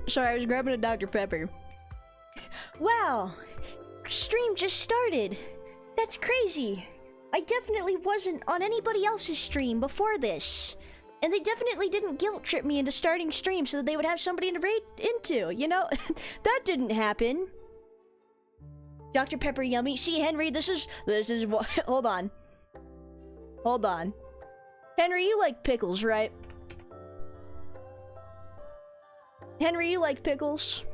Sorry, I was grabbing a Dr. Pepper. Wow, stream just started. That's crazy. I definitely wasn't on anybody else's stream before this. And they definitely didn't guilt trip me into starting stream so that they would have somebody to raid into, you know? That didn't happen. Dr. Pepper yummy. See, Henry, this is what, hold on. Hold on. Henry, you like pickles, right? Henry, you like pickles?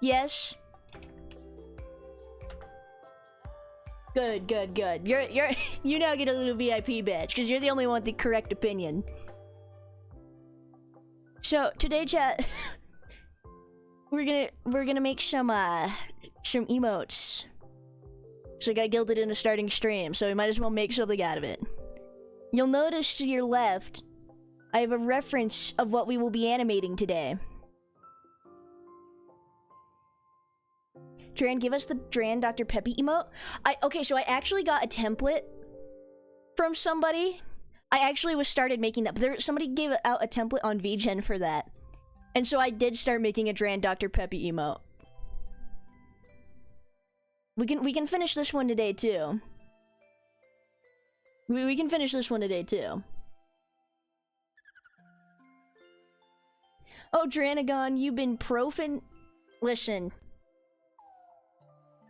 Yes. Good, good, good. You now get a little VIP badge because you're the only one with the correct opinion. So today, chat, we're gonna make some emotes. So I got guilted into starting stream, so we might as well make something out of it. You'll notice to your left, I have a reference of what we will be animating today. Dran, give us the Dran Dr. Peppy emote. Okay, so I actually got a template from somebody. I actually started making that. Somebody gave out a template on VGen for that. And so I did start making a Dran Dr. Peppy emote. We can finish this one today too. We can finish this one today too. Oh, Dranagon, you've been profin. Listen.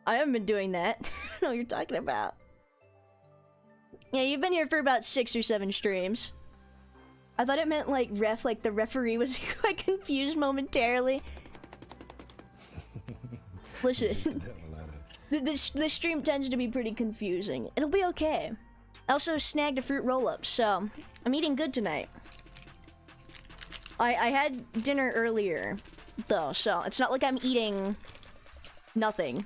I haven't been doing that. I don't know what you're talking about. Yeah, you've been here for about 6 or 7 streams. I thought it meant like ref, like the referee was quite confused momentarily. Listen, the stream tends to be pretty confusing. It'll be okay. I also snagged a fruit roll-up, so I'm eating good tonight. I had dinner earlier, though, so it's not like I'm eating nothing.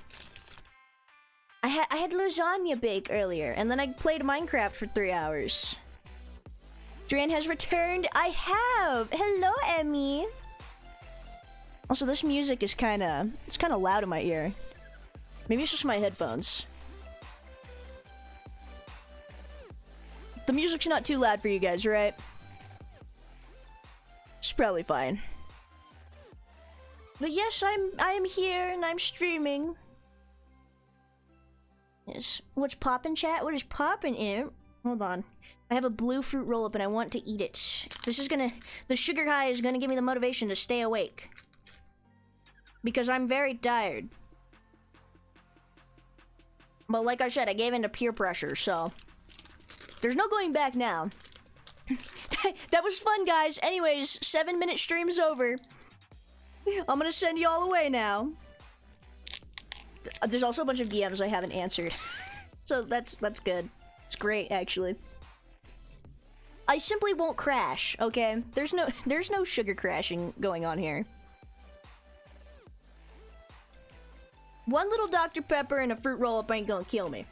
I had lasagna bake earlier, and then I played Minecraft for 3 hours. Dran has returned. I have. Hello, Emmy. Also, this music is it's kind of loud in my ear. Maybe it's just my headphones. The music's not too loud for you guys, right? It's probably fine. But yes, I am here and I'm streaming. Yes. What's poppin', chat? What is poppin' in? Hold on. I have a blue fruit roll-up and I want to eat it. The sugar high is gonna give me the motivation to stay awake. Because I'm very tired. But like I said, I gave in to peer pressure, so there's no going back now. That was fun, guys. Anyways, 7-minute stream's over. I'm gonna send you all away now. There's also a bunch of DMs I haven't answered. So that's good. It's great, actually. I simply won't crash, okay? There's no sugar crashing going on here. One little Dr. Pepper and a fruit roll-up ain't gonna kill me.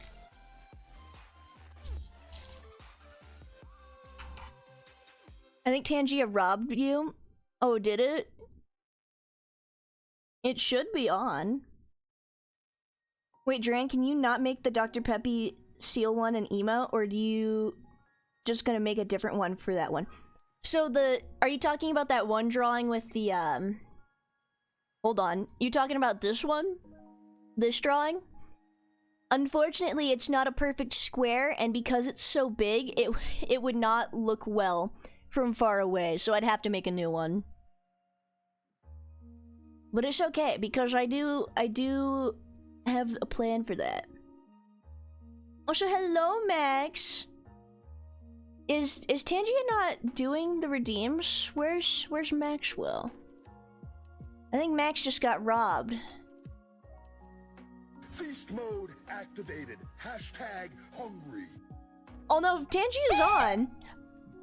I think Tangia robbed you. Oh, did it? It should be on. Wait, Dran, can you not make the Dr. Peppy seal one an emote, or do you just gonna make a different one for that one? So are you talking about that one drawing with the, hold on. You talking about this one? This drawing? Unfortunately, it's not a perfect square, and because it's so big, it would not look well from far away, so I'd have to make a new one. But it's okay, because I do have a plan for that. Also, hello, Max. Is Tangia not doing the redeems? Where's Maxwell? I think Max just got robbed. Feast mode activated. Hashtag hungry. Oh no, Tangia's on.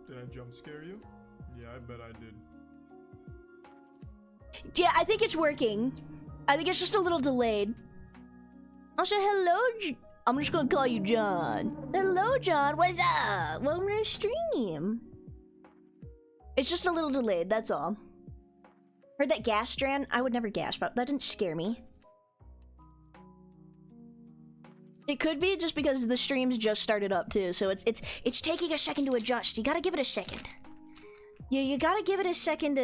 Did I jump scare you? Yeah, I bet I did. Yeah, I think it's working. I think it's just a little delayed. Also, hello, I'm just gonna call you John. Hello, John, what's up? Welcome to the stream. It's just a little delayed, that's all. Heard that gas, Dran? I would never gas, but that didn't scare me. It could be just because the stream's just started up too, so it's taking a second to adjust. You gotta give it a second. You gotta give it a second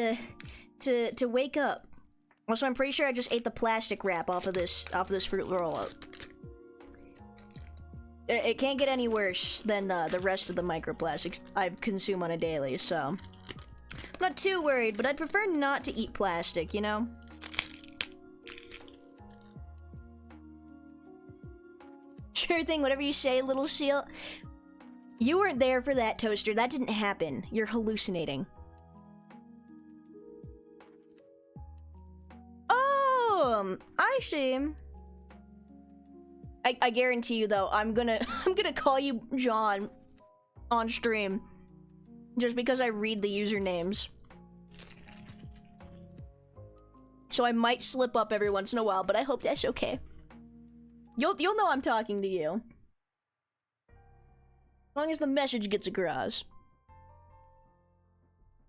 to wake up. Also, I'm pretty sure I just ate the plastic wrap off of this fruit roll-up. It can't get any worse than the rest of the microplastics I consume on a daily, so I'm not too worried, but I'd prefer not to eat plastic, you know? Sure thing, whatever you say, little seal. You weren't there for that, Toaster. That didn't happen. You're hallucinating. Oh, I see. I guarantee you, though, I'm gonna call you John on stream just because I read the usernames. So I might slip up every once in a while, but I hope that's okay. You'll know I'm talking to you. As long as the message gets across.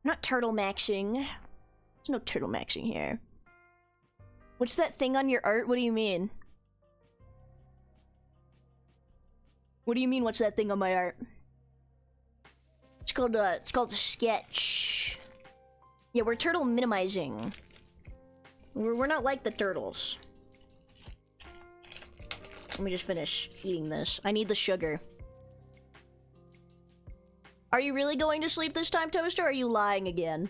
I'm not turtle maxing. There's no turtle maxing here. What's that thing on your art? What do you mean? What do you mean, what's that thing on my art? It's called a sketch. Yeah, we're turtle minimizing. We're not like the turtles. Let me just finish eating this. I need the sugar. Are you really going to sleep this time, Toaster, or are you lying again?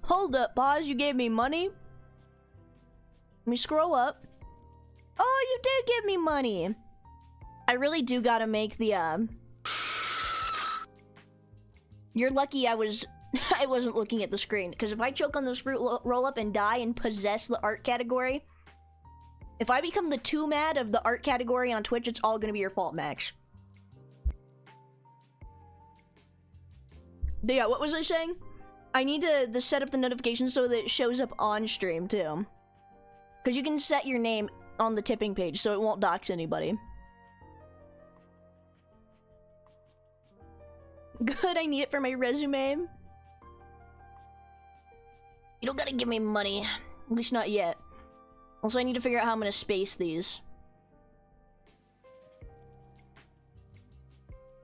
Hold up, Boz, you gave me money? Let me scroll up. Oh, you did give me money! I really do gotta make the, You're lucky I wasn't looking at the screen, because if I choke on this fruit roll-up and die and possess the art category, if I become the 2-mad of the art category on Twitch, it's all gonna be your fault, Max. But yeah, what was I saying? I need to set up the notifications so that it shows up on stream, too. Because you can set your name on the tipping page, so it won't dox anybody. Good, I need it for my resume. You don't gotta give me money. At least not yet. Also, I need to figure out how I'm gonna space these.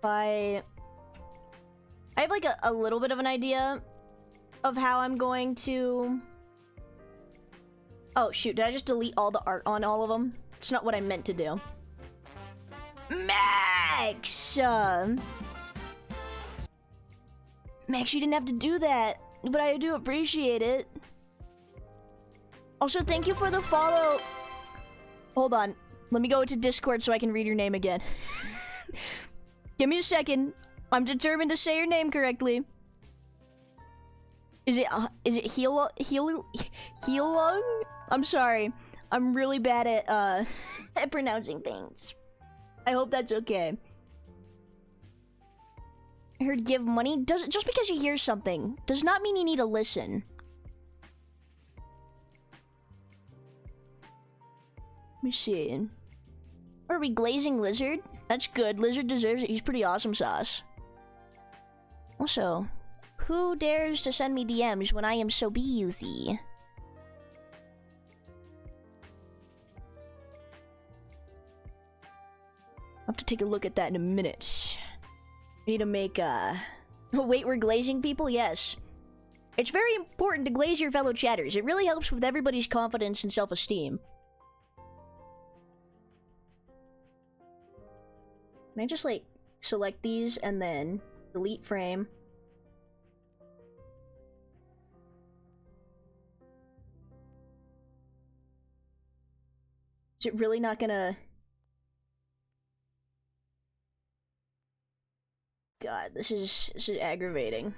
I have like a little bit of an idea of how I'm going to... Oh shoot, did I just delete all the art on all of them? It's not what I meant to do. Max! Max, you didn't have to do that, but I do appreciate it. Also, thank you for the follow. Hold on. Let me go to Discord so I can read your name again. Give me a second. I'm determined to say your name correctly. Is it Healung? I'm sorry. I'm really bad at at pronouncing things. I hope that's okay. I heard give money. Just because you hear something does not mean you need to listen. Let me see. Are we glazing Lizard? That's good. Lizard deserves it. He's pretty awesome sauce. Also, who dares to send me DMs when I am so busy? I'll have to take a look at that in a minute. We need to make, Wait, we're glazing people? Yes. It's very important to glaze your fellow chatters. It really helps with everybody's confidence and self-esteem. Can I just, like, select these and then delete frame? Is it really not gonna... God, this is aggravating.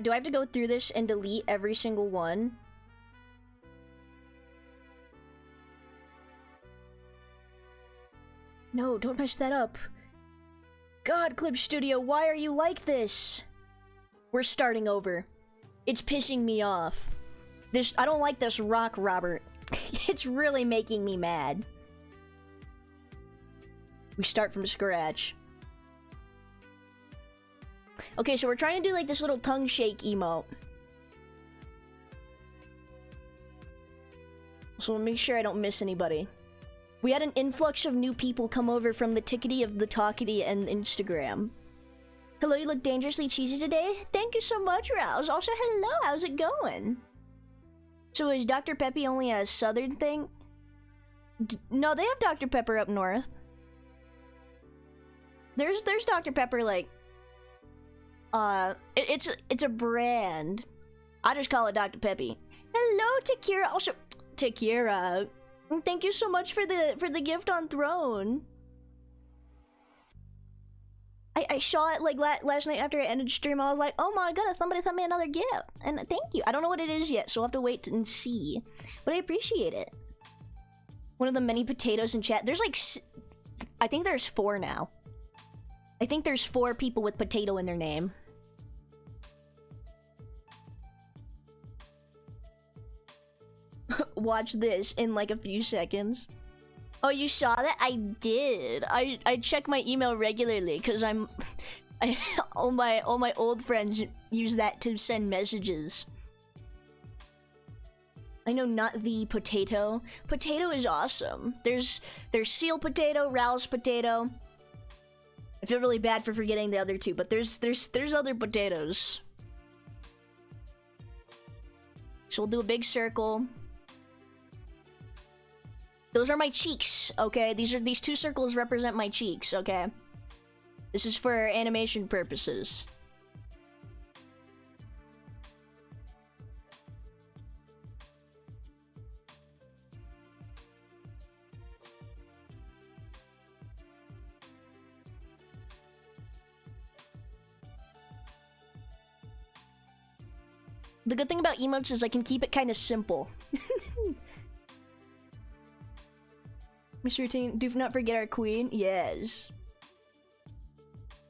Do I have to go through this and delete every single one? No, don't mess that up. God, Clip Studio, why are you like this? We're starting over. It's pissing me off. I don't like this rock, Robert. It's really making me mad. We start from scratch. Okay, so we're trying to do like this little tongue shake emote. So we'll make sure I don't miss anybody. We had an influx of new people come over from the Tickety of the Talkity and Instagram. Hello, you look dangerously cheesy today. Thank you so much, Rouse. Also, hello, how's it going? So is Dr. Peppy only a southern thing? No, they have Dr. Pepper up north. There's Dr. Pepper, like, it's a brand. I just call it Dr. Peppy. Hello, Takira. Also, Takira, thank you so much for the gift on Throne. I saw it like last night after I ended stream. I was like, oh my goodness, somebody sent me another gift, and thank you. I don't know what it is yet, so I'll have to wait and see. But I appreciate it. One of the many potatoes in chat. There's like, I think there's 4 now. I think there's 4 people with potato in their name. Watch this in like a few seconds. Oh, you saw that? I did. I check my email regularly because all my old friends use that to send messages. I know, not the potato. Potato is awesome. There's seal potato, Ralph's potato. I feel really bad for forgetting the other 2, but there's other potatoes. So we'll do a big circle. Those are my cheeks, okay? These 2 circles represent my cheeks, okay? This is for animation purposes. The good thing about emotes is I can keep it kind of simple. Mr. Routine, do not forget our queen. Yes.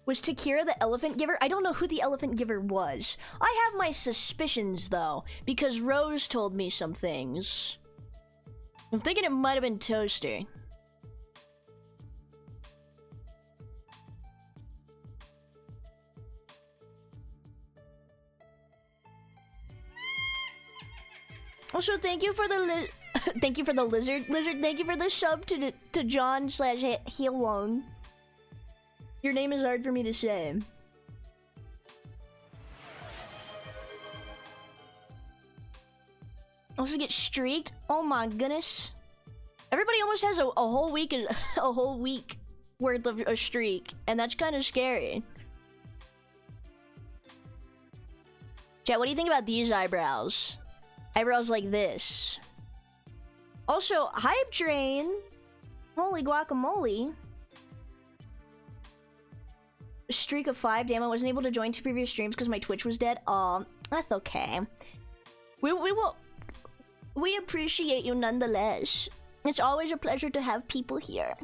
Was Takira the elephant giver? I don't know who the elephant giver was. I have my suspicions, though, because Rose told me some things. I'm thinking it might have been Toaster. Also, thank you for the thank you for the lizard. Thank you for the sub to John / Heelwong. Your name is hard for me to say. Also get streaked. Oh my goodness! Everybody almost has a whole week a whole week worth of a streak, and that's kind of scary. Chat, what do you think about these eyebrows? Eyebrows like this. Also, Hype Train. Holy guacamole. A streak of 5. Damn, I wasn't able to join 2 previous streams because my Twitch was dead. Aw, that's okay. We appreciate you nonetheless. It's always a pleasure to have people here.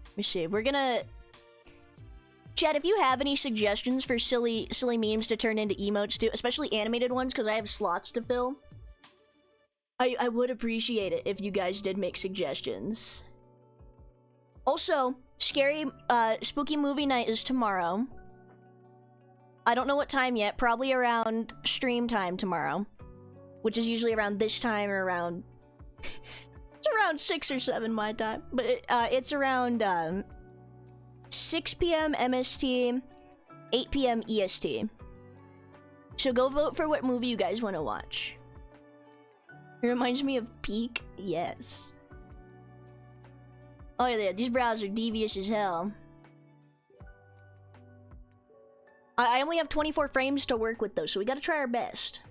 Let me see. We're gonna... Chat, if you have any suggestions for silly memes to turn into emotes too, especially animated ones, because I have slots to fill, I would appreciate it if you guys did make suggestions. Also, spooky movie night is tomorrow. I don't know what time yet, probably around stream time tomorrow, which is usually around this time or around... it's around 6 or 7 my time, but it's around 6 p.m. MST, 8 p.m. EST. So go vote for what movie you guys want to watch. It reminds me of Peak. Yes. Oh yeah, these brows are devious as hell. I only have 24 frames to work with though, so we gotta try our best.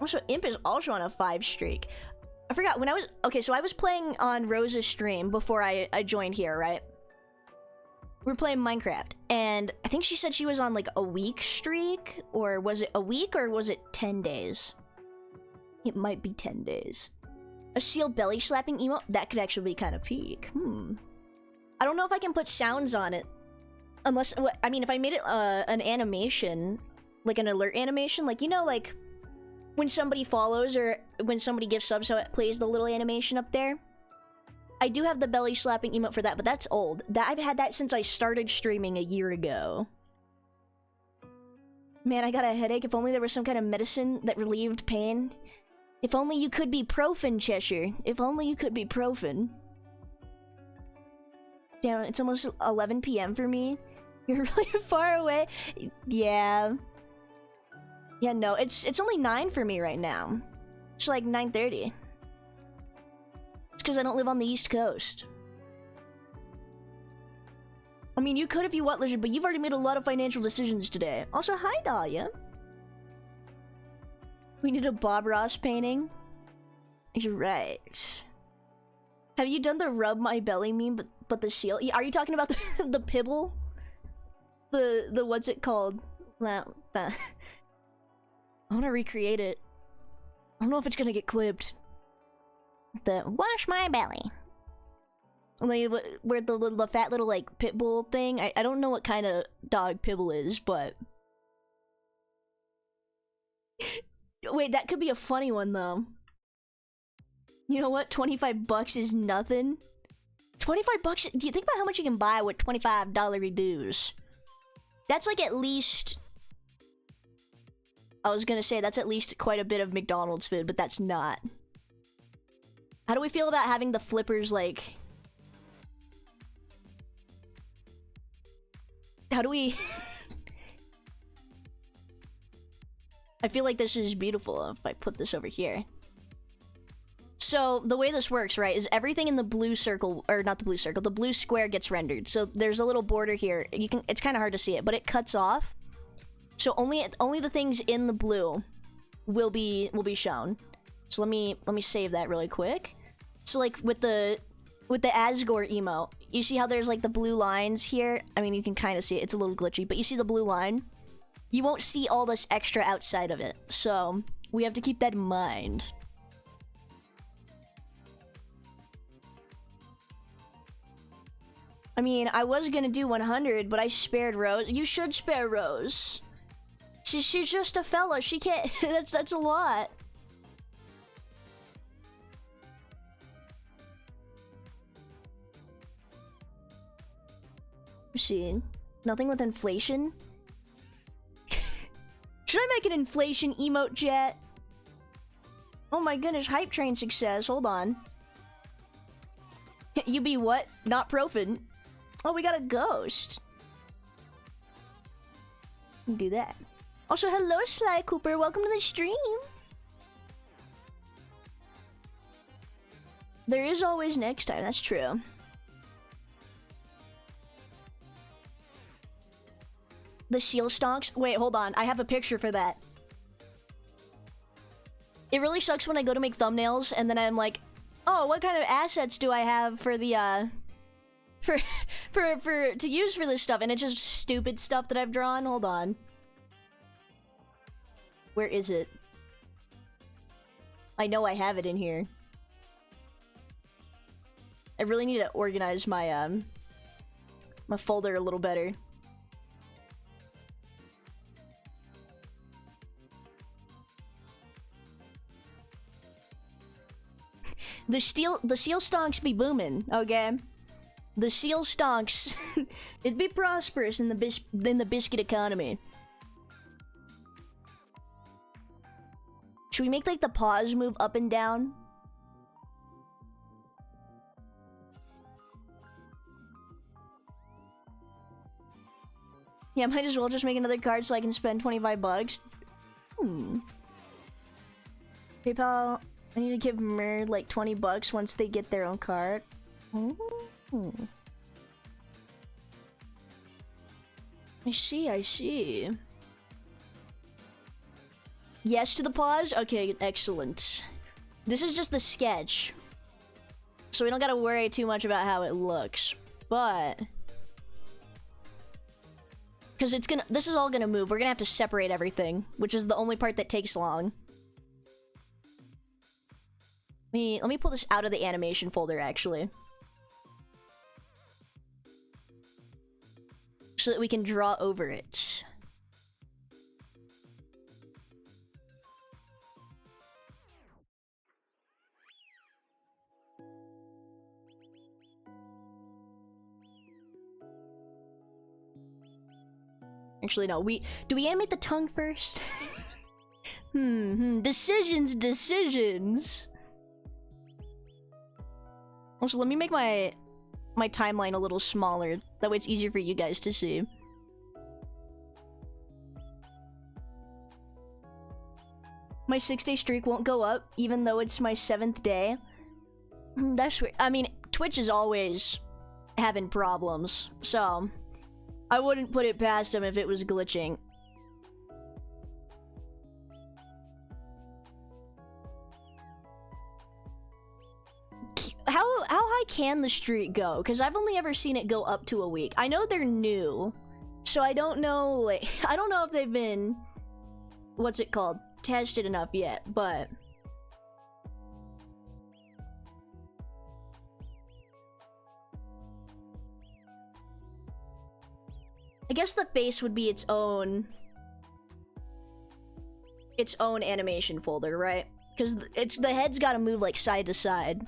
Also, Imp is also on a 5 streak. I forgot, when I was... Okay, so I was playing on Rose's stream before I joined here, right? We were playing Minecraft, and I think she said she was on like a week streak, or was it a week, or was it 10 days? It might be 10 days. A seal belly slapping emote? That could actually be kind of peak. I don't know if I can put sounds on it. Unless, I mean, if I made it an animation, like an alert animation, like, you know, like when somebody follows or when somebody gives subs, so it plays the little animation up there. I do have the belly slapping emote for that, but that's old. I've had that since I started streaming a year ago. Man, I got a headache. If only there was some kind of medicine that relieved pain. If only you could be Profen, Cheshire. If only you could be Profen. Damn, it's almost 11 p.m. for me. You're really far away. Yeah. Yeah, no, it's only 9 for me right now. It's like 9:30. It's because I don't live on the East Coast. I mean, you could if you want, Lizard, but you've already made a lot of financial decisions today. Also, hi, Dahlia. We need a Bob Ross painting. You're right. Have you done the rub my belly meme, but the seal? Are you talking about the Pibble? The what's it called? I want to recreate it. I don't know if it's gonna get clipped. The wash my belly. Like, where the fat little, like, pit bull thing. I don't know what kind of dog Pibble is, but... Wait, that could be a funny one, though. You know what? 25 bucks is nothing. 25 bucks? Do you think about how much you can buy with $25 dues? That's, like, at least... I was gonna say, that's at least quite a bit of McDonald's food, but that's not. How do we feel about having the flippers, like... How do we... I feel like this is beautiful if I put this over here. So, the way this works, right, is everything in the blue circle, or not the blue circle, the blue square gets rendered. So, there's a little border here. It's kind of hard to see it, but it cuts off. So, only the things in the blue will be shown. So, let me save that really quick. So, like, with the Asgore emote, you see how there's, like, the blue lines here? I mean, you can kind of see it. It's a little glitchy, but you see the blue line? You won't see all this extra outside of it. So, we have to keep that in mind. I mean, I was gonna do 100, but I spared Rose. You should spare Rose. She's just a fella. She can't... that's a lot. See, nothing with inflation. Should I make an inflation emote jet? Oh my goodness, hype train success. Hold on. You be what? Not Profen. Oh, we got a ghost. Do that. Also, hello, Sly Cooper. Welcome to the stream. There is always next time. That's true. The seal stonks? Wait, hold on. I have a picture for that. It really sucks when I go to make thumbnails and then I'm like, oh, what kind of assets do I have for the, to use for this stuff? And it's just stupid stuff that I've drawn. Hold on. Where is it? I know I have it in here. I really need to organize my, my folder a little better. The seal stonks be booming, okay? The seal stonks, it'd be prosperous in the biscuit economy. Should we make like the pause move up and down? Yeah, might as well just make another card so I can spend 25 bucks. PayPal. I need to give Mer like 20 bucks once they get their own card. I see. Yes to the pause? Okay, excellent. This is just the sketch. So we don't gotta worry too much about how it looks. But... because this is all gonna move. We're gonna have to separate everything, which is the only part that takes long. Let me pull this out of the animation folder, actually. So that we can draw over it. Actually, no. Do we animate the tongue first? Decisions. Also, let me make my timeline a little smaller. That way it's easier for you guys to see. My 6-day streak won't go up, even though it's my 7th day. That's weird. I mean, Twitch is always having problems, so I wouldn't put it past them if it was glitching. How high can the streak go? Because I've only ever seen it go up to a week. I know they're new, so I don't know, like, I don't know if they've been, what's it called, tested enough yet, but I guess the face would be its own animation folder, right? Because the head's got to move like side to side.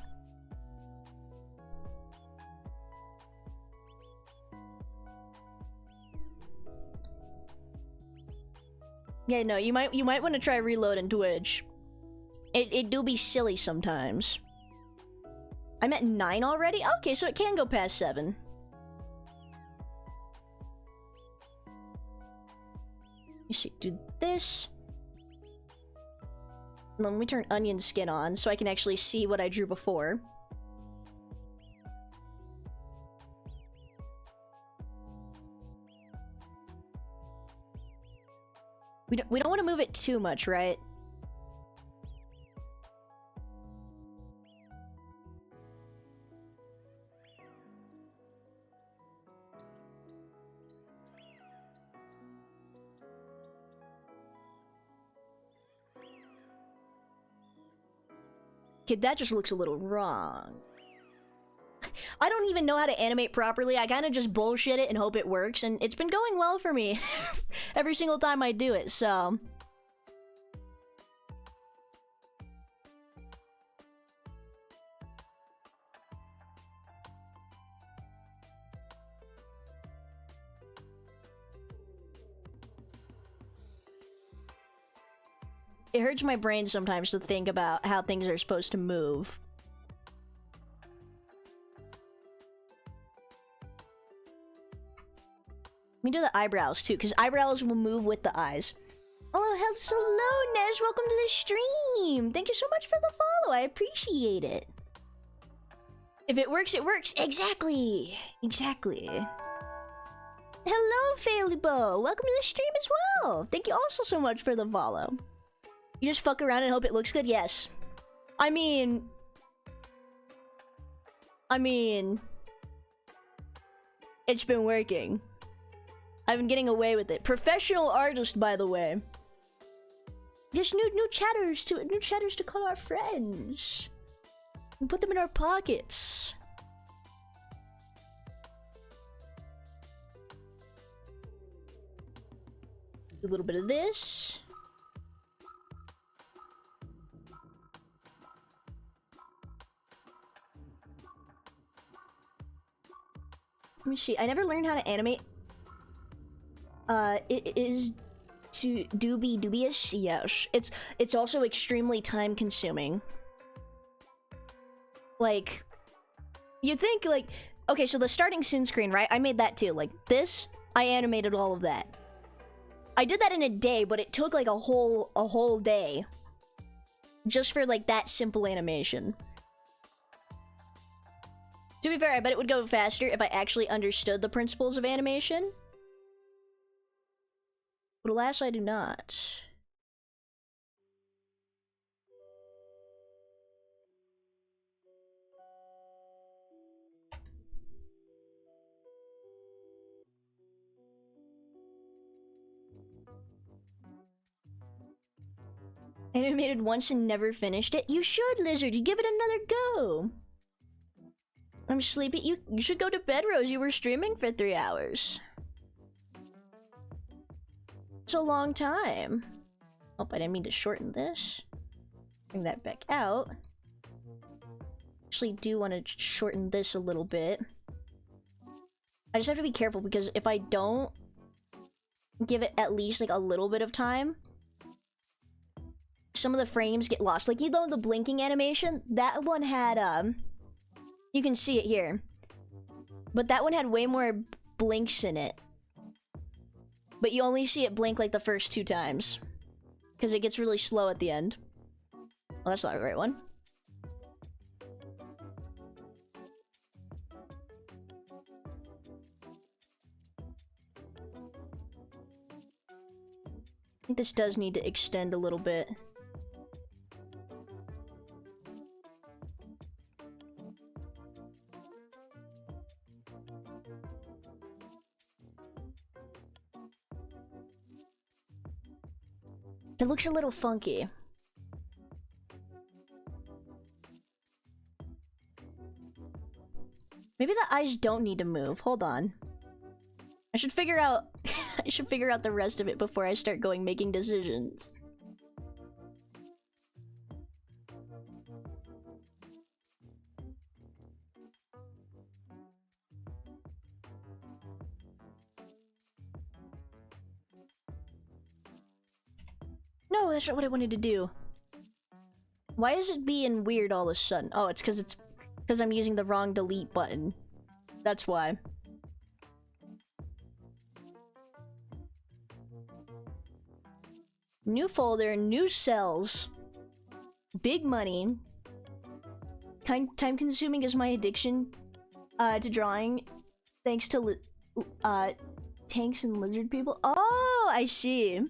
Yeah, no, you might want to try reloading Twitch. It do be silly sometimes. I'm at 9 already? Okay, so it can go past 7. You see, do this. And then let me turn onion skin on so I can actually see what I drew before. We don't want to move it too much, right? Okay, that just looks a little wrong. I don't even know how to animate properly. I kind of just bullshit it and hope it works, and it's been going well for me every single time I do it, so... It hurts my brain sometimes to think about how things are supposed to move. Let me do the eyebrows too, because eyebrows will move with the eyes. Oh, hello, Nez. Welcome to the stream. Thank you so much for the follow. I appreciate it. If it works, it works. Exactly. Exactly. Hello, Failibo. Welcome to the stream as well. Thank you also so much for the follow. You just fuck around and hope it looks good? Yes. I mean, it's been working. I've been getting away with it. Professional artist, by the way. Just new chatters to call our friends and put them in our pockets. Do a little bit of this. Let me see. I never learned how to animate. It is dubious. Yes. It's also extremely time consuming. Like, you think like, okay, so the starting soon screen, right? I made that too. Like this, I animated all of that. I did that in a day, but it took like a whole day just for like that simple animation. To be fair, I bet it would go faster if I actually understood the principles of animation. But alas, I do not. Animated once and never finished it? You should, Lizard. You give it another go. I'm sleepy. You should go to bed, Rose. You were streaming for 3 hours. It's a long time. Oh, I didn't mean to shorten this. Bring that back out. Actually, do want to shorten this a little bit. I just have to be careful because if I don't give it at least like a little bit of time, some of the frames get lost. Like, you know, the blinking animation, that one had you can see it here, but that one had way more blinks in it, but you only see it blink like the first 2 times because it gets really slow at the end. Well, that's not the right one. I think this does need to extend a little bit. It looks a little funky. Maybe the eyes don't need to move. Hold on. I should figure out I should figure out the rest of it before I start making decisions. No, that's not what I wanted to do. Why is it being weird all of a sudden? Oh, it's because I'm using the wrong delete button. That's why. New folder, new cells. Big money. Time consuming is my addiction to drawing. Thanks to tanks and lizard people. Oh, I see.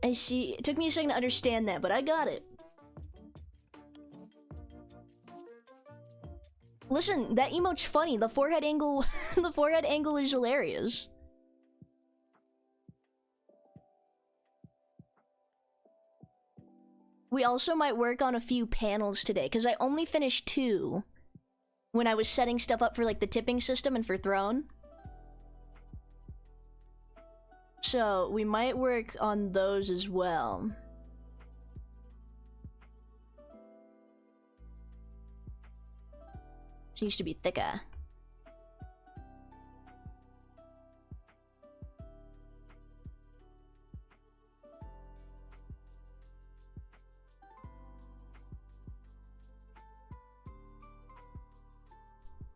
I see. It took me a second to understand that, but I got it. Listen, that emote's funny. The forehead angle the forehead angle is hilarious. We also might work on a few panels today, because I only finished 2 when I was setting stuff up for like the tipping system and for Throne. So we might work on those as well. This needs to be thicker.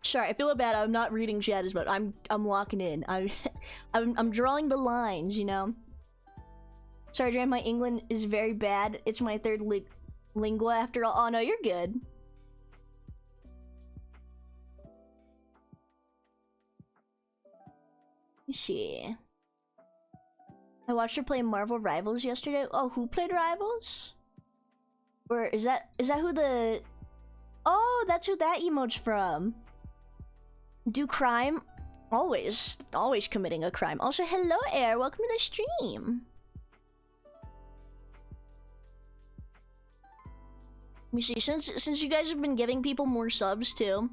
Sorry, I feel bad. I'm not reading chat as much. I'm locking in. I'm drawing the lines, you know. Sorry, Jan, my England is very bad. It's my 3rd lingua after all. Oh no, you're good. Let me see. I watched her play Marvel Rivals yesterday. Oh, who played Rivals? Or is that who the? Oh, that's who that emote's from. Do crime? Always committing a crime. Also, hello, Air. Welcome to the stream. Let me see. Since you guys have been giving people more subs too,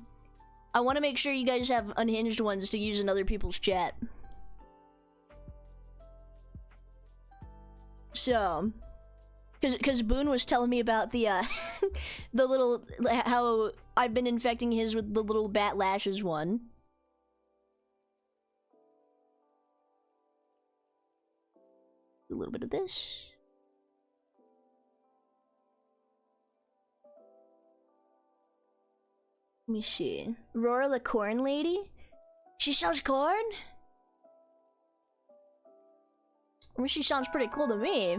I want to make sure you guys have unhinged ones to use in other people's chat. So, because Boone was telling me about the the little how I've been infecting his with the little bat lashes one. A little bit of this. Let me see. Aurora the corn lady? She sells corn? I mean, she sounds pretty cool to me.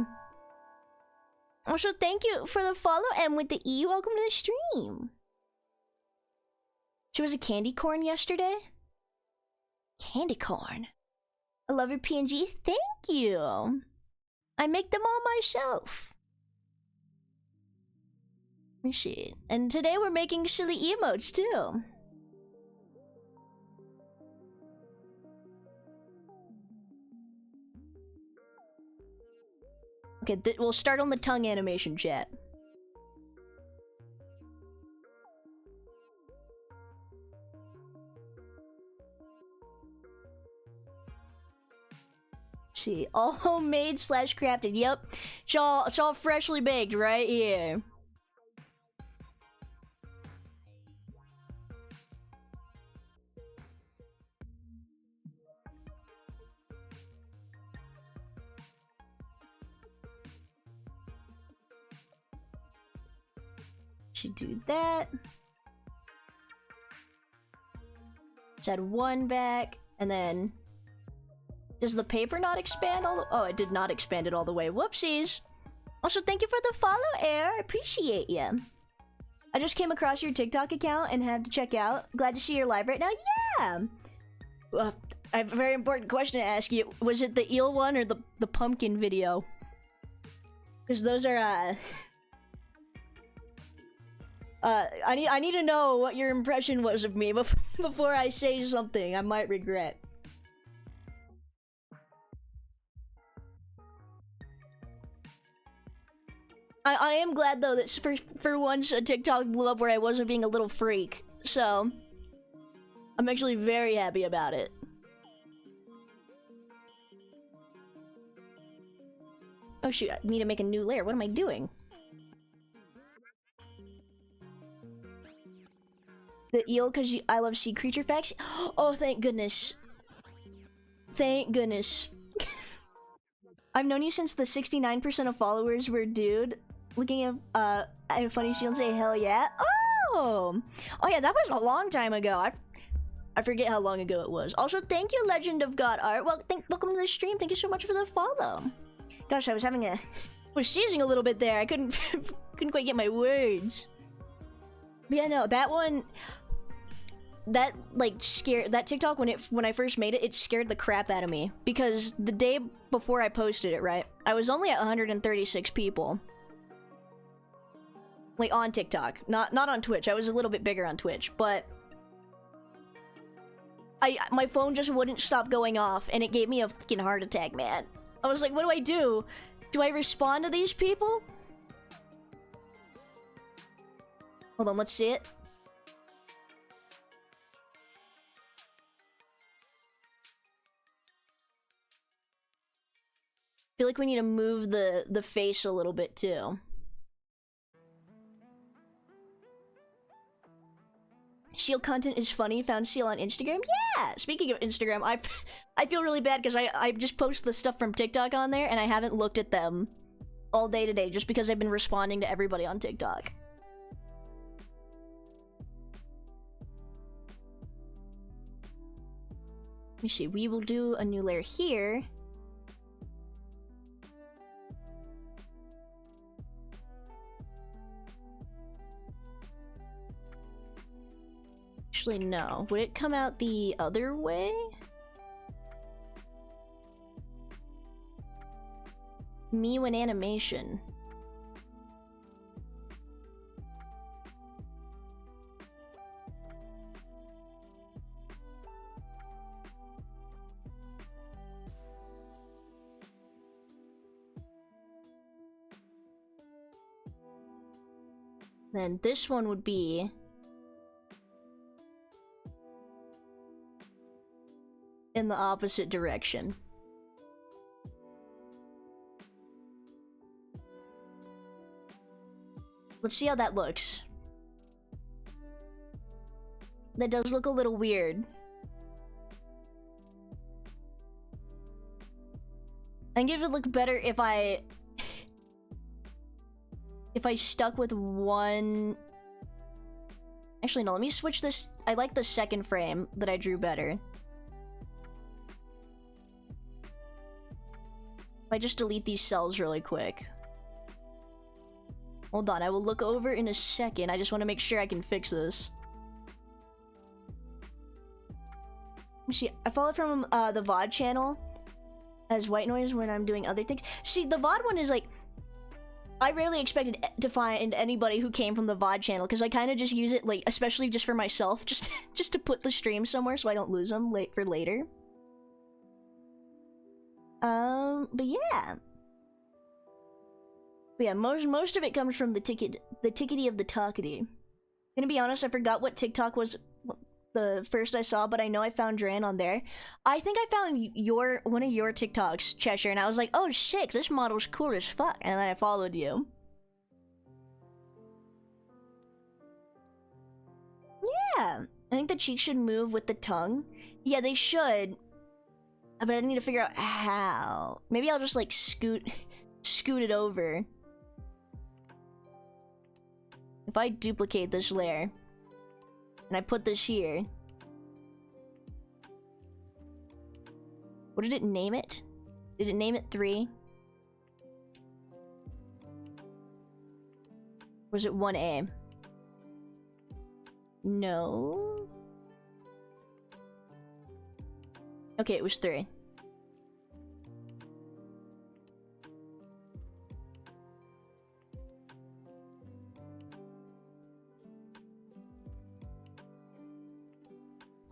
Also, thank you for the follow, and with the E, welcome to the stream. She was a candy corn yesterday? Candy corn? I love your PNG. Thank you. I make them all myself. Let me see. And today we're making silly emotes too. Okay, we'll start on the tongue animation, chat. See, all homemade / crafted. Yep, it's all freshly baked right here. Should do that. Let's add 1 back, and then... Does the paper not expand all the... Oh, it did not expand it all the way. Whoopsies! Also, thank you for the follow, Air. I appreciate you. I just came across your TikTok account and had to check out. Glad to see you're live right now. Yeah! I have a very important question to ask you. Was it the eel one or the pumpkin video? Because those are, I need to know what your impression was of me before I say something I might regret. I am glad though that for once a TikTok blew up where I wasn't being a little freak. So I'm actually very happy about it. Oh shoot, I need to make a new layer. What am I doing? The eel because I love sea creature facts? Oh, thank goodness. Thank goodness. I've known you since the 69% of followers were dude. Looking at Funny Shield say hell yeah. Oh yeah, that was a long time ago. I forget how long ago it was. Also, thank you, Legend of God Art. Well, welcome to the stream. Thank you so much for the follow. Gosh, I was seizing a little bit there. I couldn't quite get my words. But yeah, no, that one, that like scared that TikTok when I first made it, it scared the crap out of me because the day before I posted it, right, I was only at 136 people. Like on TikTok, not on Twitch. I was a little bit bigger on Twitch, but my phone just wouldn't stop going off, and it gave me a fucking heart attack, man. I was like, what do I do? Do I respond to these people? Hold on, let's see it. I feel like we need to move the face a little bit too. Seal content is funny. Found Seal on Instagram. Yeah. Speaking of Instagram, I feel really bad because I just post the stuff from TikTok on there and I haven't looked at them all day today just because I've been responding to everybody on TikTok. Let me see. We will do a new layer here. Actually, no. Would it come out the other way? Me when animation. Then this one would be in the opposite direction. Let's see how that looks. That does look a little weird. I think it would look better if I stuck with one. Actually, no, let me switch this. I like the second frame that I drew better. If I just delete these cells really quick. Hold on, I will look over in a second. I just want to make sure I can fix this. Let me see. I follow from the VOD channel as white noise when I'm doing other things. See, the VOD one is like, I rarely expected to find anybody who came from the VOD channel because I kind of just use it, like, especially just for myself, just to put the stream somewhere so I don't lose them for later. But yeah. But yeah, most of it comes from the tickety of the talkity. Gonna be honest, I forgot what TikTok was the first I saw, but I know I found Dran on there. I think I found one of your TikToks, Cheshire, and I was like, oh shit, this model's cool as fuck, and then I followed you. Yeah, I think the cheeks should move with the tongue. Yeah, they should. But I need to figure out how. Maybe I'll just like scoot it over. if I duplicate this layer and I put this here, what did it name it? Did it name it 3? Was it 1A? No. Okay, it was 3.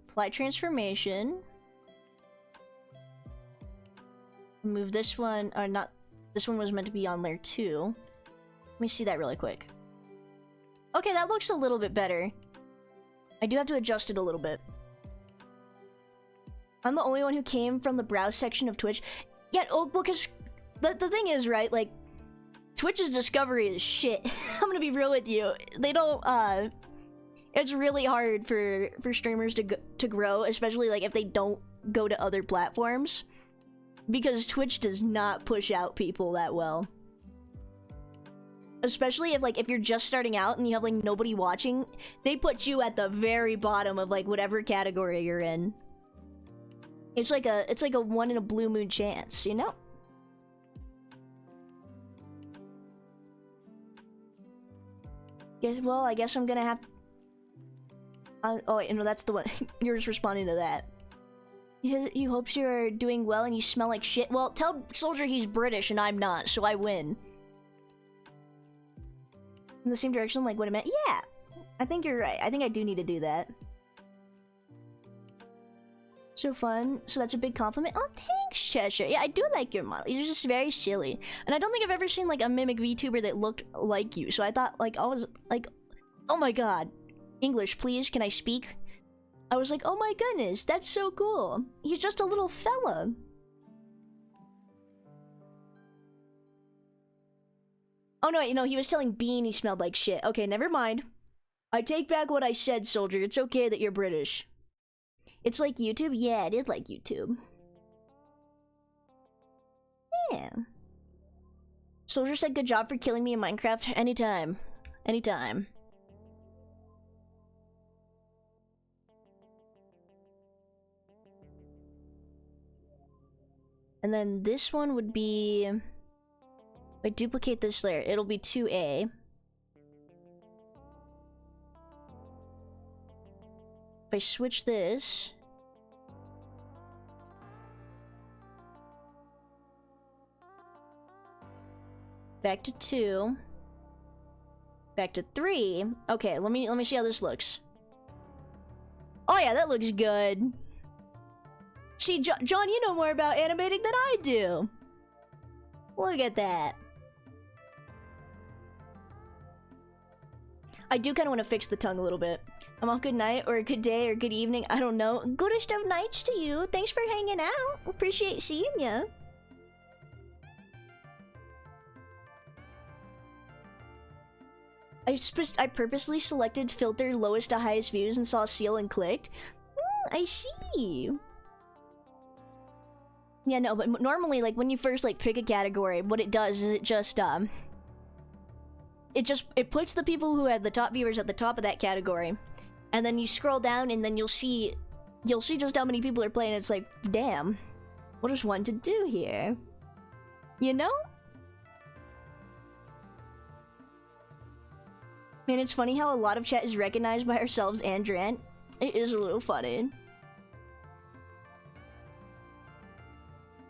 Apply transformation. Move this one, or not, this one was meant to be on layer 2. Let me see that really quick. Okay, that looks a little bit better. I do have to adjust it a little bit. I'm the only one who came from the browse section of Twitch. Yeah, oh, because the thing is, right, like, Twitch's discovery is shit. I'm gonna be real with you. They don't, it's really hard for streamers to grow, especially, like, if they don't go to other platforms. Because Twitch does not push out people that well. Especially if you're just starting out and you have, like, nobody watching, they put you at the very bottom of, like, whatever category you're in. It's like a 1 in a blue moon chance, you know? Well, I guess I'm gonna have... oh, wait, no, that's the one. You're just responding to that. You hopes you're doing well and you smell like shit. Well, tell Soldier he's British and I'm not, so I win. In the same direction, like what it meant? Yeah! I think you're right. I think I do need to do that. So fun. So that's a big compliment. Oh, thanks, Cheshire. Yeah, I do like your model. You're just very silly. And I don't think I've ever seen, like, a mimic VTuber that looked like you. So I thought, like, I was, like, oh my god. English, please. Can I speak? I was like, oh my goodness, that's so cool. He's just a little fella. Oh no, wait, no, he was telling Bean he smelled like shit. Okay, never mind. I take back what I said, Soldier. It's okay that you're British. It's like YouTube? Yeah, it is like YouTube. Yeah. Soldier said good job for killing me in Minecraft. Anytime. Anytime. And then this one would be... if I duplicate this layer, it'll be 2A. If I switch this... back to 2. Back to 3. Okay, let me see how this looks. Oh yeah, that looks good. See, John, you know more about animating than I do. Look at that. I do kind of want to fix the tongue a little bit. I'm off good night, or good day, or good evening. I don't know. Goodest of nights to you. Thanks for hanging out. Appreciate seeing ya. I purposely selected filter lowest to highest views and saw seal and clicked. I see. Yeah, no, but normally, like, when you first, like, pick a category, what it does is it puts the people who had the top viewers at the top of that category. And then you scroll down and then you'll see just how many people are playing. It's like, damn, what is one to do here? You know? Man, it's funny how a lot of chat is recognized by ourselves and Drant. It is a little funny.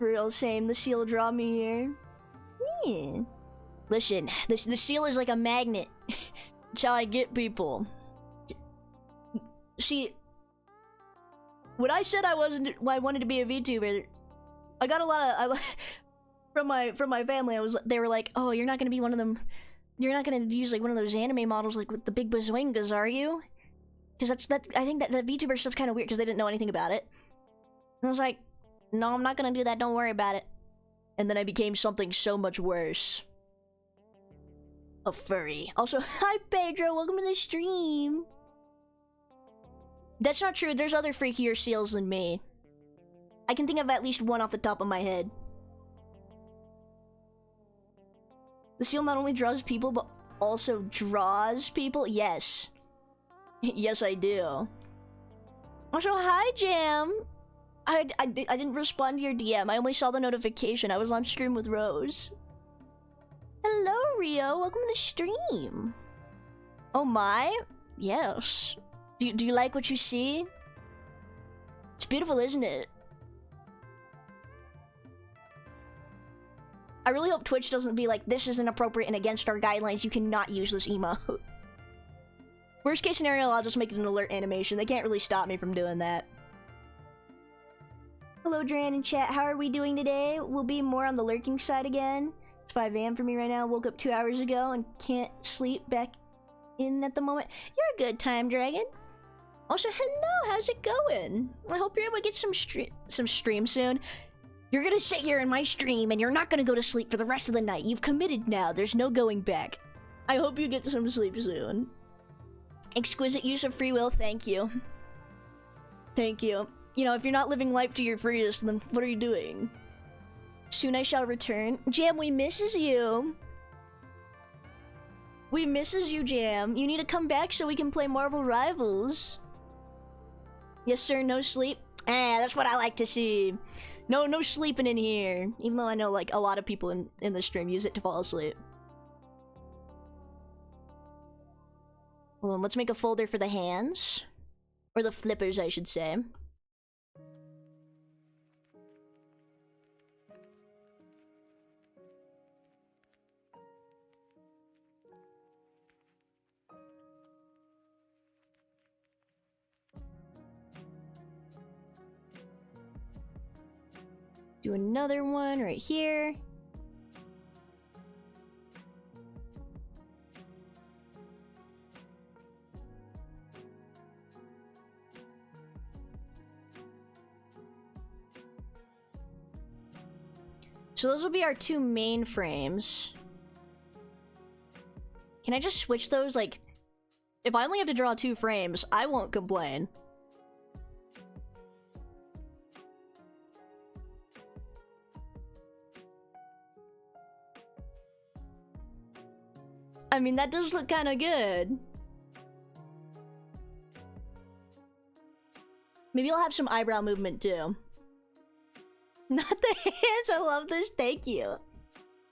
Real same, the seal draw me here. Yeah. Listen, the seal is like a magnet. It's how I get people. See, when I said I wanted to be a VTuber, I got a lot of from my family. They were like, "Oh, you're not gonna be one of them. You're not gonna use like one of those anime models like with the big bazwingas, are you?" Because I think that VTuber stuff's kind of weird because they didn't know anything about it. And I was like, no, I'm not gonna do that, don't worry about it. And then I became something so much worse. A furry. Also, hi Pedro, welcome to the stream. That's not true, there's other freakier seals than me. I can think of at least one off the top of my head. The seal not only draws people, but also draws people? Yes. Yes, I do. Also, hi, Jam! I didn't respond to your DM. I only saw the notification. I was on stream with Rose. Hello, Rio. Welcome to the stream. Oh my? Yes. Do you like what you see? It's beautiful, isn't it? I really hope Twitch doesn't be like, this is inappropriate and against our guidelines. You cannot use this emote. Worst case scenario, I'll just make it an alert animation. They can't really stop me from doing that. Hello, Dran in chat. How are we doing today? We'll be more on the lurking side again. It's 5 AM for me right now. Woke up 2 hours ago and can't sleep back in at the moment. You're a good time, Dragon. Also, hello. How's it going? I hope you're able to get some stream soon. You're gonna sit here in my stream and you're not gonna go to sleep for the rest of the night. You've committed now. There's no going back. I hope you get some sleep soon. Exquisite use of free will, thank you. Thank you. You know, if you're not living life to your fullest, then what are you doing? Soon I shall return. Jam, we misses you. We misses you, Jam. You need to come back so we can play Marvel Rivals. Yes, sir, no sleep. That's what I like to see. No sleeping in here. Even though I know, like, a lot of people in the stream use it to fall asleep. Hold on, let's make a folder for the hands. Or the flippers, I should say. Do another one right here. So those will be our two main frames. Can I just switch those? Like, if I only have to draw 2 frames, I won't complain. I mean, that does look kind of good. Maybe I'll have some eyebrow movement too. Not the hands, I love this, thank you.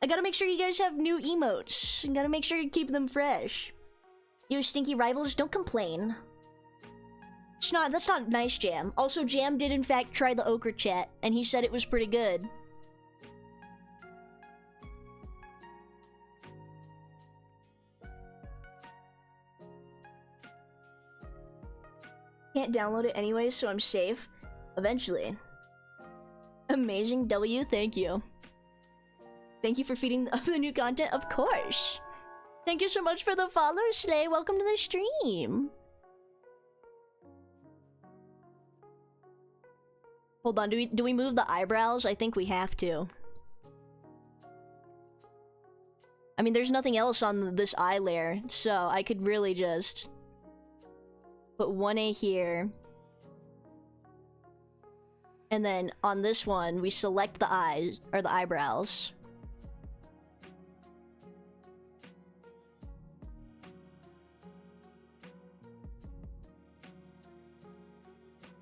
I gotta make sure you guys have new emotes. I gotta make sure you keep them fresh. You stinky rivals, don't complain. That's not nice, Jam. Also, Jam did in fact try the ochre chat, and he said it was pretty good. Can't download it anyway, so I'm safe. Eventually. Amazing W, thank you. Thank you for feeding the new content, of course. Thank you so much for the follow, Slay. Welcome to the stream. Hold on, do we move the eyebrows? I think we have to. I mean, there's nothing else on this eye layer, so I could really just put 1A here. And then on this one, we select the eyes, or the eyebrows.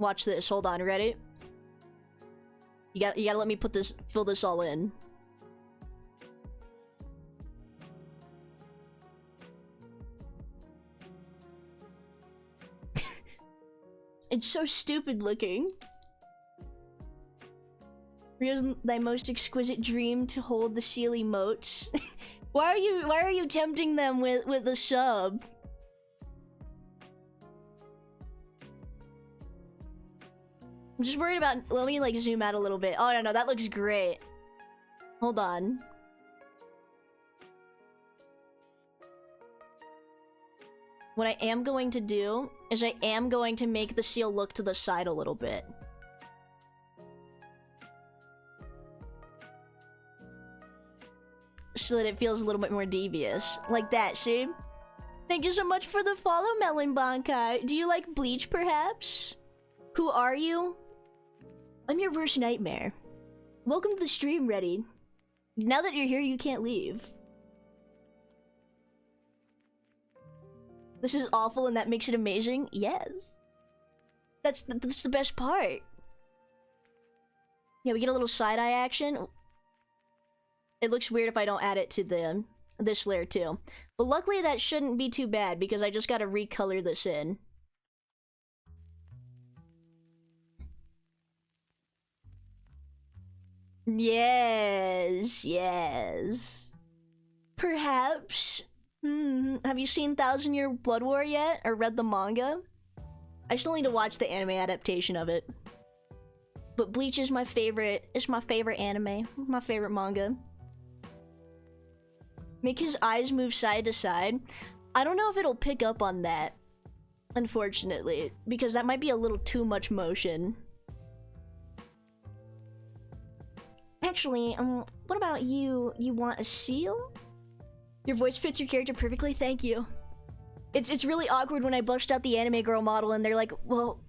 Watch this, hold on, ready? You gotta let me fill this all in. It's so stupid looking. Rio's thy most exquisite dream to hold the seal emotes. Why are you tempting them with the sub? I'm just worried about, let me like zoom out a little bit. Oh no, that looks great. Hold on. What I am going to do is I am going to make the seal look to the side a little bit. So that it feels a little bit more devious. Like that, see? Thank you so much for the follow, Melon Bankai. Do you like Bleach, perhaps? Who are you? I'm your worst nightmare. Welcome to the stream, Ready. Now that you're here, you can't leave. This is awful and that makes it amazing? Yes. That's the best part. Yeah, we get a little side-eye action. It looks weird if I don't add it to this layer too. But luckily that shouldn't be too bad because I just gotta recolor this in. Yes, yes. Perhaps. Have you seen Thousand Year Blood War yet? Or read the manga? I still need to watch the anime adaptation of it. But Bleach is my favorite. It's my favorite anime. My favorite manga. Make his eyes move side to side. I don't know if it'll pick up on that, unfortunately, because that might be a little too much motion. Actually, what about you? You want a seal? Your voice fits your character perfectly, thank you. It's really awkward when I bust out the anime girl model and they're like, well,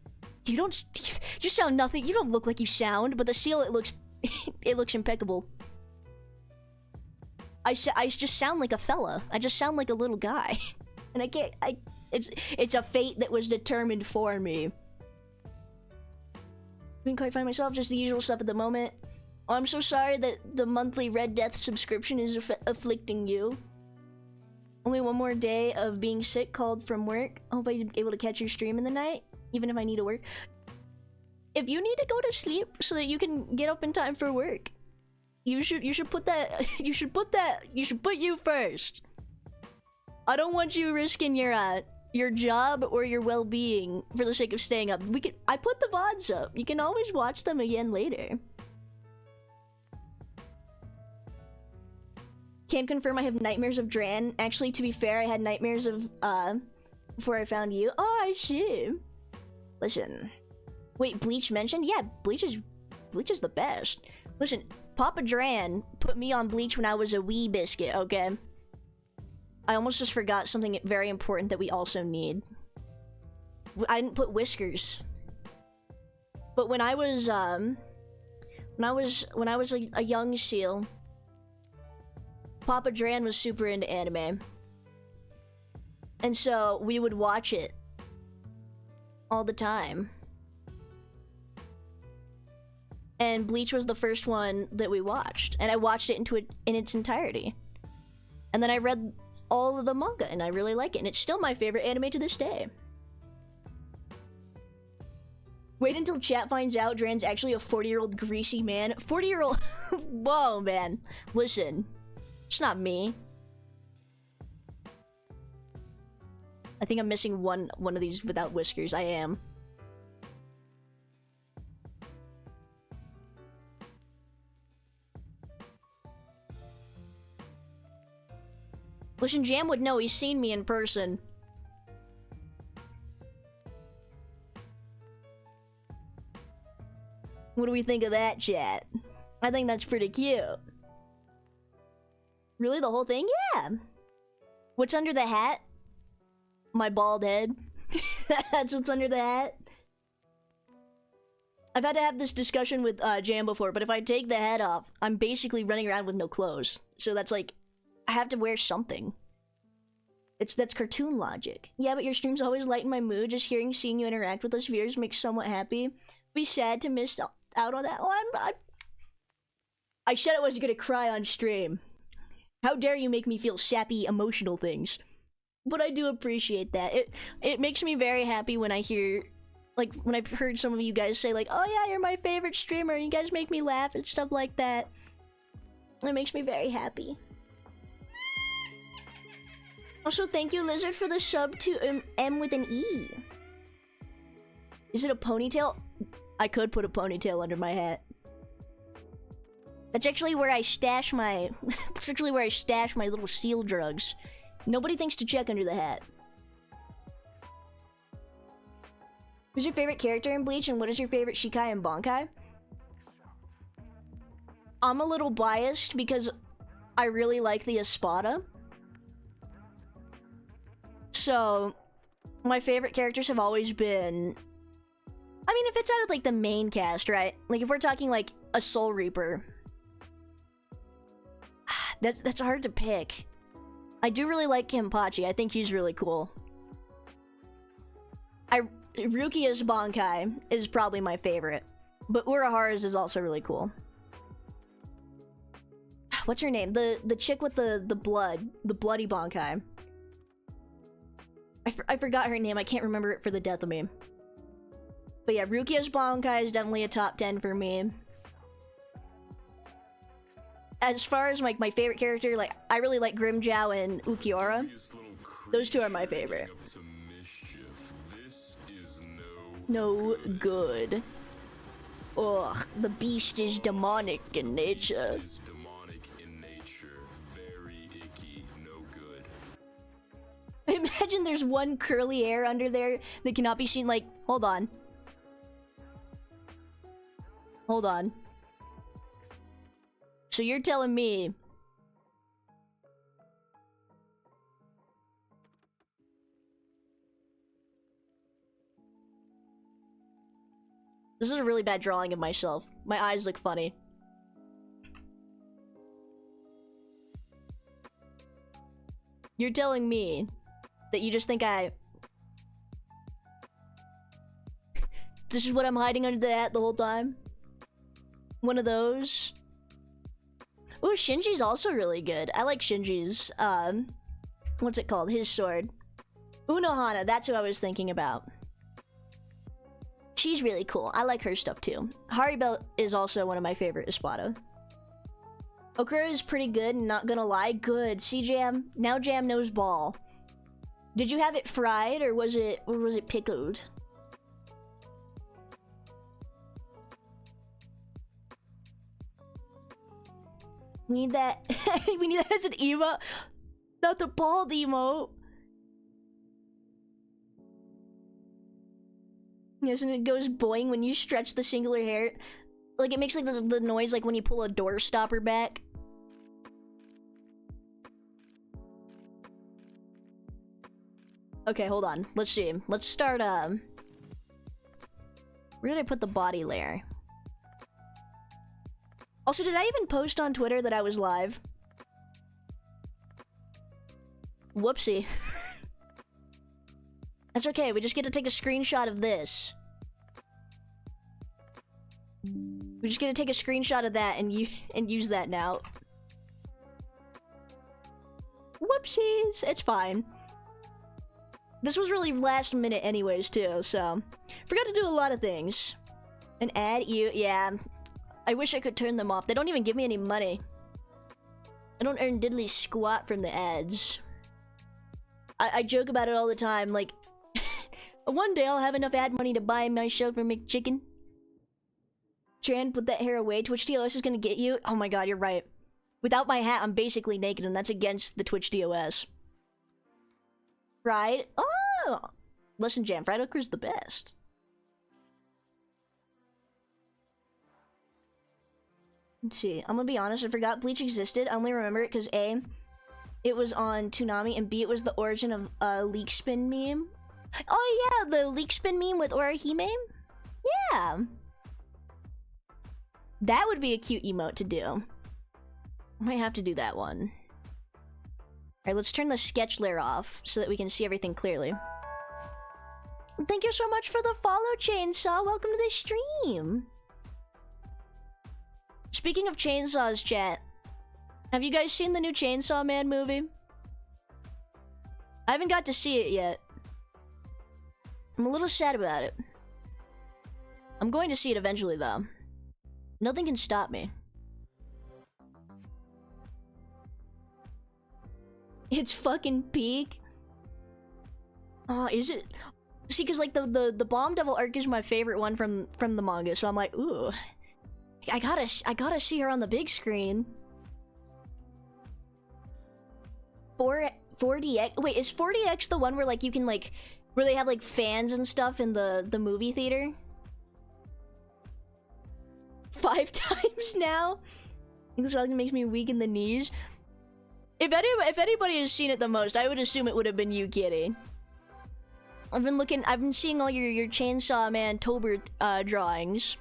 you sound nothing, you don't look like you sound, but the seal, it looks, it looks impeccable. I just sound like a fella. I just sound like a little guy. And it's a fate that was determined for me. I didn't quite find myself, just the usual stuff at the moment. Oh, I'm so sorry that the monthly Red Death subscription is afflicting you. Only one more day of being sick called from work. I hope I'm able to catch your stream in the night, even if I need to work. If you need to go to sleep so that you can get up in time for work, you should put you first. I don't want you risking your job or your well-being for the sake of staying up. I put the VODs up. You can always watch them again later. Can't confirm I have nightmares of Dran. Actually, to be fair, I had nightmares of, before I found you. Oh, I see. Listen. Wait, Bleach mentioned? Yeah, Bleach is the best. Listen, Papa Dran put me on Bleach when I was a wee biscuit, okay? I almost just forgot something very important that we also need. I didn't put Whiskers. But when I was a young seal, Papa Dran was super into anime. And so we would watch it all the time. And Bleach was the first one that we watched. And I watched it in its entirety. And then I read all of the manga and I really like it. And it's still my favorite anime to this day. Wait until chat finds out Dran's actually a 40-year-old greasy man. 40-year-old... Whoa, man. Listen. It's not me. I think I'm missing one of these without whiskers. I am. Listen, Jam would know. He's seen me in person. What do we think of that, chat? I think that's pretty cute. Really, the whole thing? Yeah. What's under the hat? My bald head. That's what's under the hat. I've had to have this discussion with Jam before, but if I take the hat off, I'm basically running around with no clothes. So that's like, I have to wear something. That's cartoon logic. Yeah, but your streams always lighten my mood. Just seeing you interact with us viewers makes somewhat happy. Be sad to miss out on that. Oh, I said I wasn't gonna cry on stream. How dare you make me feel sappy, emotional things. But I do appreciate that. It makes me very happy when I hear, like, when I've heard some of you guys say, like, oh yeah, you're my favorite streamer, and you guys make me laugh and stuff like that. It makes me very happy. Also, thank you, Lizard, for the sub to M with an E. Is it a ponytail? I could put a ponytail under my hat. That's actually where I stash my... That's actually where I stash my little seal drugs. Nobody thinks to check under the hat. Who's your favorite character in Bleach, and what is your favorite Shikai and Bankai? I'm a little biased because I really like the Espada. So, my favorite characters have always been... I mean, if it's out of, like, the main cast, right? Like, if we're talking, like, a Soul Reaper... That's hard to pick. I do really like Kenpachi. I think he's really cool. Rukia's Bankai is probably my favorite, but Urahara's is also really cool. What's her name? The chick with the bloody Bankai. I forgot her name. I can't remember it for the death of me. But yeah, Rukia's Bankai is definitely a top 10 for me. As far as like my favorite character, like I really like Grimmjow and Ukiura. Those two are my favorite. No good. Ugh, the beast is demonic in nature. Imagine there's one curly hair under there that cannot be seen. Like, hold on. Hold on. So you're telling me this is a really bad drawing of myself. My eyes look funny. You're telling me that you just think this is what I'm hiding under the hat the whole time? One of those? Ooh, Shinji's also really good. I like Shinji's, what's it called? His sword. Unohana, that's who I was thinking about. She's really cool. I like her stuff too. Haribel is also one of my favorite Espada. Okura is pretty good, not gonna lie. Good. See, Jam? Now Jam knows ball. Did you have it fried or was it pickled? We need that. We need that as an emote. Not the bald emote. Yes, and it goes boing when you stretch the singular hair. Like, it makes like the noise like when you pull a door stopper back. Okay, hold on. Let's see. Let's start, where did I put the body layer? Also, did I even post on Twitter that I was live? Whoopsie. That's okay, we just get to take a screenshot of this. We're just gonna take a screenshot of that and use that now. Whoopsies! It's fine. This was really last minute anyways, too, so... Forgot to do a lot of things. An ad? Yeah. I wish I could turn them off. They don't even give me any money. I don't earn diddly squat from the ads. I joke about it all the time, like... One day I'll have enough ad money to buy myself a McChicken. Tran, put that hair away. Twitch TOS is gonna get you. Oh my god, you're right. Without my hat, I'm basically naked, and that's against the Twitch TOS. Fried? Oh! Listen, Jam, fried okra is the best. Let's see. I'm gonna be honest, I forgot Bleach existed. I only remember it because A, it was on Toonami, and B, it was the origin of a leak spin meme. Oh yeah, the leak spin meme with Orihime? Yeah. That would be a cute emote to do. I might have to do that one. Alright, let's turn the sketch layer off so that we can see everything clearly. Thank you so much for the follow, Chainsaw. Welcome to the stream. Speaking of chainsaws, chat, have you guys seen the new Chainsaw Man movie? I haven't got to see it yet. I'm a little sad about it. I'm going to see it eventually, though. Nothing can stop me. It's fucking peak. Oh, is it? See, because like the Bomb Devil arc is my favorite one from the manga, so I'm like, ooh, I gotta see her on the big screen. 4DX. Wait, is 4DX the one where like you can like where they have like fans and stuff in the movie theater? 5 times now. I think this fucking makes me weak in the knees. If anybody has seen it the most, I would assume it would have been you, Kitty. I've been seeing all your Chainsaw Man Tober drawings.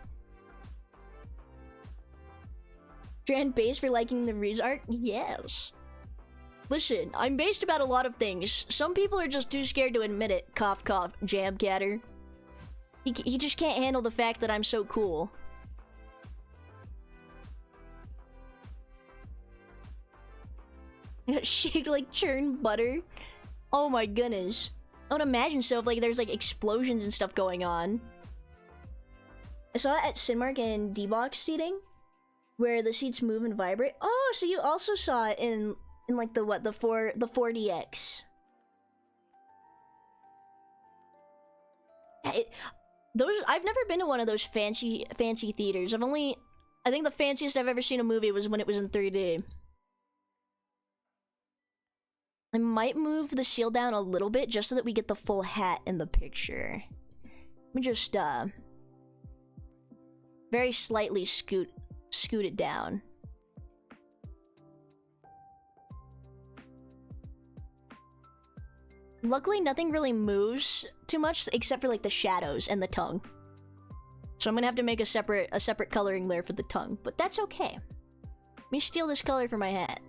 Grand base for liking the Riz art? Yes. Listen, I'm based about a lot of things. Some people are just too scared to admit it. Cough, cough, jam catter. He just can't handle the fact that I'm so cool. Shake like churned butter. Oh my goodness. I would imagine so if like there's like explosions and stuff going on. I saw it at Cinemark and D-Box seating, where the seats move and vibrate. Oh, so you also saw it in like the 4DX. I've never been to one of those fancy theaters. I think the fanciest I've ever seen a movie was when it was in 3D. I might move the seal down a little bit just so that we get the full hat in the picture. Let me just very slightly scoot it down. Luckily, nothing really moves too much except for like the shadows and the tongue. So I'm gonna have to make a separate coloring layer for the tongue, but that's okay. Let me steal this color for my hat.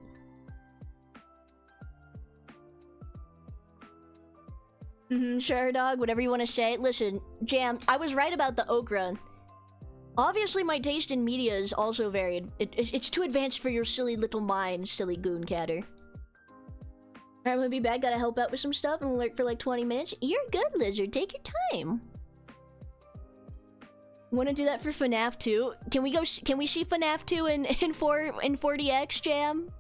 Sure, dog, whatever you want to say. Listen, Jam, I was right about the okra. Obviously, my taste in media is also varied. It's too advanced for your silly little mind, silly goon catter. I'm gonna be back, gotta help out with some stuff and lurk for like 20 minutes. You're good, Lizard, take your time. Wanna do that for FNAF 2? Can we see FNAF 2 in 4DX, Jam?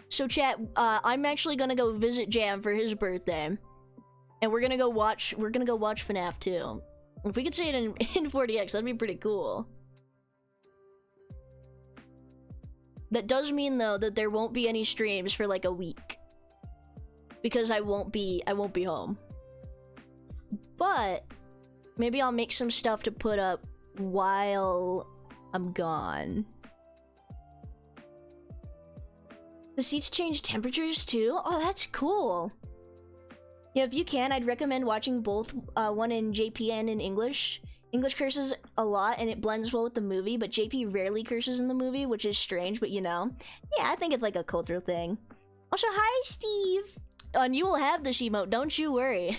So chat, I'm actually gonna go visit Jam for his birthday. And we're gonna go watch FNAF 2. If we could see it in 4DX, that'd be pretty cool. That does mean though that there won't be any streams for like a week. Because I won't be home. But maybe I'll make some stuff to put up while I'm gone. The seats change temperatures too? Oh, that's cool. Yeah, if you can, I'd recommend watching both, one in JP and in English. English curses a lot and it blends well with the movie, but JP rarely curses in the movie, which is strange, but you know. Yeah, I think it's like a cultural thing. Also, hi, Steve! And you will have this emote, don't you worry.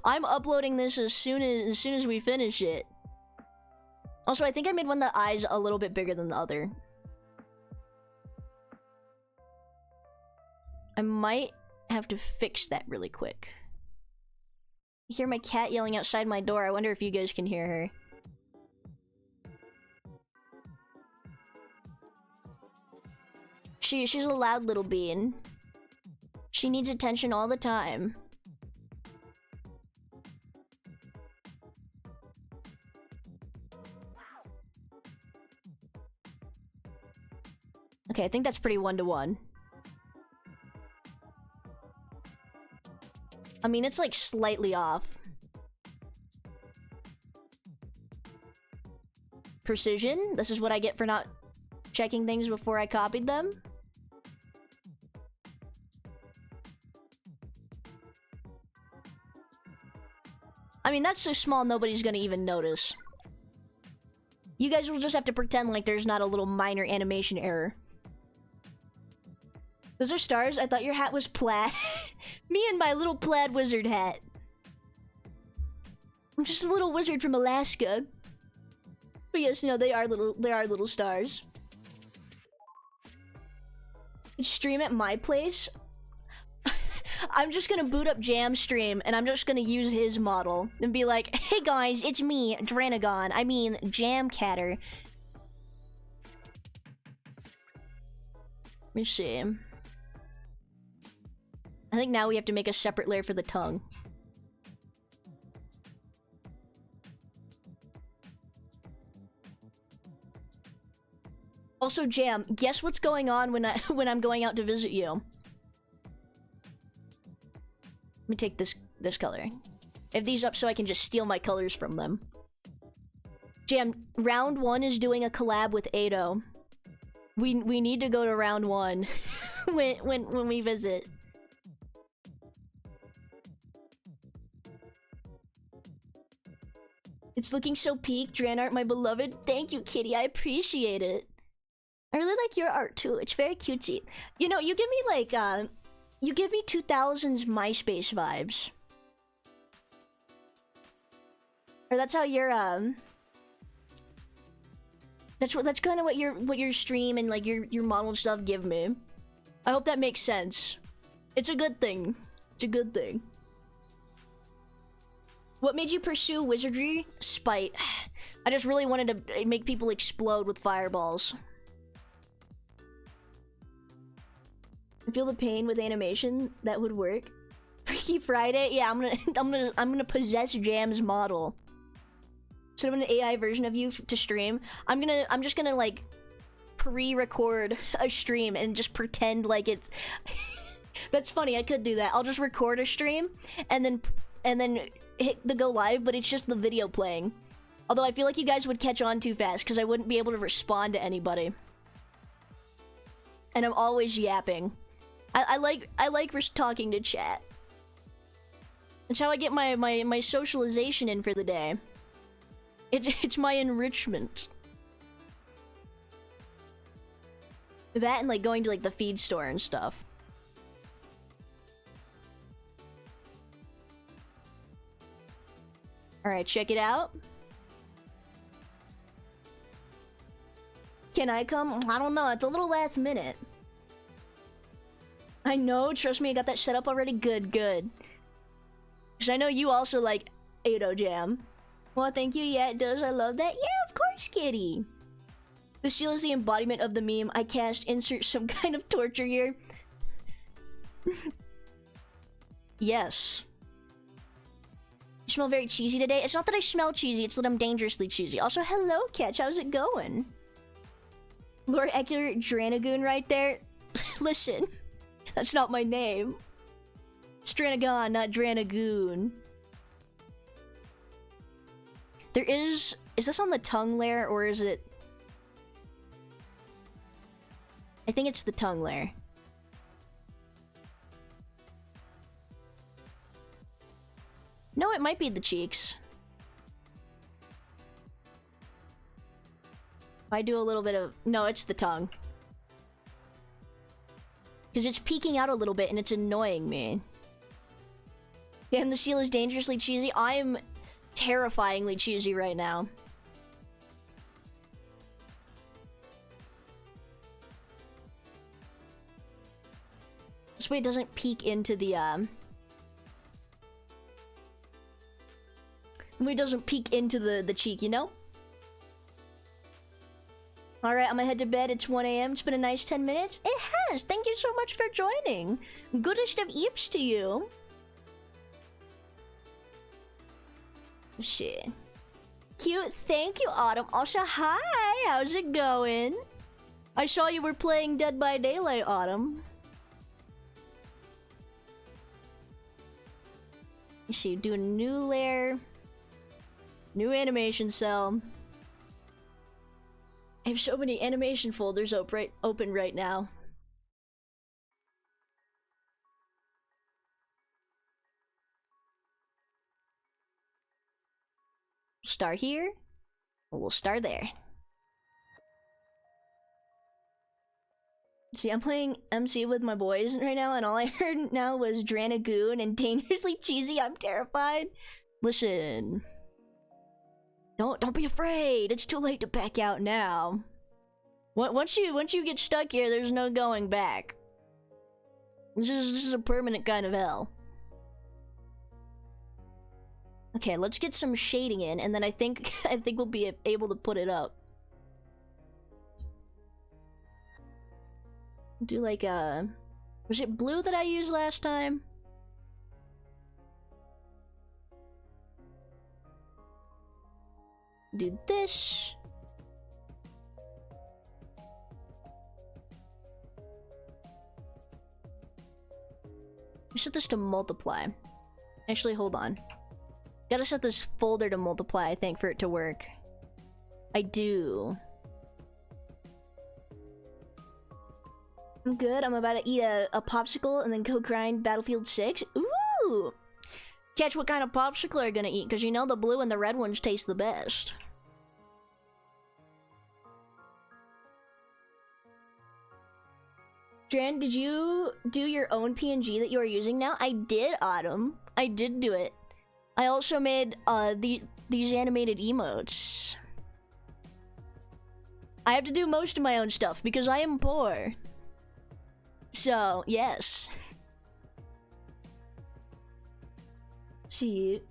I'm uploading this as soon as we finish it. Also, I think I made one of the eyes a little bit bigger than the other. I might have to fix that really quick. I hear my cat yelling outside my door. I wonder if you guys can hear her. She's a loud little bean. She needs attention all the time. Okay, I think that's pretty one-to-one. I mean, it's like slightly off. Precision? This is what I get for not checking things before I copied them? I mean, that's so small nobody's gonna even notice. You guys will just have to pretend like there's not a little minor animation error. Those are stars? I thought your hat was plaid. Me and my little plaid wizard hat. I'm just a little wizard from Alaska. But yes, no, they are little stars. Stream at my place? I'm just gonna boot up Jam stream and I'm just gonna use his model and be like, hey guys, it's me, Dranagon. I mean, Jam Catter. Let me see. I think now we have to make a separate layer for the tongue. Also, Jam, guess what's going on when I'm going out to visit you? Let me take this color. I have these up so I can just steal my colors from them. Jam, round 1 is doing a collab with Ado. We need to go to round 1 when we visit. It's looking so peak, Dranart, my beloved. Thank you, kitty. I appreciate it. I really like your art too. It's very cutesy. You know, you give me like, you give me 2000s MySpace vibes. Or that's how your, that's kind of what your stream and like your model stuff give me. I hope that makes sense. It's a good thing. It's a good thing. What made you pursue wizardry? Spite. I just really wanted to make people explode with fireballs. I feel the pain with animation. That would work. Freaky Friday? Yeah, I'm gonna possess Jam's model. Instead of an AI version of you to stream, I'm just gonna like pre-record a stream and just pretend like it's that's funny. I could do that. I'll just record a stream and then hit the go live, but it's just the video playing. Although I feel like you guys would catch on too fast because I wouldn't be able to respond to anybody. And I'm always yapping. I like talking to chat. It's how I get my socialization in for the day. It's my enrichment. That and like going to like the feed store and stuff. Alright, check it out. Can I come? I don't know, it's a little last minute. I know, trust me, I got that set up already. Good. Because I know you also like Ado Jam. Well, thank you, yeah, it does, I love that. Yeah, of course, kitty. The seal is the embodiment of the meme. I cast insert some kind of torture here. Yes. You smell very cheesy today. It's not that I smell cheesy, it's that I'm dangerously cheesy. Also, hello, Catch. How's it going? Lord Accurate Dranagoon right there. Listen, that's not my name. It's Dranagon, not Dranagoon. There is this on the tongue layer or is it? I think it's the tongue layer. No, it might be the cheeks. If I do a little bit of... No, it's the tongue. Because it's peeking out a little bit and it's annoying me. Damn, the seal is dangerously cheesy. I am terrifyingly cheesy right now. This way it doesn't peek into the, it doesn't peek into the cheek, you know? Alright, I'm gonna head to bed. It's 1 AM. It's been a nice 10 minutes. It has! Thank you so much for joining. Goodest of eeps to you. Shit. Cute. Thank you, Autumn. Also, hi! How's it going? I saw you were playing Dead by Daylight, Autumn. You see, do a new layer. New animation cell. I have so many animation folders open right now. Start here. We'll start there. See, I'm playing MC with my boys right now, and all I heard now was Dranagoon and dangerously cheesy. I'm terrified. Listen. Don't be afraid. It's too late to back out now. Once you get stuck here, there's no going back. This is a permanent kind of hell. Okay, let's get some shading in, and then I think we'll be able to put it up. Do like a... Was it blue that I used last time? Do this. Set this to multiply. Actually, hold on. Gotta set this folder to multiply, I think, for it to work. I do. I'm good. I'm about to eat a popsicle and then go grind Battlefield 6. Ooh! Catch what kind of popsicle are you gonna eat, because you know the blue and the red ones taste the best. Dran, did you do your own PNG that you are using now? I did, Autumn. I did do it. I also made these animated emotes. I have to do most of my own stuff because I am poor. So, yes. See,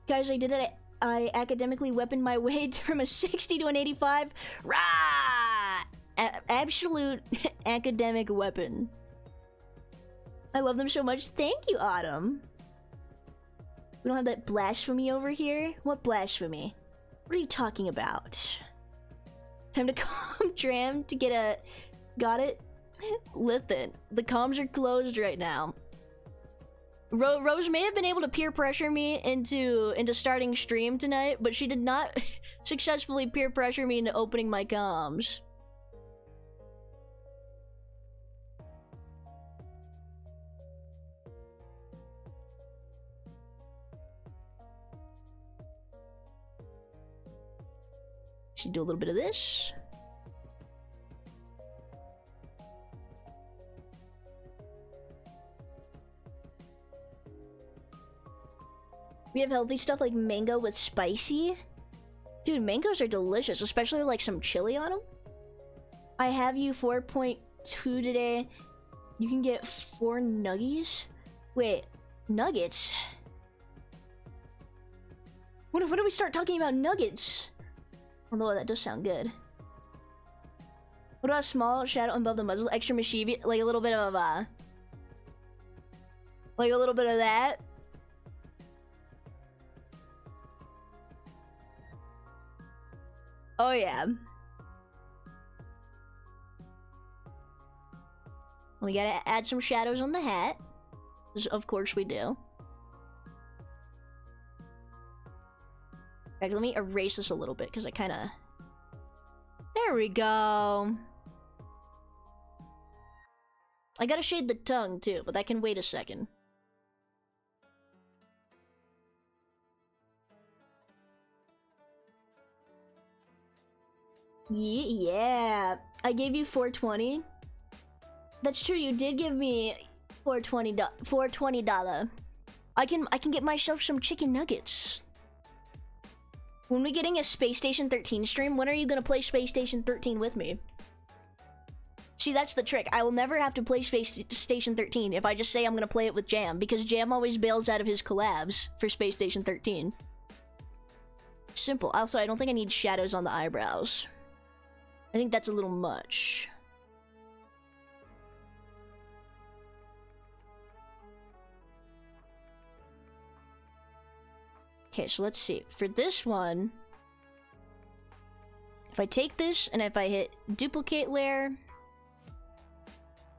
guys, I did it. I academically weaponed my way from a 60 to an 85. Rah! Absolute academic weapon. I love them so much. Thank you, Autumn. We don't have that blasphemy over here? What blasphemy? What are you talking about? Time to calm Dram to get a... Got it? Listen, the comms are closed right now. Rose may have been able to peer pressure me into starting stream tonight, but she did not successfully peer pressure me into opening my comms. Should do a little bit of this. We have healthy stuff like mango with spicy. Dude, mangoes are delicious, especially with like some chili on them. I have you 4.2 today. You can get 4 nuggies. Wait, nuggets? When do we start talking about nuggets? Although that does sound good. What about a small shadow above the muzzle? Extra mischievous, like a little bit of like a little bit of that. Oh yeah. We gotta add some shadows on the hat. Of course we do. Right, let me erase this a little bit because I kind of... There we go. I gotta shade the tongue too, but that can wait a second. Yeah, I gave you 420. That's true, you did give me $420. I can get myself some chicken nuggets. When we getting a Space Station 13 stream, when are you gonna play Space Station 13 with me? See, that's the trick. I will never have to play Space Station 13 if I just say I'm gonna play it with Jam, because Jam always bails out of his collabs for Space Station 13. Simple. Also, I don't think I need shadows on the eyebrows. I think that's a little much. Okay, so let's see. For this one, if I take this and if I hit duplicate layer,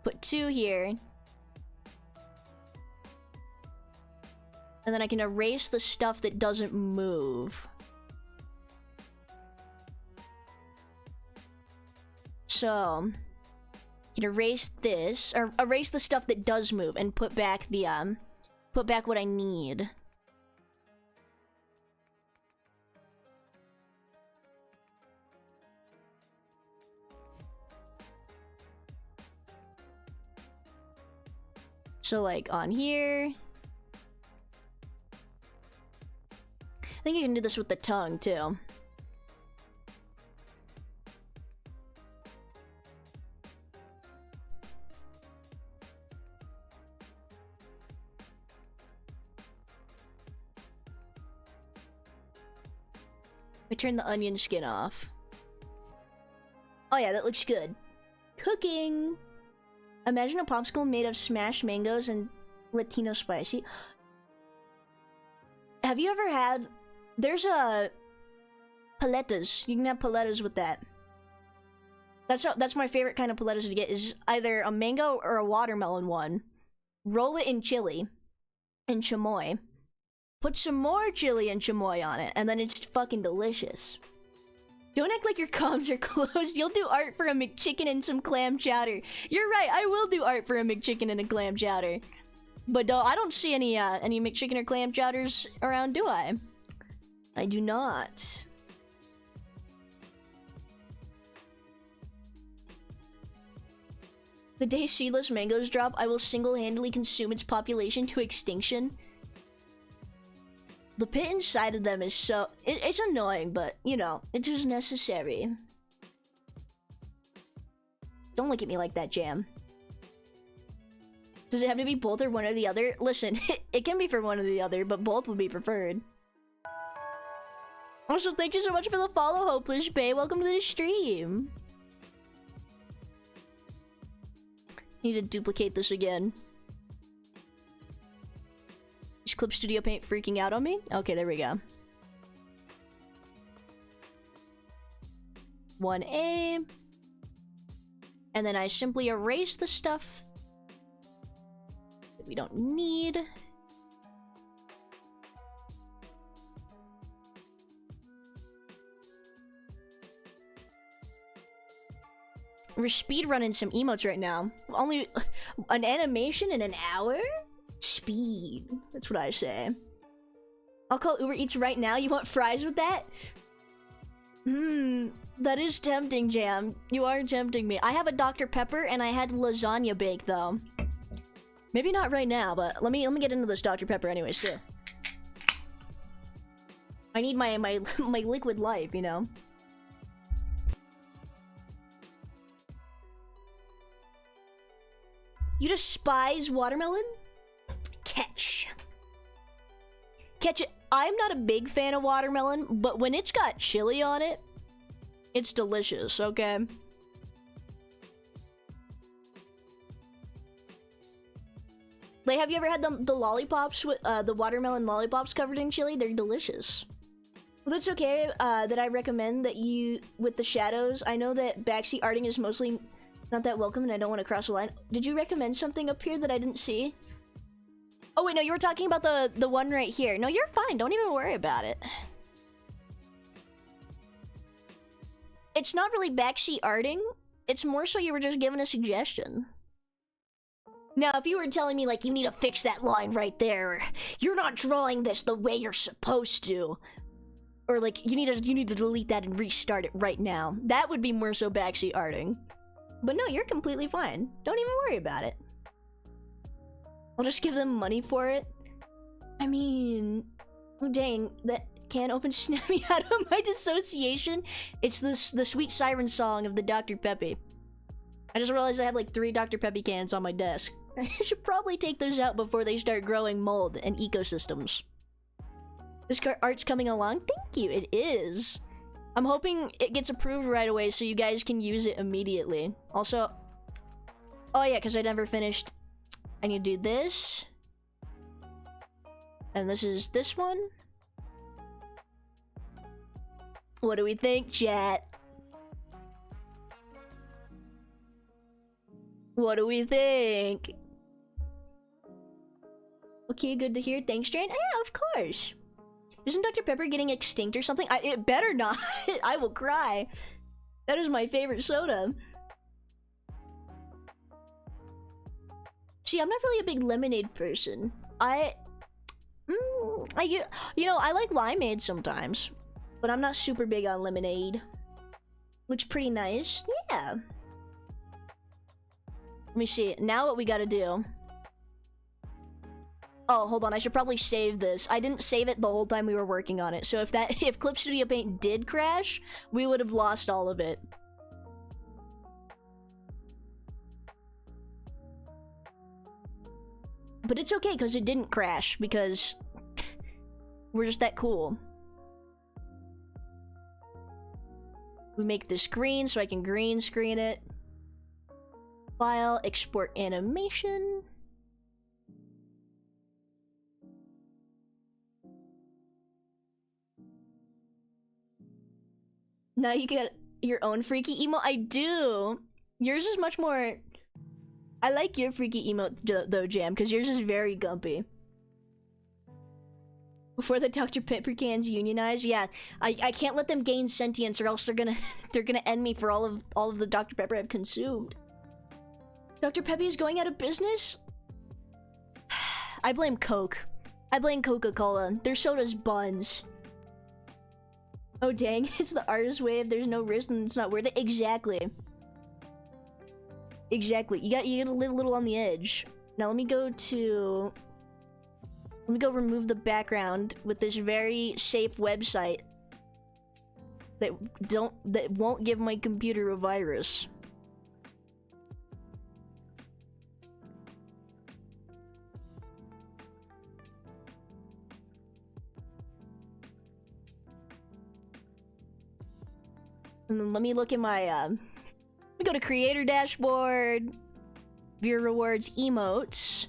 put 2 here, and then I can erase the stuff that doesn't move. So, I can erase this, or erase the stuff that does move, and put back the, put back what I need. So, like, on here. I think you can do this with the tongue, too. I turn the onion skin off. Oh yeah, that looks good. Cooking! Imagine a popsicle made of smashed mangoes and Latino spicy. Have you ever had... There's a... paletas. You can have paletas with that. That's my favorite kind of paletas to get, is either a mango or a watermelon one. Roll it in chili and chamoy. Put some more chili and chamoy on it, and then it's fucking delicious. Don't act like your comms are closed. You'll do art for a McChicken and some clam chowder. You're right, I will do art for a McChicken and a clam chowder. But I don't see any McChicken or clam chowders around, do I? I do not. The day seedless mangoes drop, I will single-handedly consume its population to extinction. The pit inside of them is so... It's annoying, but, you know, it is necessary. Don't look at me like that, Jam. Does it have to be both or one or the other? Listen, it can be for one or the other, but both would be preferred. Also, thank you so much for the follow, Hopeless Bay. Welcome to the stream. Need to duplicate this again. Is Clip Studio Paint freaking out on me? Okay, there we go. 1A. And then I simply erase the stuff that we don't need. We're speedrunning some emotes right now. Only an animation in an hour? Speed. That's what I say. I'll call Uber Eats right now. You want fries with that? That is tempting, Jam. You are tempting me. I have a Dr. Pepper and I had lasagna bake though. Maybe not right now, but let me get into this Dr. Pepper anyways too. I need my liquid life, you know. You despise watermelon? Catch it. I'm not a big fan of watermelon, but when it's got chili on it, it's delicious, okay? Like, have you ever had the lollipops with the watermelon lollipops covered in chili? They're delicious. Well, that's okay that I recommend that you, with the shadows, I know that backseat arting is mostly not that welcome and I don't want to cross the line. Did you recommend something up here that I didn't see? Oh wait, no, you were talking about the one right here. No, you're fine. Don't even worry about it. It's not really backseat arting. It's more so you were just giving a suggestion. Now, if you were telling me, like, you need to fix that line right there, or you're not drawing this the way you're supposed to, or like, you need to delete that and restart it right now, that would be more so backseat arting. But no, you're completely fine. Don't even worry about it. I'll just give them money for it. I mean, oh dang, that can't open snap me out of my dissociation. It's the sweet siren song of the Dr. Peppy. I just realized I have like 3 Dr. Peppy cans on my desk. I should probably take those out before they start growing mold and ecosystems. This art's coming along? Thank you, it is. I'm hoping it gets approved right away so you guys can use it immediately. Also, oh yeah, because I never finished. I need to do this. And this is this one. What do we think, chat? What do we think? Okay, good to hear. Thanks, Jane. Yeah, of course. Isn't Dr. Pepper getting extinct or something? It better not. I will cry. That is my favorite soda. See, I'm not really a big lemonade person. You know, I like limeade sometimes, but I'm not super big on lemonade. Looks pretty nice. Yeah. Let me see. Now what we gotta do. Oh, hold on. I should probably save this. I didn't save it the whole time we were working on it. So if Clip Studio Paint did crash, we would have lost all of it. But it's okay because it didn't crash because we're just that cool. We make this green so I can green screen it. File, export animation. Now you get your own freaky emote. I do. Yours is much more... I like your freaky emote though, Jam, because yours is very gumpy. Before the Dr. Pepper cans unionize, yeah, I can't let them gain sentience, or else they're gonna end me for all of the Dr. Pepper I've consumed. Dr. Peppy is going out of business. I blame Coke. I blame Coca-Cola. Their soda's buns. Oh dang, it's the artist's way. If there's no risk, then it's not worth it. Exactly. Exactly. You gotta live a little on the edge. Now let me go remove the background with this very safe website that won't give my computer a virus. And then let me look at my let me go to creator dashboard, viewer rewards, emotes.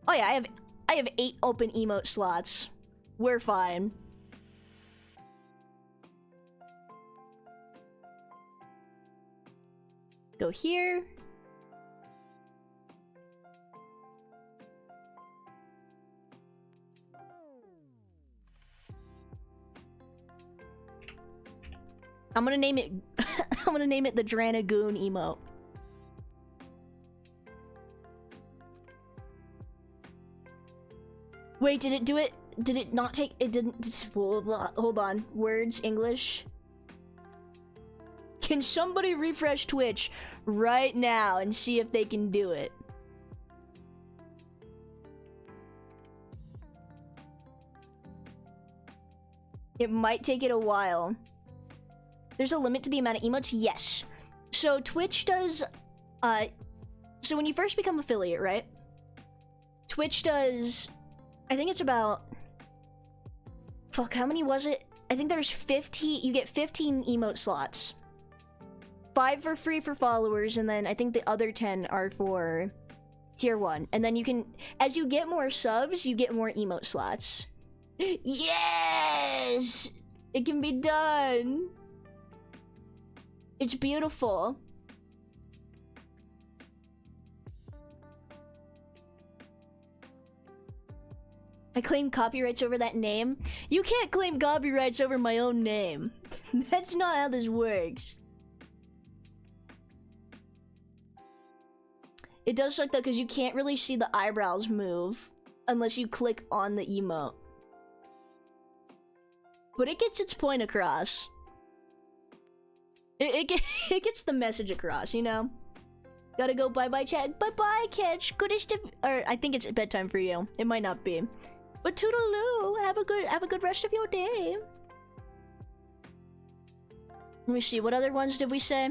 Oh yeah, I have 8 open emote slots. We're fine. Go here. I'm gonna name it I'm gonna name it the Dranagoon emote. Wait, did it do it? Did it not take it? Didn't. Hold on. Words, English. Can somebody refresh Twitch right now and see if they can do it? It might take it a while. There's a limit to the amount of emotes? Yes. So Twitch does, so when you first become affiliate, right? Twitch does, I think it's about, fuck, how many was it? I think there's 15, you get 15 emote slots. 5 for free for followers, and then I think the other 10 are for tier 1. And then you can, as you get more subs, you get more emote slots. Yes! It can be done! It's beautiful. I claim copyrights over that name? You can't claim copyrights over my own name. That's not how this works. It does suck though, because you can't really see the eyebrows move unless you click on the emote. But it gets its point across. It gets the message across, you know? Gotta go bye-bye, chat. Bye-bye, Catch. Goodest of... Or, I think it's bedtime for you. It might not be. But toodaloo! Have a good rest of your day. Let me see, what other ones did we say?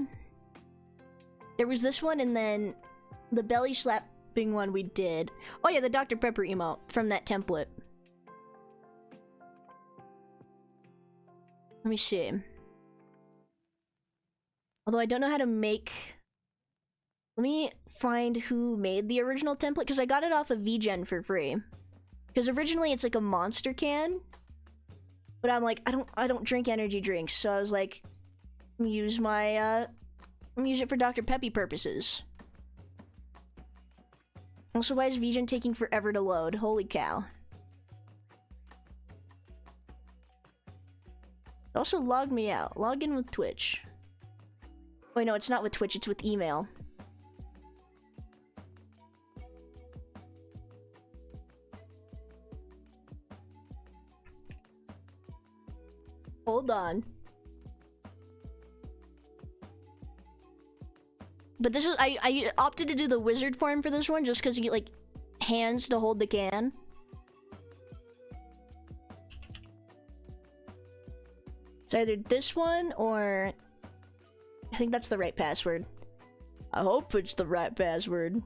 There was this one, and then the belly slapping one we did. Oh yeah, the Dr. Pepper emote from that template. Let me see. Although I don't know how to make... Let me find who made the original template, because I got it off of VGen for free. Because originally it's like a monster can. But I'm like, I don't drink energy drinks, so I was like, let me use my, let me use it for Dr. Peppy purposes. Also, why is VGen taking forever to load? Holy cow. It also logged me out. Log in with Twitch. Wait, no, it's not with Twitch, it's with email. Hold on. But this is, I opted to do the wizard form for this one just because you get, like, hands to hold the can. It's either this one or... I think that's the right password. I hope it's the right password.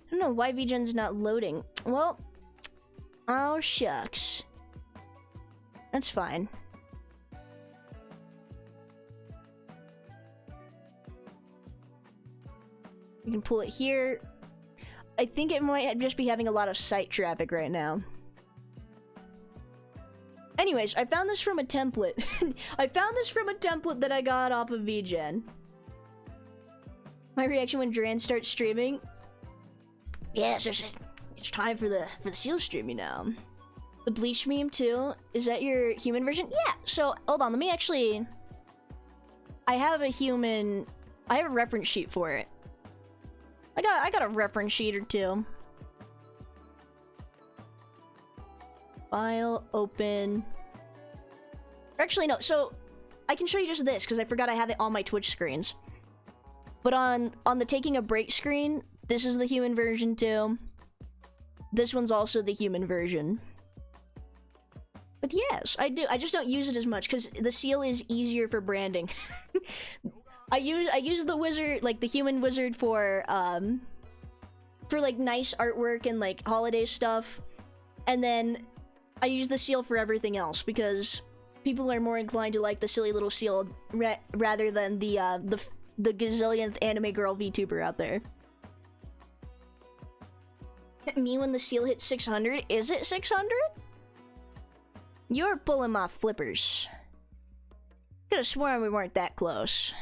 I don't know why VGen's not loading. Well, oh shucks. That's fine. You can pull it here. I think it might just be having a lot of site traffic right now. Anyways, I found this from a template. I found this from a template that I got off of VGen. My reaction when Dran starts streaming. Yeah, it's time for the seal streaming now. The bleach meme too. Is that your human version? Yeah. So hold on, let me actually. I have a reference sheet for it. I got a reference sheet or two. File, open. Actually, no, so I can show you just this because I forgot I have it on my Twitch screens. But on the taking a break screen, this is the human version too. This one's also the human version. But yes, I do. I just don't use it as much because the seal is easier for branding. I use the wizard, like the human wizard for like nice artwork and like holiday stuff. And then I use the seal for everything else because people are more inclined to like the silly little seal rather than the gazillionth anime girl VTuber out there. Me when the seal hits 600? Is it 600? You're pulling my flippers. Could've sworn we weren't that close.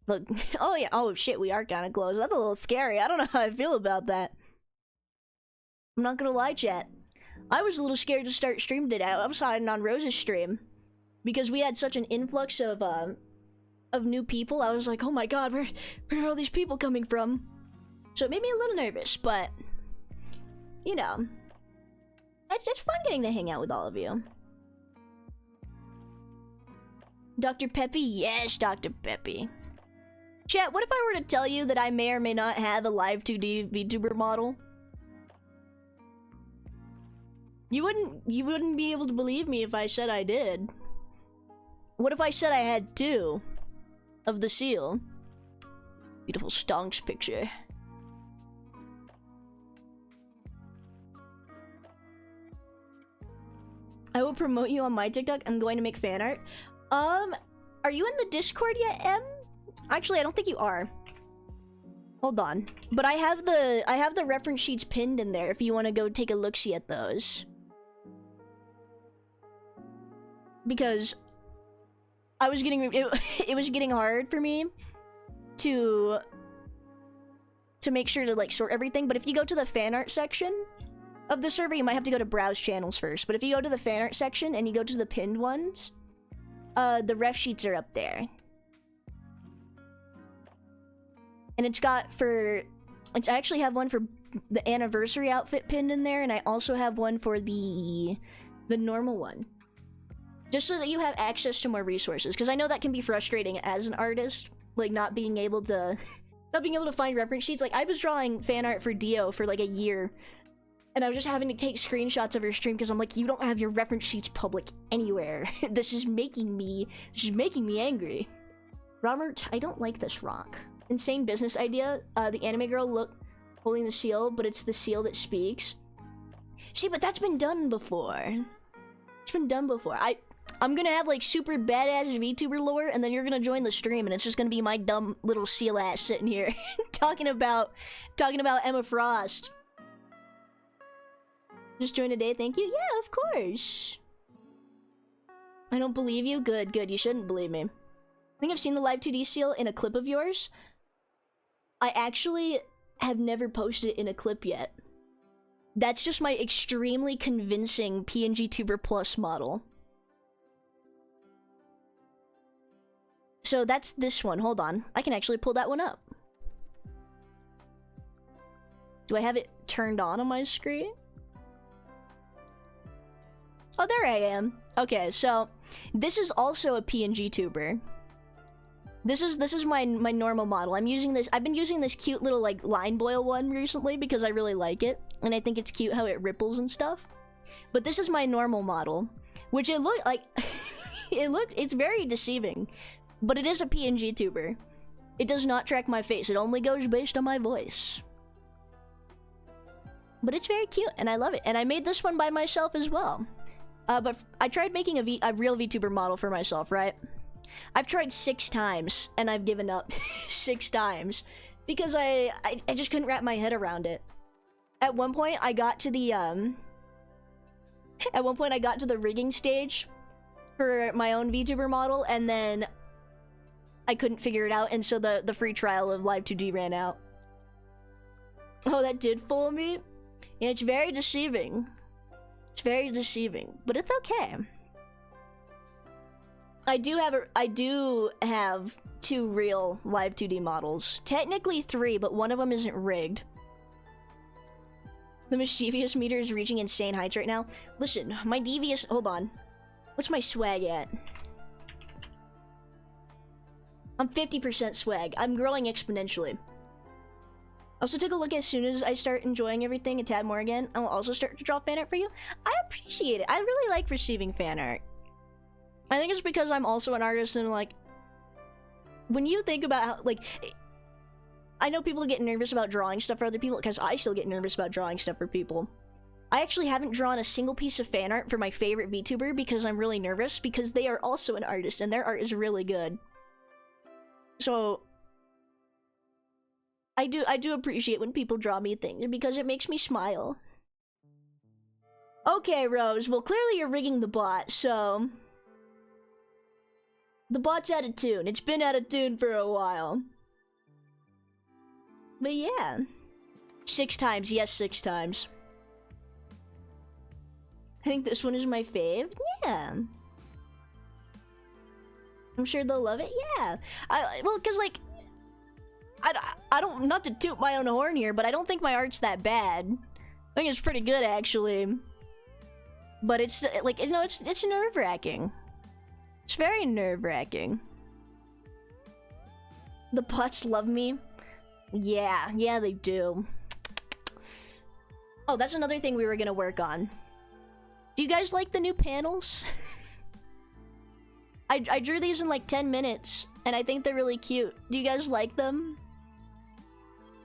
Look, oh yeah, oh shit, we are kinda close. That's a little scary. I don't know how I feel about that. I'm not gonna lie, chat. I was a little scared to start streaming today. I was hiding on Rose's stream. Because we had such an influx of new people. I was like, oh my god, where are all these people coming from? So it made me a little nervous, but... You know... It's fun getting to hang out with all of you. Dr. Peppy? Yes, Dr. Peppy. Chat, what if I were to tell you that I may or may not have a live 2D VTuber model? You wouldn't be able to believe me if I said I did. What if I said I had 2 of the seal? Beautiful stonks picture. I will promote you on my TikTok. I'm going to make fan art. Are you in the Discord yet, Em? Actually, I don't think you are. Hold on. But I have the reference sheets pinned in there if you want to go take a look-see at those. Because I was getting it was getting hard for me to make sure to like sort everything, but if you go to the fan art section of the server, you might have to go to browse channels first. But if you go to the fan art section and you go to the pinned ones, the ref sheets are up there. And it's got I actually have one for the anniversary outfit pinned in there, and I also have one for the normal one. Just so that you have access to more resources, because I know that can be frustrating as an artist, like not being able to find reference sheets. Like I was drawing fan art for Dio for like a year, and I was just having to take screenshots of her stream because I'm like, you don't have your reference sheets public anywhere. This is making me angry. Robert, I don't like this rock. Insane business idea. The anime girl holding the seal, but it's the seal that speaks. See, but that's been done before. It's been done before. I'm gonna have like super badass VTuber lore, and then you're gonna join the stream, and it's just gonna be my dumb little seal ass sitting here talking about Emma Frost. Just join a day, thank you. Yeah, of course. I don't believe you. Good. You shouldn't believe me. I think I've seen the live 2D seal in a clip of yours. I actually have never posted it in a clip yet. That's just my extremely convincing PNG Tuber Plus model. So that's this one. Hold on. I can actually pull that one up. Do I have it turned on my screen? Oh, there I am. Okay, so this is also a PNG tuber. This is my normal model. I've been using this cute little like line boil one recently because I really like it, and I think it's cute how it ripples and stuff. But this is my normal model, which it looked like it's very deceiving, but it is a PNG tuber. It does not track my face. It only goes based on my voice. But it's very cute, and I love it. And I made this one by myself as well. But I tried making a real VTuber model for myself, right? I've tried 6 times, and I've given up 6 times. Because I just couldn't wrap my head around it. At one point, I got to the, rigging stage for my own VTuber model, and then I couldn't figure it out, and so the free trial of Live 2D ran out. Oh, that did fool me? Yeah, it's very deceiving. It's very deceiving, but it's okay. I do have 2 real Live 2D models. Technically 3, but one of them isn't rigged. The mischievous meter is reaching insane heights right now. Listen, my devious... Hold on. What's my swag at? I'm 50% swag. I'm growing exponentially. Also, take a look as soon as I start enjoying everything a tad more again. I will also start to draw fan art for you. I appreciate it. I really like receiving fan art. I think it's because I'm also an artist and, like... When you think about how, like... I know people get nervous about drawing stuff for other people, because I still get nervous about drawing stuff for people. I actually haven't drawn a single piece of fan art for my favorite VTuber because I'm really nervous, because they are also an artist, and their art is really good. So... I do appreciate when people draw me things, because it makes me smile. Okay, Rose, well clearly you're rigging the bot, so... The bot's out of tune. It's been out of tune for a while. But yeah. 6 times. Yes, 6 times. I think this one is my fave. Yeah. I'm sure they'll love it. Yeah. Well, because, like... I don't... Not to toot my own horn here, but I don't think my art's that bad. I think it's pretty good, actually. But it's, like, you know, it's nerve-wracking. It's very nerve-wracking. The bots love me. Yeah, they do. Oh, that's another thing we were gonna work on. Do you guys like the new panels? I drew these in like 10 minutes, and I think they're really cute. Do you guys like them?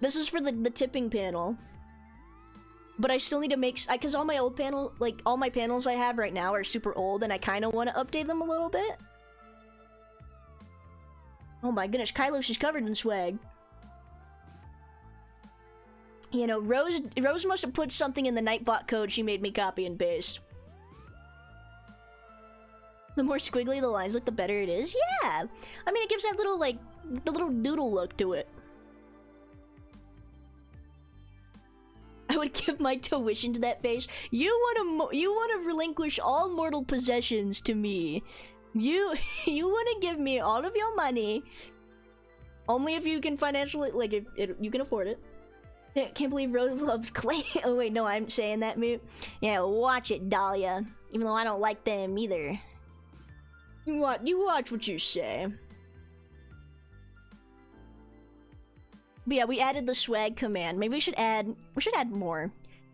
This is for the tipping panel. But I still need to make... Because all my old panels, like, all my panels I have right now are super old, and I kind of want to update them a little bit. Oh my goodness, Kylos is covered in swag. You know, Rose must have put something in the Nightbot code she made me copy and paste. The more squiggly the lines look, the better it is. Yeah! I mean, it gives that little, like, the little doodle look to it. I would give my tuition to that face. You wanna relinquish all mortal possessions to me. You wanna give me all of your money. Only if you can financially, like, if you can afford it. I can't believe Rose loves Clay. Oh wait, no, I'm saying that move. Yeah, watch it, Dahlia. Even though I don't like them either. You watch what you say. But yeah, we added the swag command. Maybe we should add more.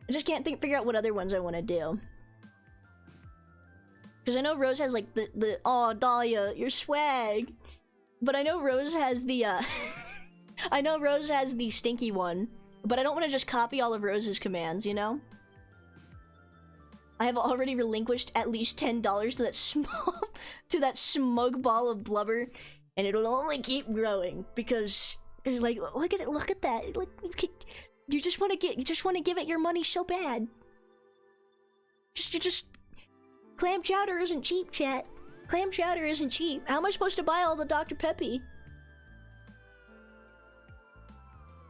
I just can't figure out what other ones I want to do. Because I know Rose has like oh, Dahlia, your swag. But I know Rose has the I know Rose has the stinky one. But I don't want to just copy all of Rose's commands, you know? I have already relinquished at least $10 to that smug ball of blubber, and it'll only keep growing because, like, look at that. Like, you just want to give it your money so bad. Clam chowder isn't cheap, chat. Clam chowder isn't cheap. How am I supposed to buy all the Dr. Peppy?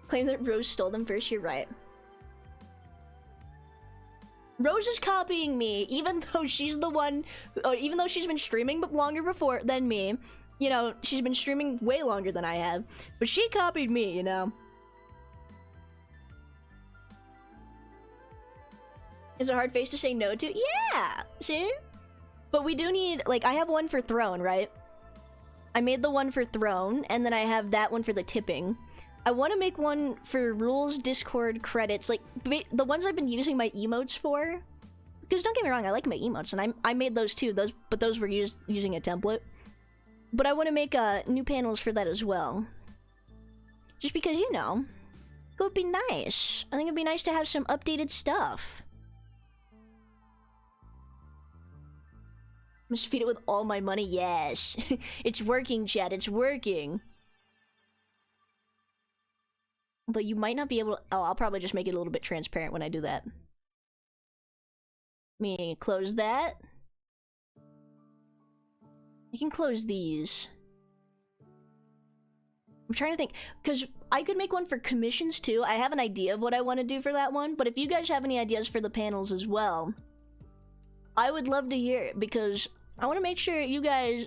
Claim that Rose stole them first, you're right. Rose is copying me, even though she's the one, even though she's been streaming longer before than me. You know, she's been streaming way longer than I have. But she copied me, you know. Is a hard face to say no to? Yeah! See? But we do need, like, I have one for Throne, right? I made the one for Throne, and then I have that one for the tipping. I want to make one for rules, Discord, credits, like the ones I've been using my emotes for. Because don't get me wrong, I like my emotes, and I made those too. But those were using a template. But I want to make new panels for that as well. Just because, you know, it would be nice. I think it'd be nice to have some updated stuff. Must feed it with all my money. Yes, it's working, chat. It's working. But you might not be able to... Oh, I'll probably just make it a little bit transparent when I do that. Let me close that. You can close these. I'm trying to think, because I could make one for commissions too. I have an idea of what I want to do for that one, but if you guys have any ideas for the panels as well, I would love to hear it, because I want to make sure you guys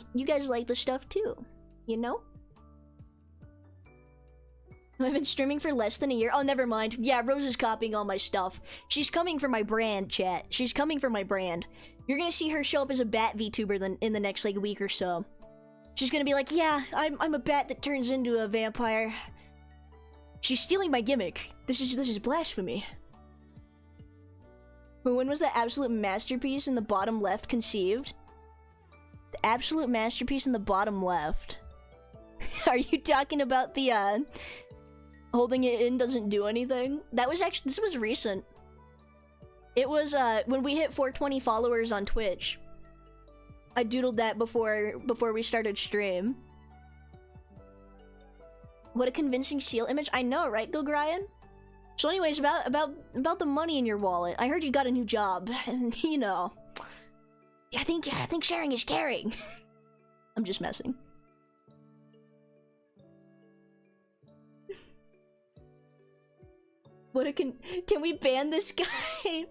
like the stuff too, you know? I've been streaming for less than a year. Oh, never mind. Yeah, Rose is copying all my stuff. She's coming for my brand, chat. She's coming for my brand. You're gonna see her show up as a bat VTuber in the next, like, week or so. She's gonna be like, yeah, I'm a bat that turns into a vampire. She's stealing my gimmick. This is blasphemy. But when was that absolute masterpiece in the bottom left conceived? The absolute masterpiece in the bottom left. Are you talking about the, holding it in doesn't do anything? That was actually, this was recent. It was, when we hit 420 followers on Twitch. I doodled that before we started stream. What a convincing seal image. I know, right, Gogrian? So anyways, about the money in your wallet. I heard you got a new job, and you know. I think sharing is caring. I'm just messing. Can we ban this guy?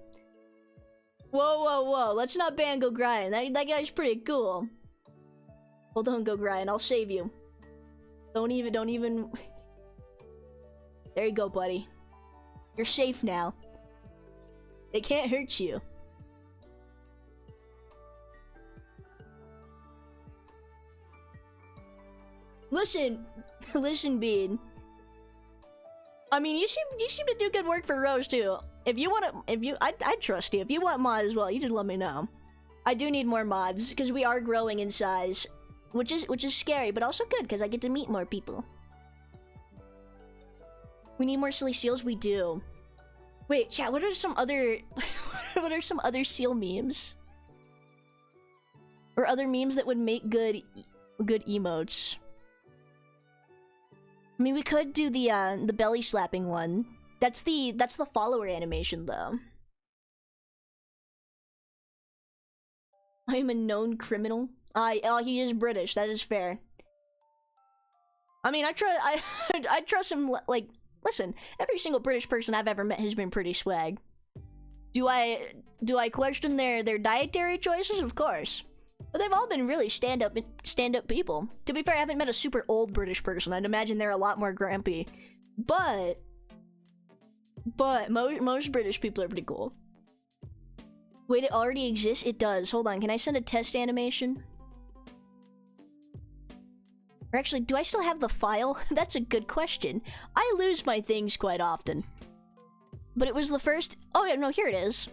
Whoa. Let's not ban Gogrian. That guy's pretty cool. Hold on, Gogrian. I'll save you. Don't even. There you go, buddy. You're safe now. They can't hurt you. Listen, Bean. I mean, you seem to do good work for Rose too. I'd trust you. If you want mod as well, you just let me know. I do need more mods because we are growing in size, which is scary, but also good because I get to meet more people. We need more silly seals. We do. Wait, chat. What are some other seal memes? Or other memes that would make good emotes? I mean, we could do the belly slapping one. That's the follower animation though. I am a known criminal. He is British. That is fair. I mean, I trust him. Like, listen, every single British person I've ever met has been pretty swag. Do I question their dietary choices? Of course. But they've all been really stand-up people. To be fair, I haven't met a super old British person. I'd imagine they're a lot more grumpy. But most British people are pretty cool. Wait, it already exists? It does. Hold on, can I send a test animation? Or actually, do I still have the file? That's a good question. I lose my things quite often. But it was the first... Oh yeah, no, here it is.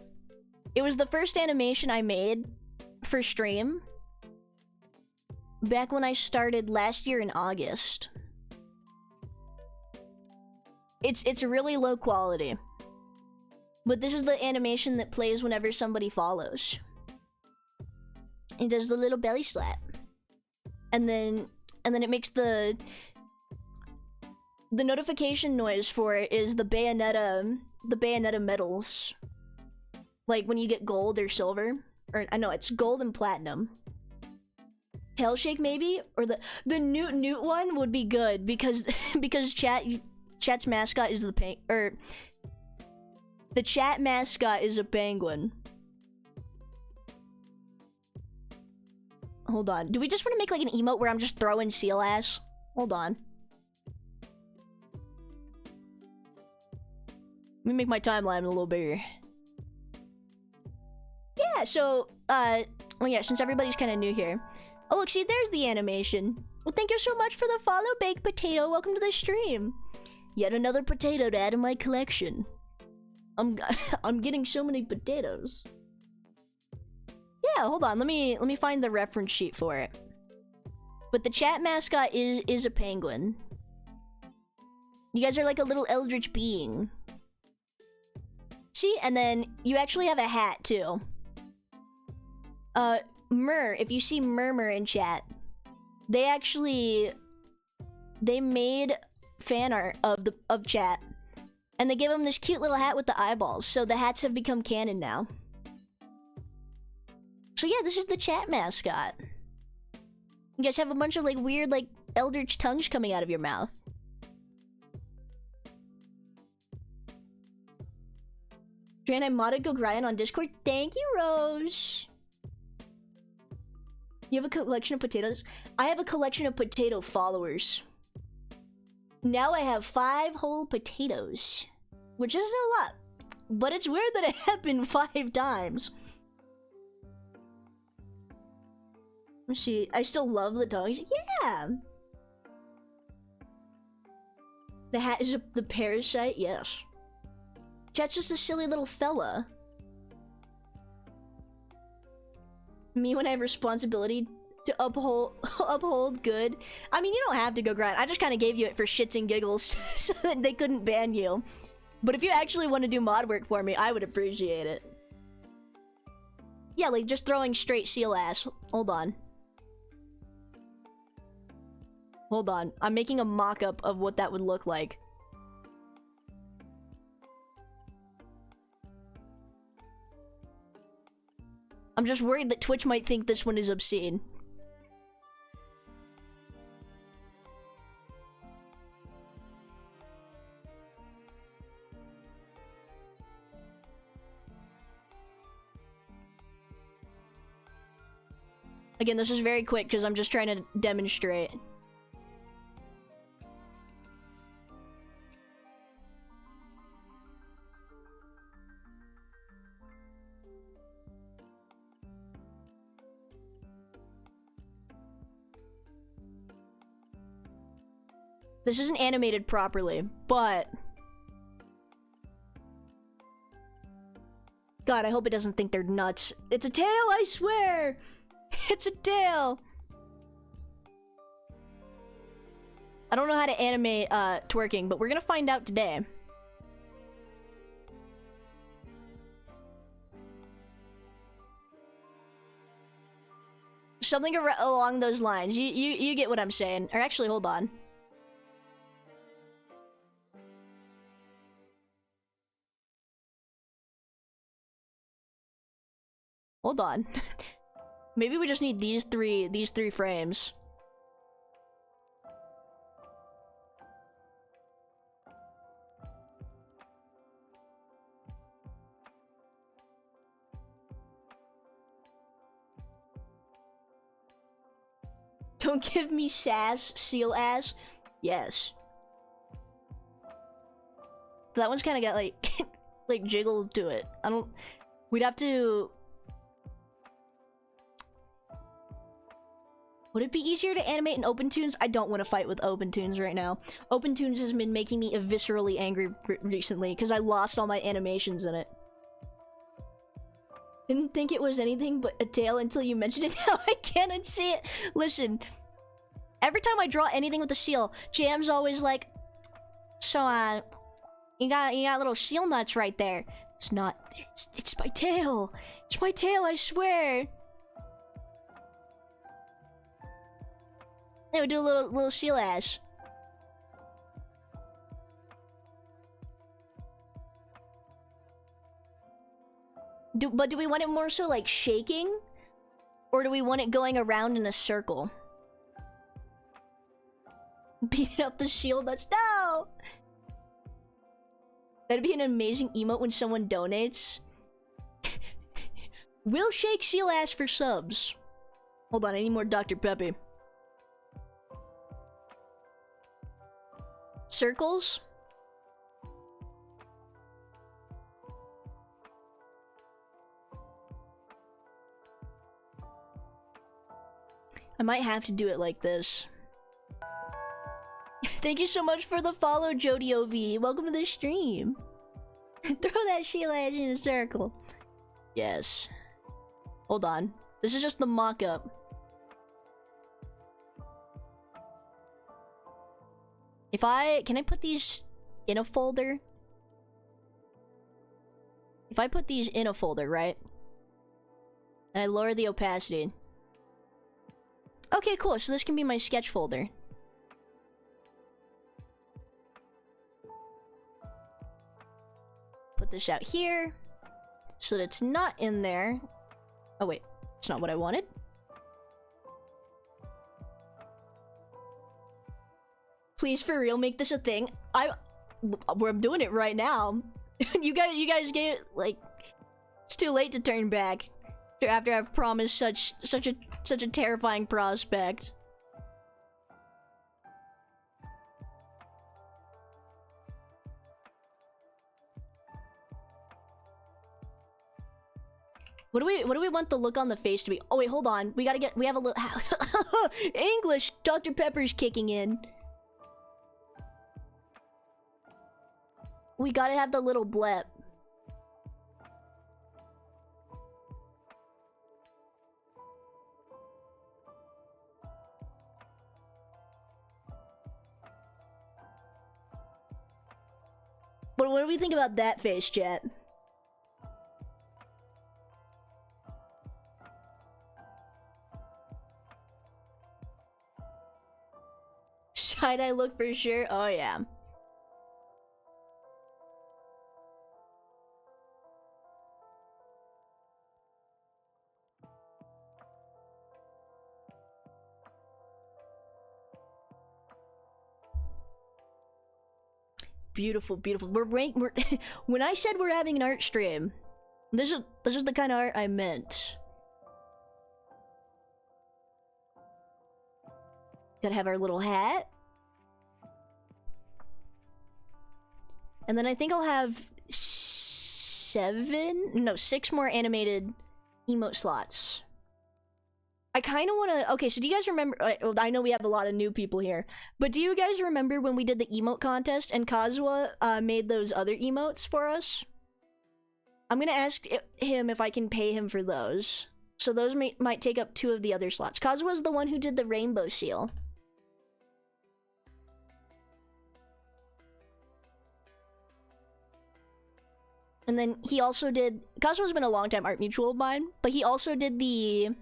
It was the first animation I made for stream back when I started last year in August. It's really low quality, but this is the animation that plays whenever somebody follows. It does the little belly slap, and then it makes the notification noise for it is the Bayonetta medals, like when you get gold or silver. Or I know it's gold and platinum. Tail shake maybe, or the newt one would be good because chat's mascot is the chat mascot is a penguin. Hold on. Do we just want to make like an emote where I'm just throwing seal ass? Hold on. Let me make my timeline a little bigger. Yeah, so, oh yeah, since everybody's kind of new here. Oh, look, see, there's the animation. Well, thank you so much for the follow, Baked Potato. Welcome to the stream. Yet another potato to add to my collection. I'm getting so many potatoes. Yeah, hold on, let me find the reference sheet for it. But the chat mascot is a penguin. You guys are like a little eldritch being. See, and then you actually have a hat, too. If you see Murmur in chat, they made fan art of chat, and they give him this cute little hat with the eyeballs, so the hats have become canon now. So yeah, this is the chat mascot. You guys have a bunch of like weird like eldritch tongues coming out of your mouth. Dran, I modded Gogrian on Discord. Thank you, Rose. You have a collection of potatoes? I have a collection of potato followers. Now I have 5 whole potatoes, which isn't a lot, but it's weird that it happened 5 times. Let's see. I still love the dogs. Yeah. The hat is the parasite. Yes. Chat's just a silly little fella. Me when I have responsibility to uphold good. I mean, you don't have to go grind. I just kind of gave you it for shits and giggles so that they couldn't ban you. But if you actually want to do mod work for me, I would appreciate it. Yeah, like just throwing straight seal ass. Hold on. Hold on. I'm making a mock-up of what that would look like. I'm just worried that Twitch might think this one is obscene. Again, this is very quick because I'm just trying to demonstrate. This isn't animated properly, but... God, I hope it doesn't think they're nuts. It's a tail, I swear! It's a tail! I don't know how to animate twerking, but we're gonna find out today. Something along those lines. You get what I'm saying. Or actually, hold on. Hold on. Maybe we just need these three frames. Don't give me sass, seal ass. Yes. That one's kind of got like like jiggles to it. I don't. We'd have to. Would it be easier to animate in OpenTunes? I don't want to fight with OpenTunes right now. OpenTunes has been making me viscerally angry recently because I lost all my animations in it. Didn't think it was anything but a tail until you mentioned it. Now I can't unsee it. Listen, every time I draw anything with a seal, Jam's always like, "So, you got little seal nuts right there." It's not. It's my tail. It's my tail. I swear. Yeah, we do a little seal ass. But do we want it more so like shaking? Or do we want it going around in a circle? Beating up the shield, that's no! That'd be an amazing emote when someone donates. We'll shake seal ass for subs. Hold on, I need more Dr. Peppy. Circles? I might have to do it like this. Thank you so much for the follow, Jody OV. Welcome to the stream. Throw that Sheila Edge in a circle. Yes. Hold on. This is just the mock-up. Can I put these in a folder? If I put these in a folder, right? And I lower the opacity. Okay, cool. So this can be my sketch folder. Put this out here. So that it's not in there. Oh wait, it's not what I wanted. Please, for real, make this a thing. I'm doing it right now. you guys get like, it's too late to turn back after I've promised such a terrifying prospect. What do we want the look on the face to be? Oh wait, hold on. We have a little English. Dr. Pepper's kicking in. We gotta have the little blip. But what do we think about that face, chat? Side-eye look for sure? Oh yeah. Beautiful, beautiful. We're when I said we're having an art stream, this is the kind of art I meant. Gotta have our little hat. And then I think I'll have 6 more animated emote slots. I kind of want to... Okay, so do you guys remember... I know we have a lot of new people here, but do you guys remember when we did the emote contest and Kazuha made those other emotes for us? I'm gonna ask him if I can pay him for those. So those might take up 2 of the other slots. Kazuha's the one who did the rainbow seal. And then he also did... Kazuha's been a long-time art mutual of mine, but he also did the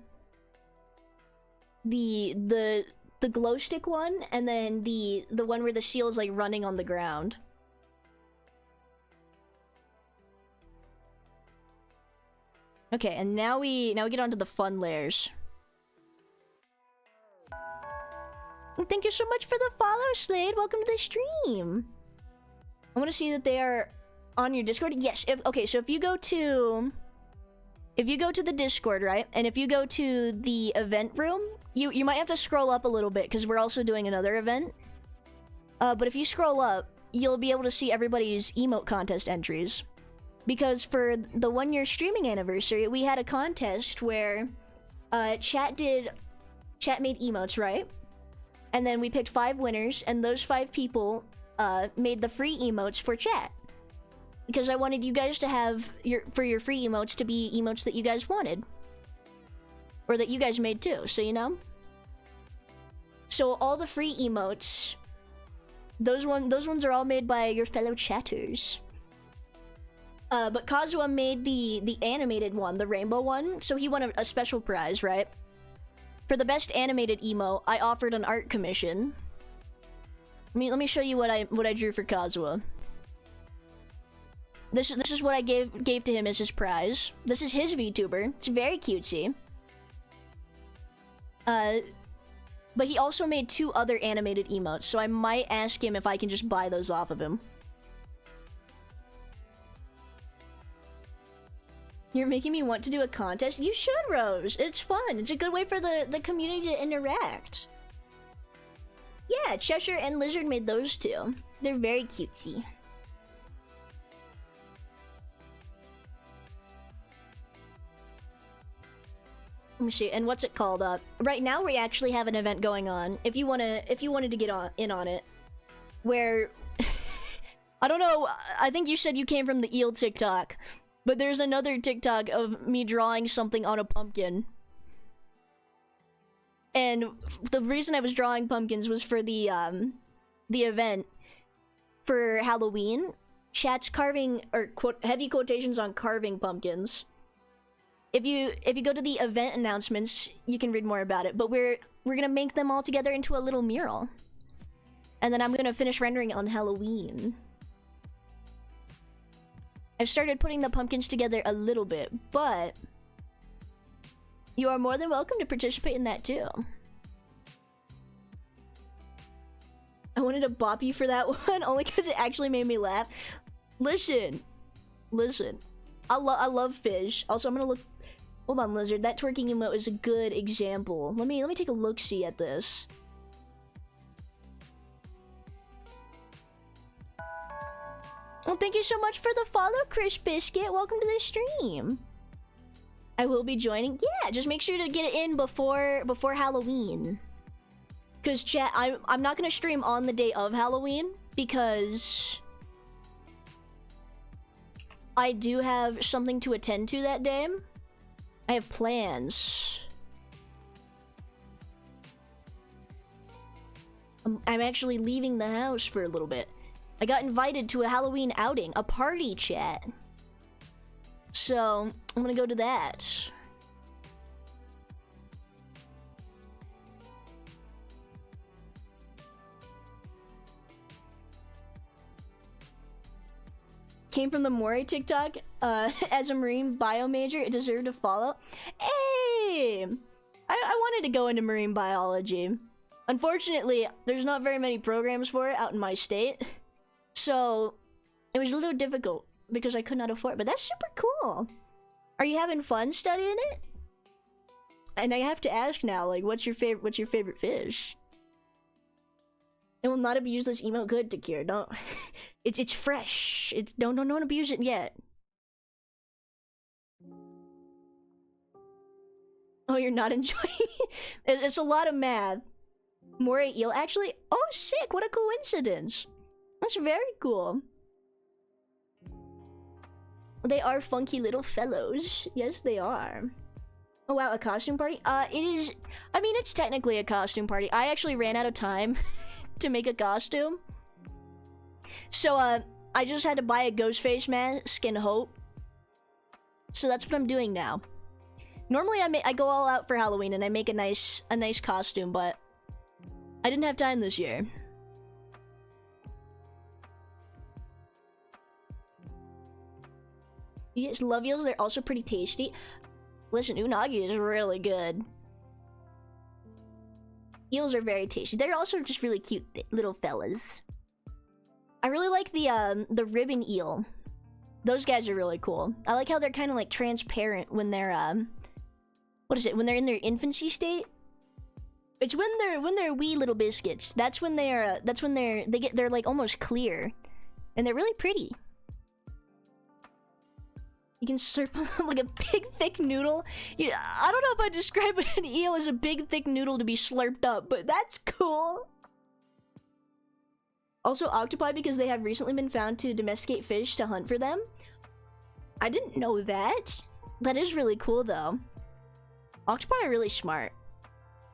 glow stick one, and then the one where the seal is like running on the ground. Okay, and now we get on to the fun layers. Thank you so much for the follow, Slade. Welcome to the stream. I want to see that they are on your Discord. Yes. Okay, so if you go to the Discord, right, and if you go to the event room, you might have to scroll up a little bit because we're also doing another event. But if you scroll up, you'll be able to see everybody's emote contest entries. Because for the 1-year streaming anniversary, we had a contest where chat made emotes, right? And then we picked 5 winners, and those 5 people made the free emotes for chat. Because I wanted you guys to have your free emotes to be emotes that you guys wanted. Or that you guys made too, so you know? So all the free emotes, those ones are all made by your fellow chatters. But Kazuha made the animated one, the rainbow one, so he won a special prize, right? For the best animated emote, I offered an art commission. Let me show you what I drew for Kazuha. This is what I gave to him as his prize. This is his VTuber. It's very cutesy. But he also made 2 other animated emotes, so I might ask him if I can just buy those off of him. You're making me want to do a contest? You should, Rose! It's fun! It's a good way for the community to interact. Yeah, Cheshire and Lizard made those 2. They're very cutesy. Let me see, and what's it called? Right now we actually have an event going on. If you wanted to get in on it, where I don't know. I think you said you came from the eel TikTok, but there's another TikTok of me drawing something on a pumpkin, and the reason I was drawing pumpkins was for the event for Halloween. Chat's carving, or heavy quotations on carving pumpkins. If you go to the event announcements, you can read more about it. But we're gonna make them all together into a little mural, and then I'm gonna finish rendering it on Halloween. I've started putting the pumpkins together a little bit, but you are more than welcome to participate in that too. I wanted to bop you for that one only because it actually made me laugh. Listen. I love fish. Also, I'm gonna look. Hold on, Lizard. That twerking emote is a good example. Let me take a look-see at this. Well, thank you so much for the follow, Chris Biscuit. Welcome to the stream. I will be joining. Yeah, just make sure to get it in before Halloween. Cause chat, I'm not gonna stream on the day of Halloween because I do have something to attend to that day. I have plans. I'm actually leaving the house for a little bit. I got invited to a Halloween outing, a party, chat. So, I'm gonna go to that. Came from the Moray TikTok. As a marine bio major, it deserved a follow. Hey! I wanted to go into marine biology. Unfortunately, there's not very many programs for it out in my state. So, it was a little difficult because I could not afford it. But that's super cool. Are you having fun studying it? And I have to ask now, like, what's your favorite fish? It will not abuse this emote good to cure. Don't. It's fresh. Don't abuse it yet. Oh, you're not enjoying it? It's a lot of math. Moray eel, actually. Oh, sick! What a coincidence. That's very cool. They are funky little fellows. Yes, they are. Oh wow, a costume party? It is. I mean, it's technically a costume party. I actually ran out of time to make a costume. So, I just had to buy a ghost face mask and hope. So that's what I'm doing now. Normally, I go all out for Halloween and I make a nice costume, but I didn't have time this year. Yes, love eels. They're also pretty tasty. Listen, unagi is really good. Eels are very tasty. They're also just really cute little fellas. I really like the ribbon eel. Those guys are really cool. I like how they're kind of like transparent when they're what is it? When they're in their infancy state. It's when they're wee little biscuits. That's when they're like almost clear, and they're really pretty. You can slurp like a big thick noodle. Yeah, I don't know if I describe an eel as a big thick noodle to be slurped up, but that's cool. Also octopi, because they have recently been found to domesticate fish to hunt for them. I didn't know that. That is really cool though. Octopi are really smart.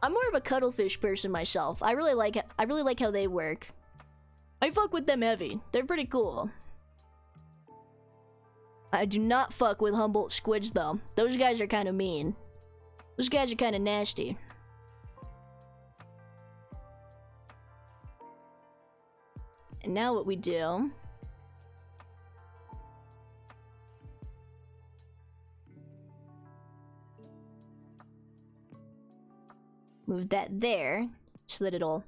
I'm more of a cuttlefish person myself. I really like how they work. I fuck with them heavy. They're pretty cool. I do not fuck with Humboldt squids though. Those guys are kind of mean. Those guys are kind of nasty. And now what we do... move that there, so that it'll...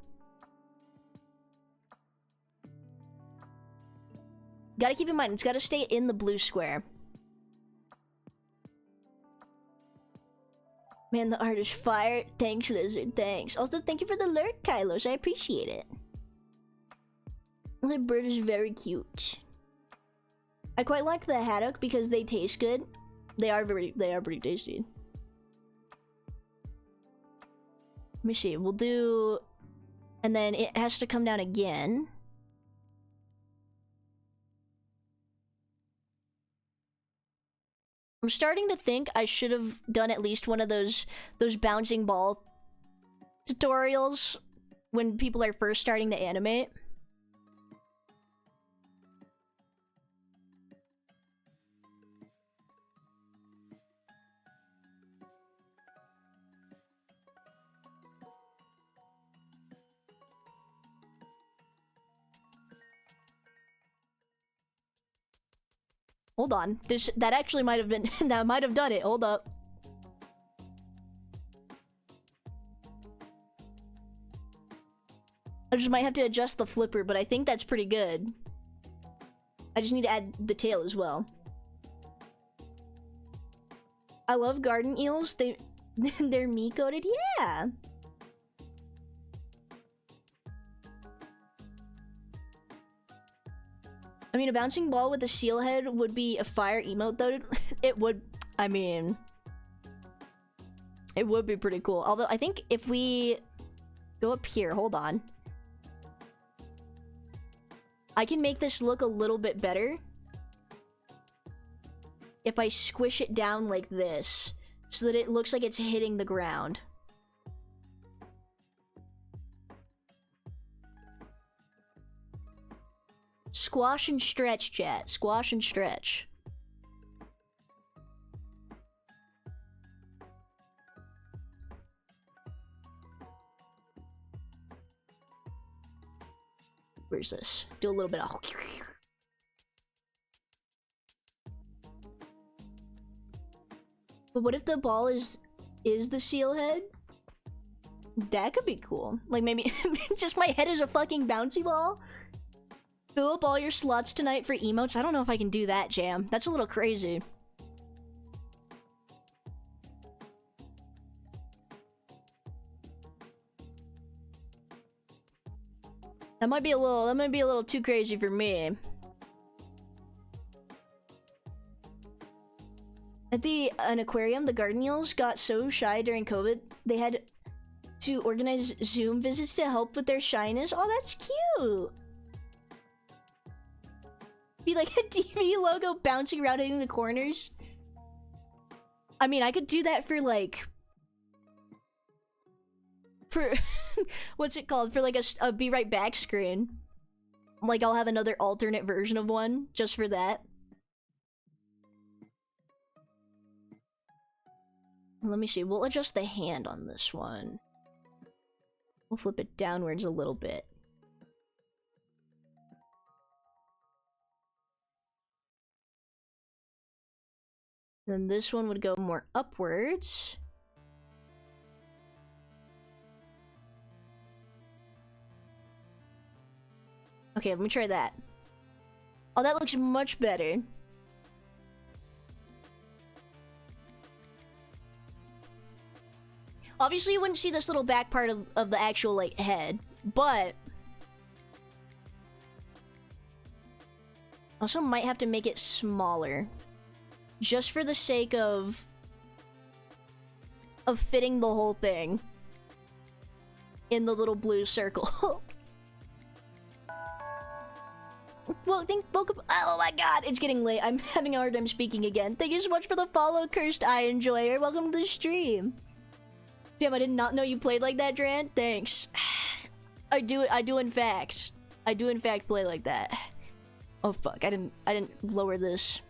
Gotta keep in mind, it's gotta stay in the blue square. Man, the art is fire. Thanks, Lizard, thanks. Also, thank you for the lurk, Kylos. I appreciate it. The bird is very cute. I quite like the haddock because they taste good. They are pretty tasty. Let me see, we'll do... And then it has to come down again. I'm starting to think I should have done at least one of those bouncing ball tutorials when people are first starting to animate. Hold on. That actually might have been... that might have done it. Hold up. I just might have to adjust the flipper, but I think that's pretty good. I just need to add the tail as well. I love garden eels. They're meat-coated. Yeah! I mean, a bouncing ball with a seal head would be a fire emote, though. It would... I mean... It would be pretty cool. Although, I think if we go up here, hold on. I can make this look a little bit better if I squish it down like this, so that it looks like it's hitting the ground. Squash and stretch, chat. Squash and stretch. Where's this? Do a little bit of... But what if the ball is the seal head? That could be cool. Like, maybe just my head is a fucking bouncy ball? Fill up all your slots tonight for emotes? I don't know if I can do that, Jam. That's a little crazy. That might be a little too crazy for me. At an aquarium, the garden eels got so shy during COVID, they had to organize Zoom visits to help with their shyness. Oh, that's cute! Be like a TV logo bouncing around hitting the corners. I mean, I could do that for like... For... what's it called? For like a Be Right Back screen. Like, I'll have another alternate version of one, just for that. Let me see, we'll adjust the hand on this one. We'll flip it downwards a little bit. Then this one would go more upwards. Okay, let me try that. Oh, that looks much better. Obviously, you wouldn't see this little back part of the actual, like, head, but... Also might have to make it smaller. Just for the sake of fitting the whole thing in the little blue circle. Well, welcome. Oh my god, it's getting late. I'm having a hard time speaking again. Thank you so much for the follow, Cursed Eye Enjoyer. Welcome to the stream. Damn, I did not know you played like that, Dran. Thanks. I do in fact play like that. Oh fuck, I didn't lower this.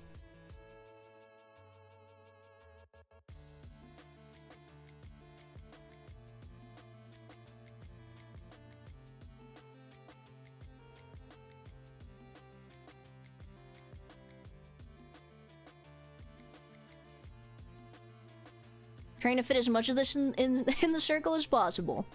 Trying to fit as much of this in the circle as possible.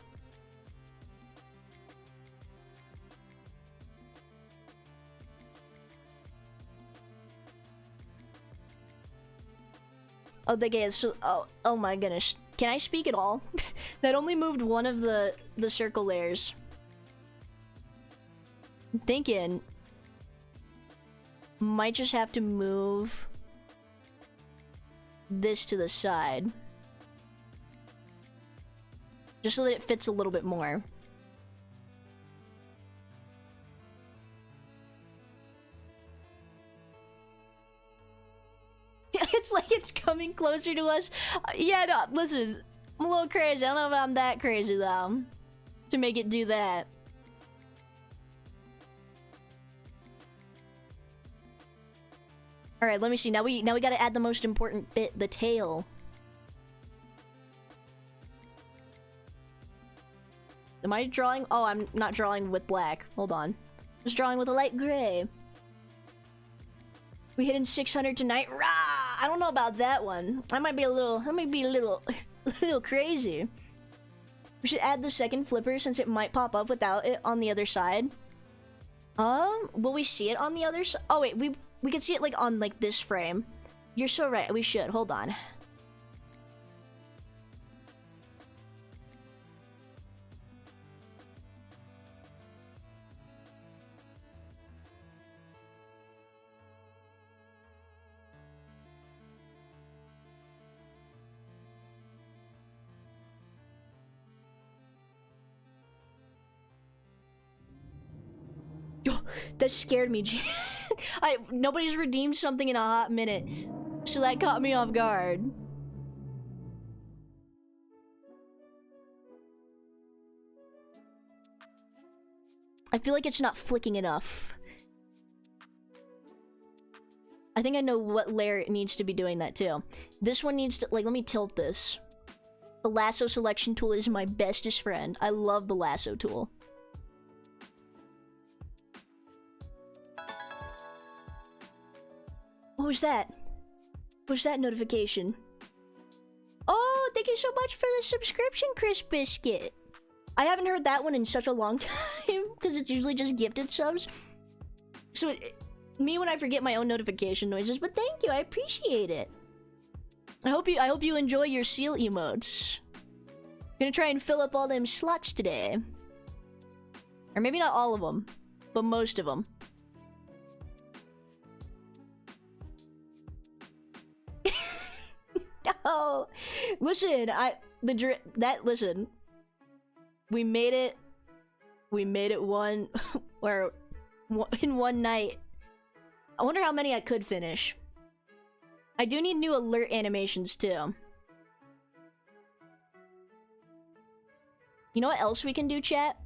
Oh, the game. So, oh my goodness. Can I speak at all? That only moved one of the circle layers. I'm thinking might just have to move this to the side. Just so that it fits a little bit more. It's like it's coming closer to us. Yeah, no, listen. I'm a little crazy. I don't know if I'm that crazy, though. To make it do that. Alright, let me see. Now we gotta add the most important bit, the tail. Am I drawing? Oh, I'm not drawing with black. Hold on. Just drawing with a light gray. We hitting 600 tonight. Rah! I don't know about that one. I might be a little a little crazy. We should add the second flipper since it might pop up without it on the other side. Will we see it on the other side? Oh wait, we can see it like on like this frame. You're so right. We should. Hold on. That scared me. Nobody's redeemed something in a hot minute, so that caught me off guard. I feel like it's not flicking enough. I think I know what layer it needs to be doing that too. This one needs to, like, let me tilt this. The lasso selection tool is my bestest friend. I love the lasso tool. What was that? What was that notification? Oh, thank you so much for the subscription, Chris Biscuit. I haven't heard that one in such a long time because it's usually just gifted subs. So me when I forget my own notification noises, but thank you, I appreciate it. I hope you enjoy your seal emotes. Gonna try and fill up all them slots today. Or maybe not all of them, but most of them. No, listen, listen. We made it in one night. I wonder how many I could finish. I do need new alert animations too. You know what else we can do, chat?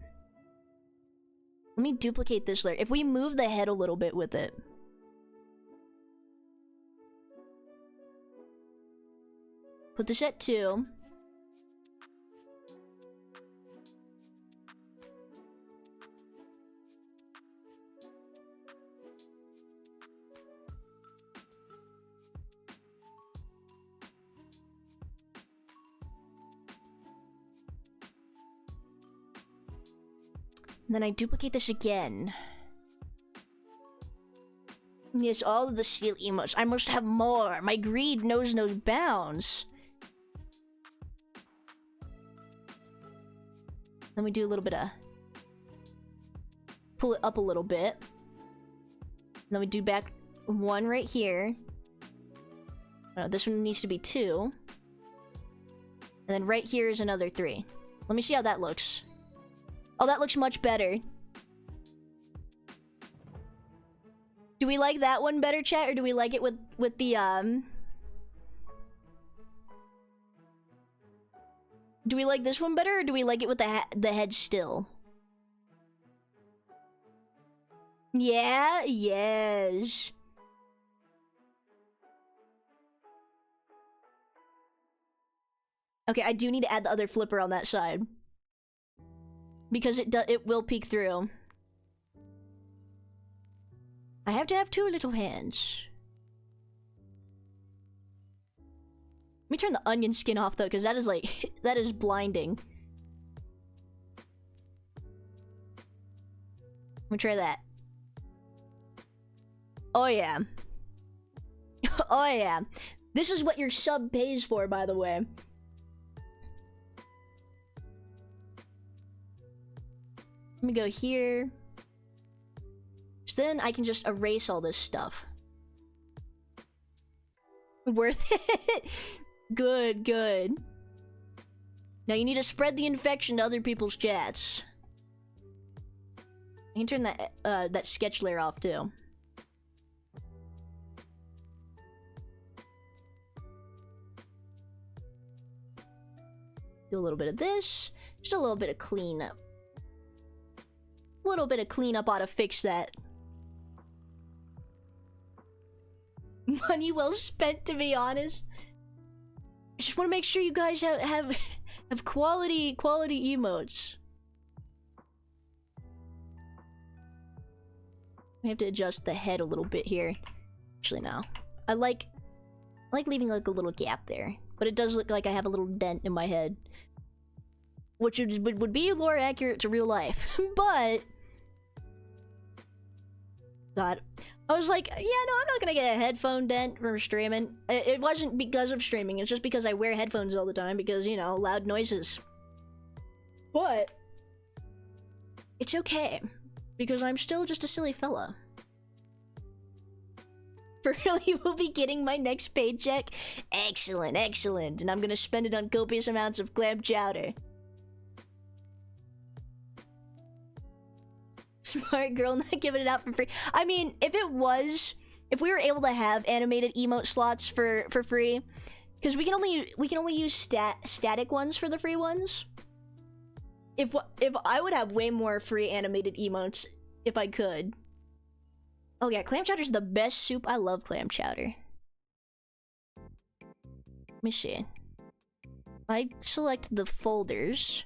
Let me duplicate this layer. If we move the head a little bit with it. Put this at 2. And then I duplicate this again. Yes, all of the seal emotes. I must have more. My greed knows no bounds. Then we do a little bit of... pull it up a little bit. And then we do back 1 right here. Oh, this one needs to be 2. And then right here is another 3. Let me see how that looks. Oh, that looks much better. Do we like that one better, chat, or do we like it with the Do we like this one better, or do we like it with the head still? Yeah, yes. Okay, I do need to add the other flipper on that side. Because it will peek through. I have to have 2 little hands. Let me turn the onion skin off though, because that is like that is blinding. Let me try that. Oh yeah. Oh yeah. This is what your sub pays for, by the way. Let me go here. So then I can just erase all this stuff. Worth it? Good, good. Now you need to spread the infection to other people's chats. I can turn that sketch layer off too. Do a little bit of this. Just a little bit of cleanup. A little bit of cleanup ought to fix that. Money well spent, to be honest. I just want to make sure you guys have quality emotes. We have to adjust the head a little bit here. Actually, no. I like leaving like a little gap there, but it does look like I have a little dent in my head, which would be more accurate to real life. But God, I was like, yeah, no, I'm not gonna get a headphone dent from streaming. It wasn't because of streaming, it's just because I wear headphones all the time because, you know, loud noises. But it's okay, because I'm still just a silly fella. For real, you will be getting my next paycheck? Excellent, excellent. And I'm gonna spend it on copious amounts of clam chowder. Smart girl not giving it out for free. I mean, if we were able to have animated emote slots for free, because we can only use static ones for the free ones. If I would have way more free animated emotes if I could. Oh yeah, clam chowder's the best soup. I love clam chowder. Let me see. I select the folders.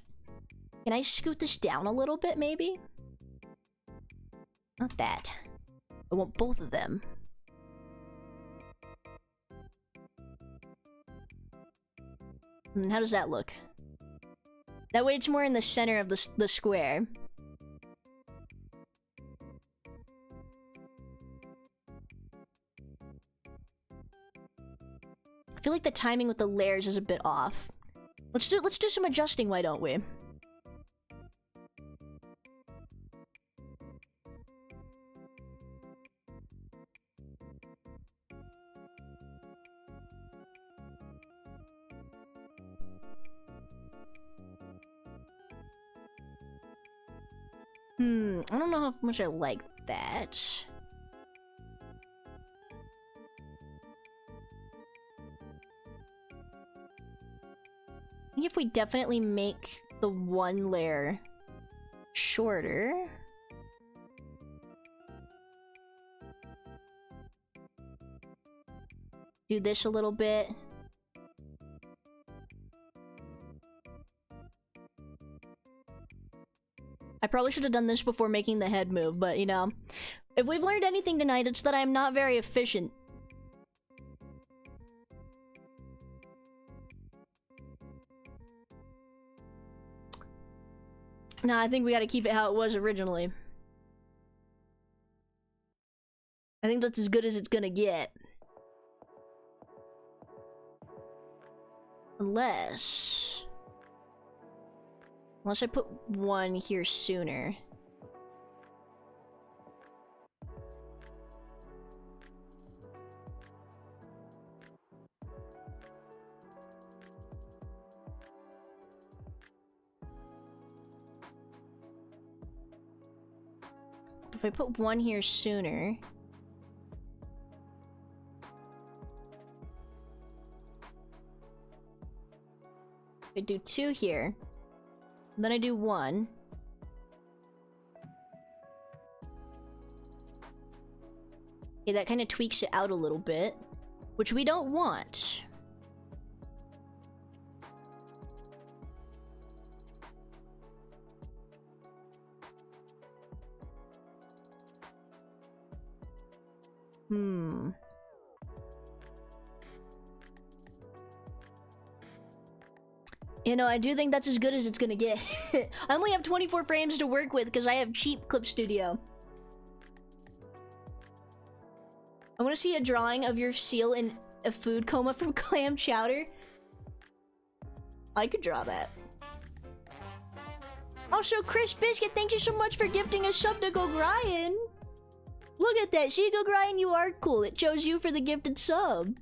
Can I scoot this down a little bit, maybe? Not that. I want both of them. How does that look? That way it's more in the center of the square. I feel like the timing with the layers is a bit off. Let's do some adjusting, why don't we? I don't know how much I like that. I think if we definitely make the one layer shorter. Do this a little bit. I probably should have done this before making the head move, but you know, if we've learned anything tonight, it's that I'm not very efficient. Nah, I think we gotta keep it how it was originally. I think that's as good as it's gonna get. Unless I put one here sooner. If I put one here sooner... I do two here. Then I do one. Okay, that kind of tweaks it out a little bit, which we don't want. You know, I do think that's as good as it's gonna get. I only have 24 frames to work with because I have cheap Clip Studio. I want to see a drawing of your seal in a food coma from clam chowder. I could draw that. Also, Chris Biscuit, thank you so much for gifting a sub to Go Ryan. Look at that. See, Go Ryan, you are cool. It chose you for the gifted sub.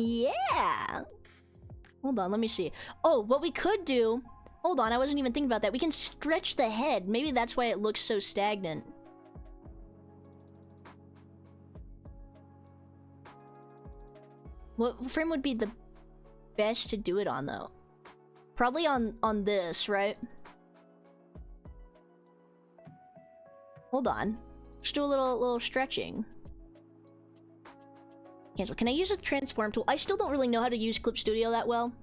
Yeah! Hold on, let me see. Oh, what we could do... Hold on, I wasn't even thinking about that. We can stretch the head. Maybe that's why it looks so stagnant. What frame would be the best to do it on, though? Probably on this, right? Hold on. Let's do a little stretching. Cancel. Can I use a transform tool? I still don't really know how to use Clip Studio that well,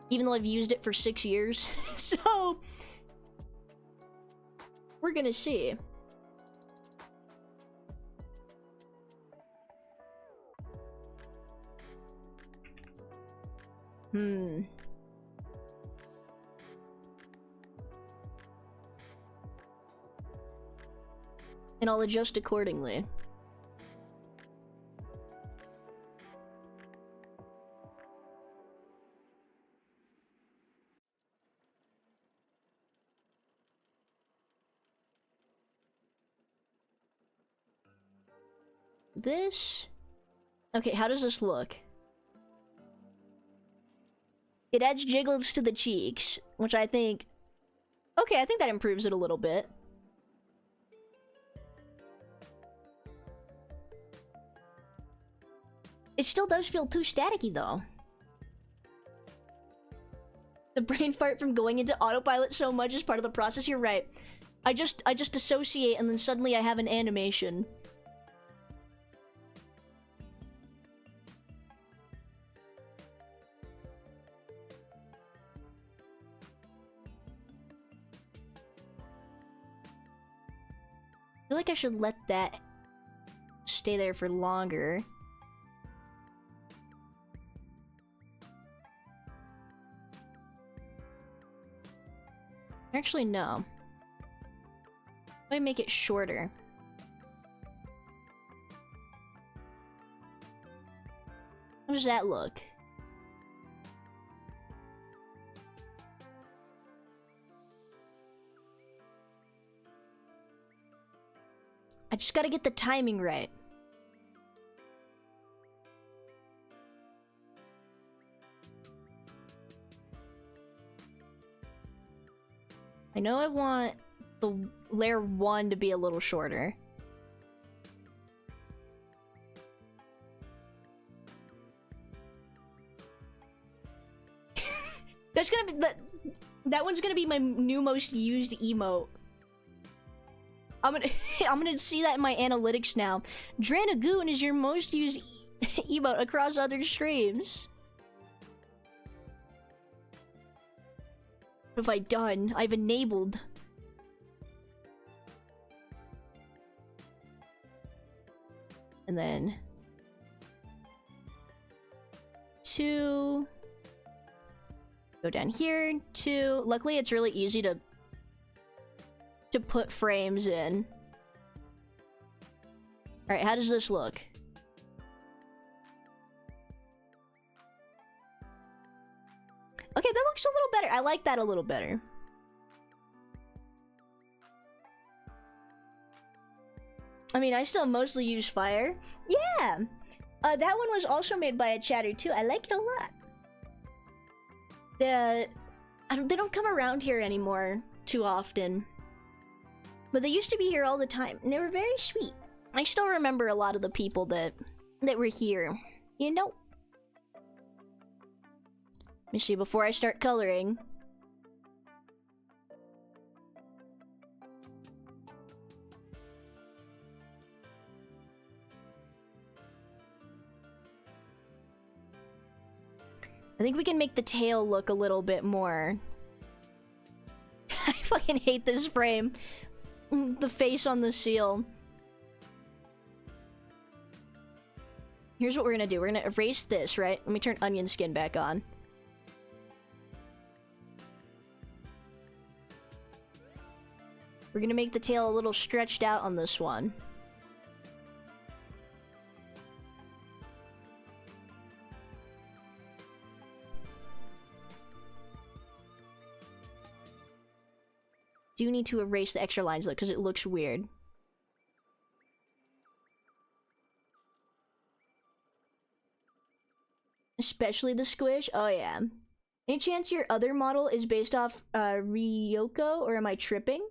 even though I've used it for 6 years. So we're gonna see. And I'll adjust accordingly. This? Okay, how does this look? It adds jiggles to the cheeks, which I think... Okay, I think that improves it a little bit. It still does feel too staticky, though. The brain fart from going into autopilot so much is part of the process. You're right. I just dissociate and then suddenly I have an animation. I feel like I should let that stay there for longer. Actually, no. Let me make it shorter. How does that look? I just gotta get the timing right. I know I want the layer 1 to be a little shorter. That's gonna be that one's gonna be my new most used emote. I'm gonna see that in my analytics now. Dranagoon is your most used emote across other streams. What have I done? I've enabled. And then 2. Go down here. 2. Luckily, it's really easy to put frames in. All right, how does this look? Okay, that looks a little better. I like that a little better. I mean, I still mostly use fire. Yeah! That one was also made by a chatter too. I like it a lot. They don't come around here anymore too often. But they used to be here all the time, and they were very sweet. I still remember a lot of the people that were here. You know? Let me see before I start coloring. I think we can make the tail look a little bit more. I fucking hate this frame. The face on the seal. Here's what we're gonna do. We're gonna erase this, right? Let me turn onion skin back on. We're gonna make the tail a little stretched out on this one. Do need to erase the extra lines though, because it looks weird. Especially the squish. Oh yeah. Any chance your other model is based off Ryoko, or am I tripping?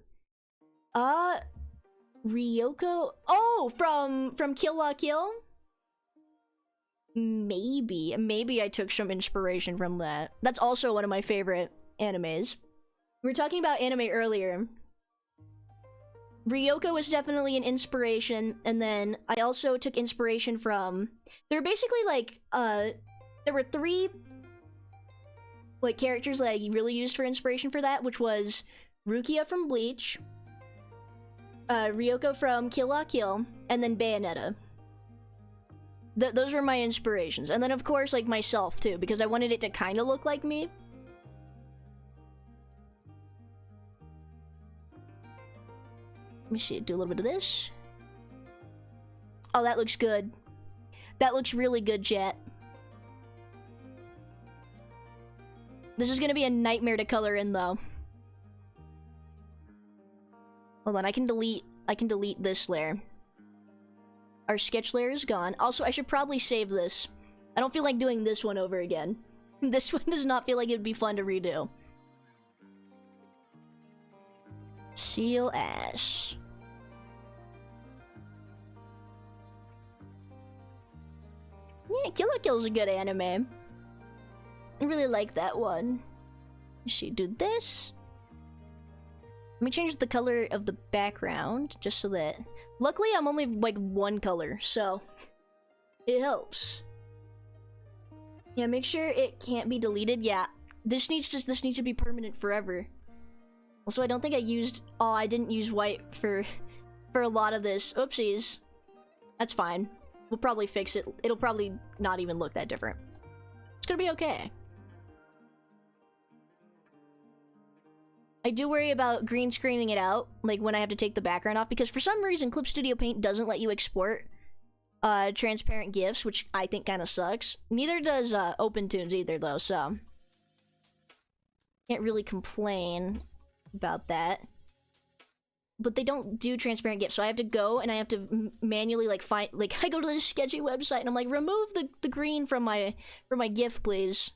Ryoko? Oh, from Kill La Kill? Maybe I took some inspiration from that. That's also one of my favorite animes. We were talking about anime earlier. Ryoko was definitely an inspiration, and then I also took inspiration from... There were basically like, there were 3 like characters that I really used for inspiration for that, which was Rukia from Bleach, Ryoko from Kill La Kill, and then Bayonetta. Those were my inspirations. And then of course like myself too, because I wanted it to kind of look like me. Let me see, do a little bit of this. Oh, that looks good. That looks really good, chat. This is gonna be a nightmare to color in, though. Hold on, I can delete this layer. Our sketch layer is gone. Also, I should probably save this. I don't feel like doing this one over again. This one does not feel like it would be fun to redo. Seal Ash. Yeah, Kill la Kill's a good anime. I really like that one. She do this. Let me change the color of the background just so that. Luckily, I'm only like one color, so it helps. Yeah, make sure it can't be deleted. Yeah, this needs to be permanent forever. Also, I don't think I used. Oh, I didn't use white for a lot of this. Oopsies. That's fine. We'll probably fix it. It'll probably not even look that different. It's gonna be okay. I do worry about green screening it out, like when I have to take the background off, because for some reason Clip Studio Paint doesn't let you export transparent GIFs, which I think kind of sucks. Neither does OpenTunes either, though, so can't really complain about that. But they don't do transparent GIFs, so I have to go and I have to manually like find, like I go to this sketchy website and I'm like, remove the green from my GIF, please.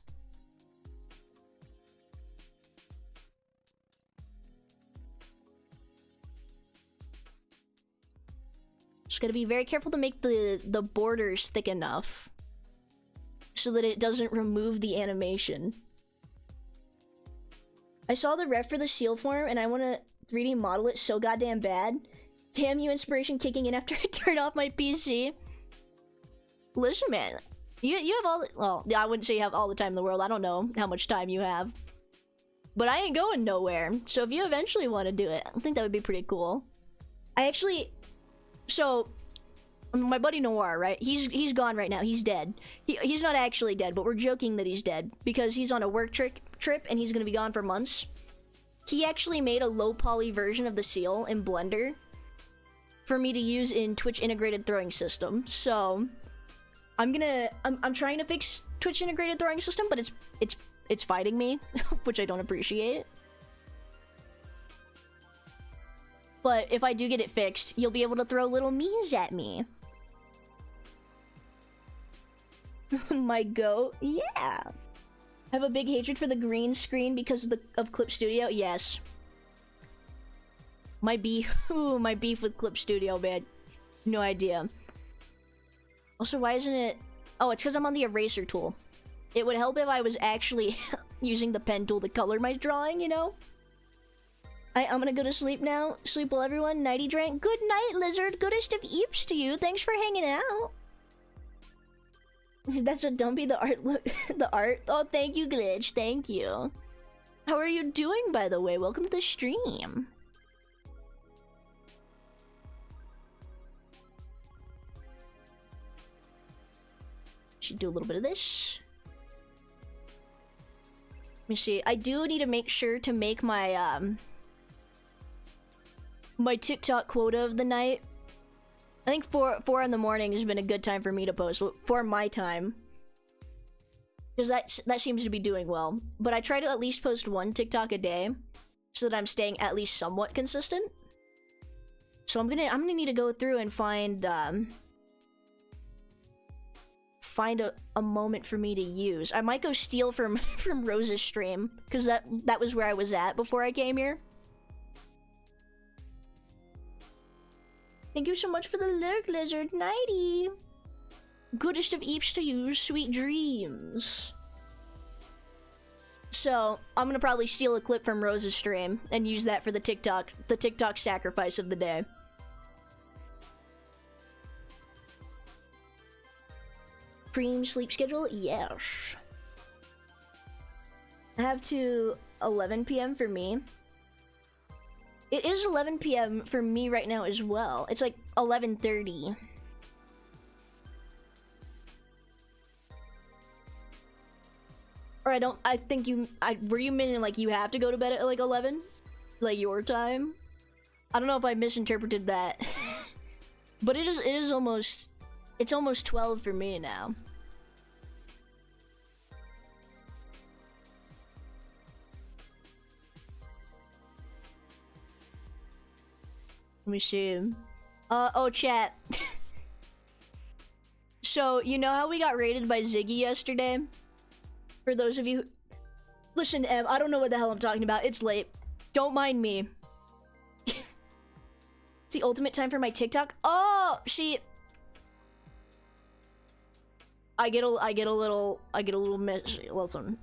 Just gotta be very careful to make the borders thick enough so that it doesn't remove the animation. I saw the ref for the seal form and I want to 3D model it so goddamn bad. Damn you, inspiration kicking in after I turn off my PC. Listen, man, you have all the, well, yeah, I wouldn't say you have all the time in the world. I don't know how much time you have, but I ain't going nowhere. So if you eventually want to do it, I think that would be pretty cool. I actually. So, my buddy Noir, right? He's gone right now. He's dead. He's not actually dead, but we're joking that he's dead because he's on a work trip and he's gonna be gone for months. He actually made a low poly version of the seal in Blender for me to use in Twitch integrated throwing system. So, I'm trying to fix Twitch integrated throwing system, but it's fighting me, which I don't appreciate. But if I do get it fixed, you'll be able to throw little me's at me. My goat? Yeah. I have a big hatred for the green screen because of Clip Studio? Yes. My beef with Clip Studio, man. No idea. Also, why isn't it... Oh, it's because I'm on the eraser tool. It would help if I was actually using the pen tool to color my drawing, you know? I'm gonna go to sleep now. Sleep well, everyone. Nighty drank. Good night, lizard. Goodest of eeps to you. Thanks for hanging out. That's what don't be the art. The art. Oh, thank you, Glitch. Thank you. How are you doing, by the way? Welcome to the stream. Should do a little bit of this. Let me see. I do need to make sure to make my my TikTok quota of the night. I think 4 in the morning has been a good time for me to post for my time, because that seems to be doing well. But I try to at least post 1 TikTok a day, so that I'm staying at least somewhat consistent. So I'm gonna need to go through and find a moment for me to use. I might go steal from Rose's stream, because that was where I was at before I came here. Thank you so much for the lurk, lizard. Nighty. Goodest of eeps to you. Sweet dreams. So, I'm gonna probably steal a clip from Rose's stream and use that for the TikTok sacrifice of the day. Cream sleep schedule? Yes. I have to 11 p.m. for me. It is 11 p.m. for me right now as well. It's like 11:30. Or I think were you meaning like you have to go to bed at like 11? Like your time? I don't know if I misinterpreted that. But it's almost 12 for me now. Let me see. Oh, chat. So, you know how we got raided by Ziggy yesterday? For those of you listen, Em, I don't know what the hell I'm talking about. It's late. Don't mind me. It's the ultimate time for my TikTok. Oh, see, I get a little messy. Listen,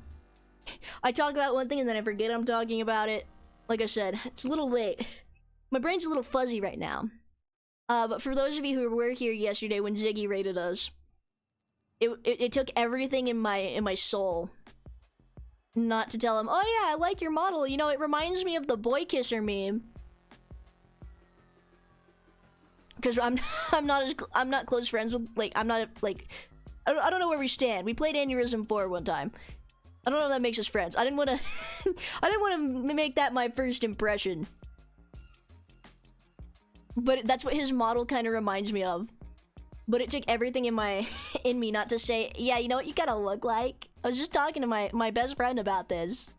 I talk about one thing and then I forget I'm talking about it. Like I said, it's a little late. My brain's a little fuzzy right now. But for those of you who were here yesterday when Ziggy raided us, it took everything in my soul not to tell him, oh yeah, I like your model. You know, it reminds me of the boy kisser meme. Because I'm not close friends with, like, I'm not like, I don't know where we stand. We played Aneurysm 4 one time. I don't know if that makes us friends. I didn't want to I didn't want to make that my first impression. But that's what his model kind of reminds me of. But it took everything in me not to say, yeah, you know what you gotta look like? I was just talking to my best friend about this.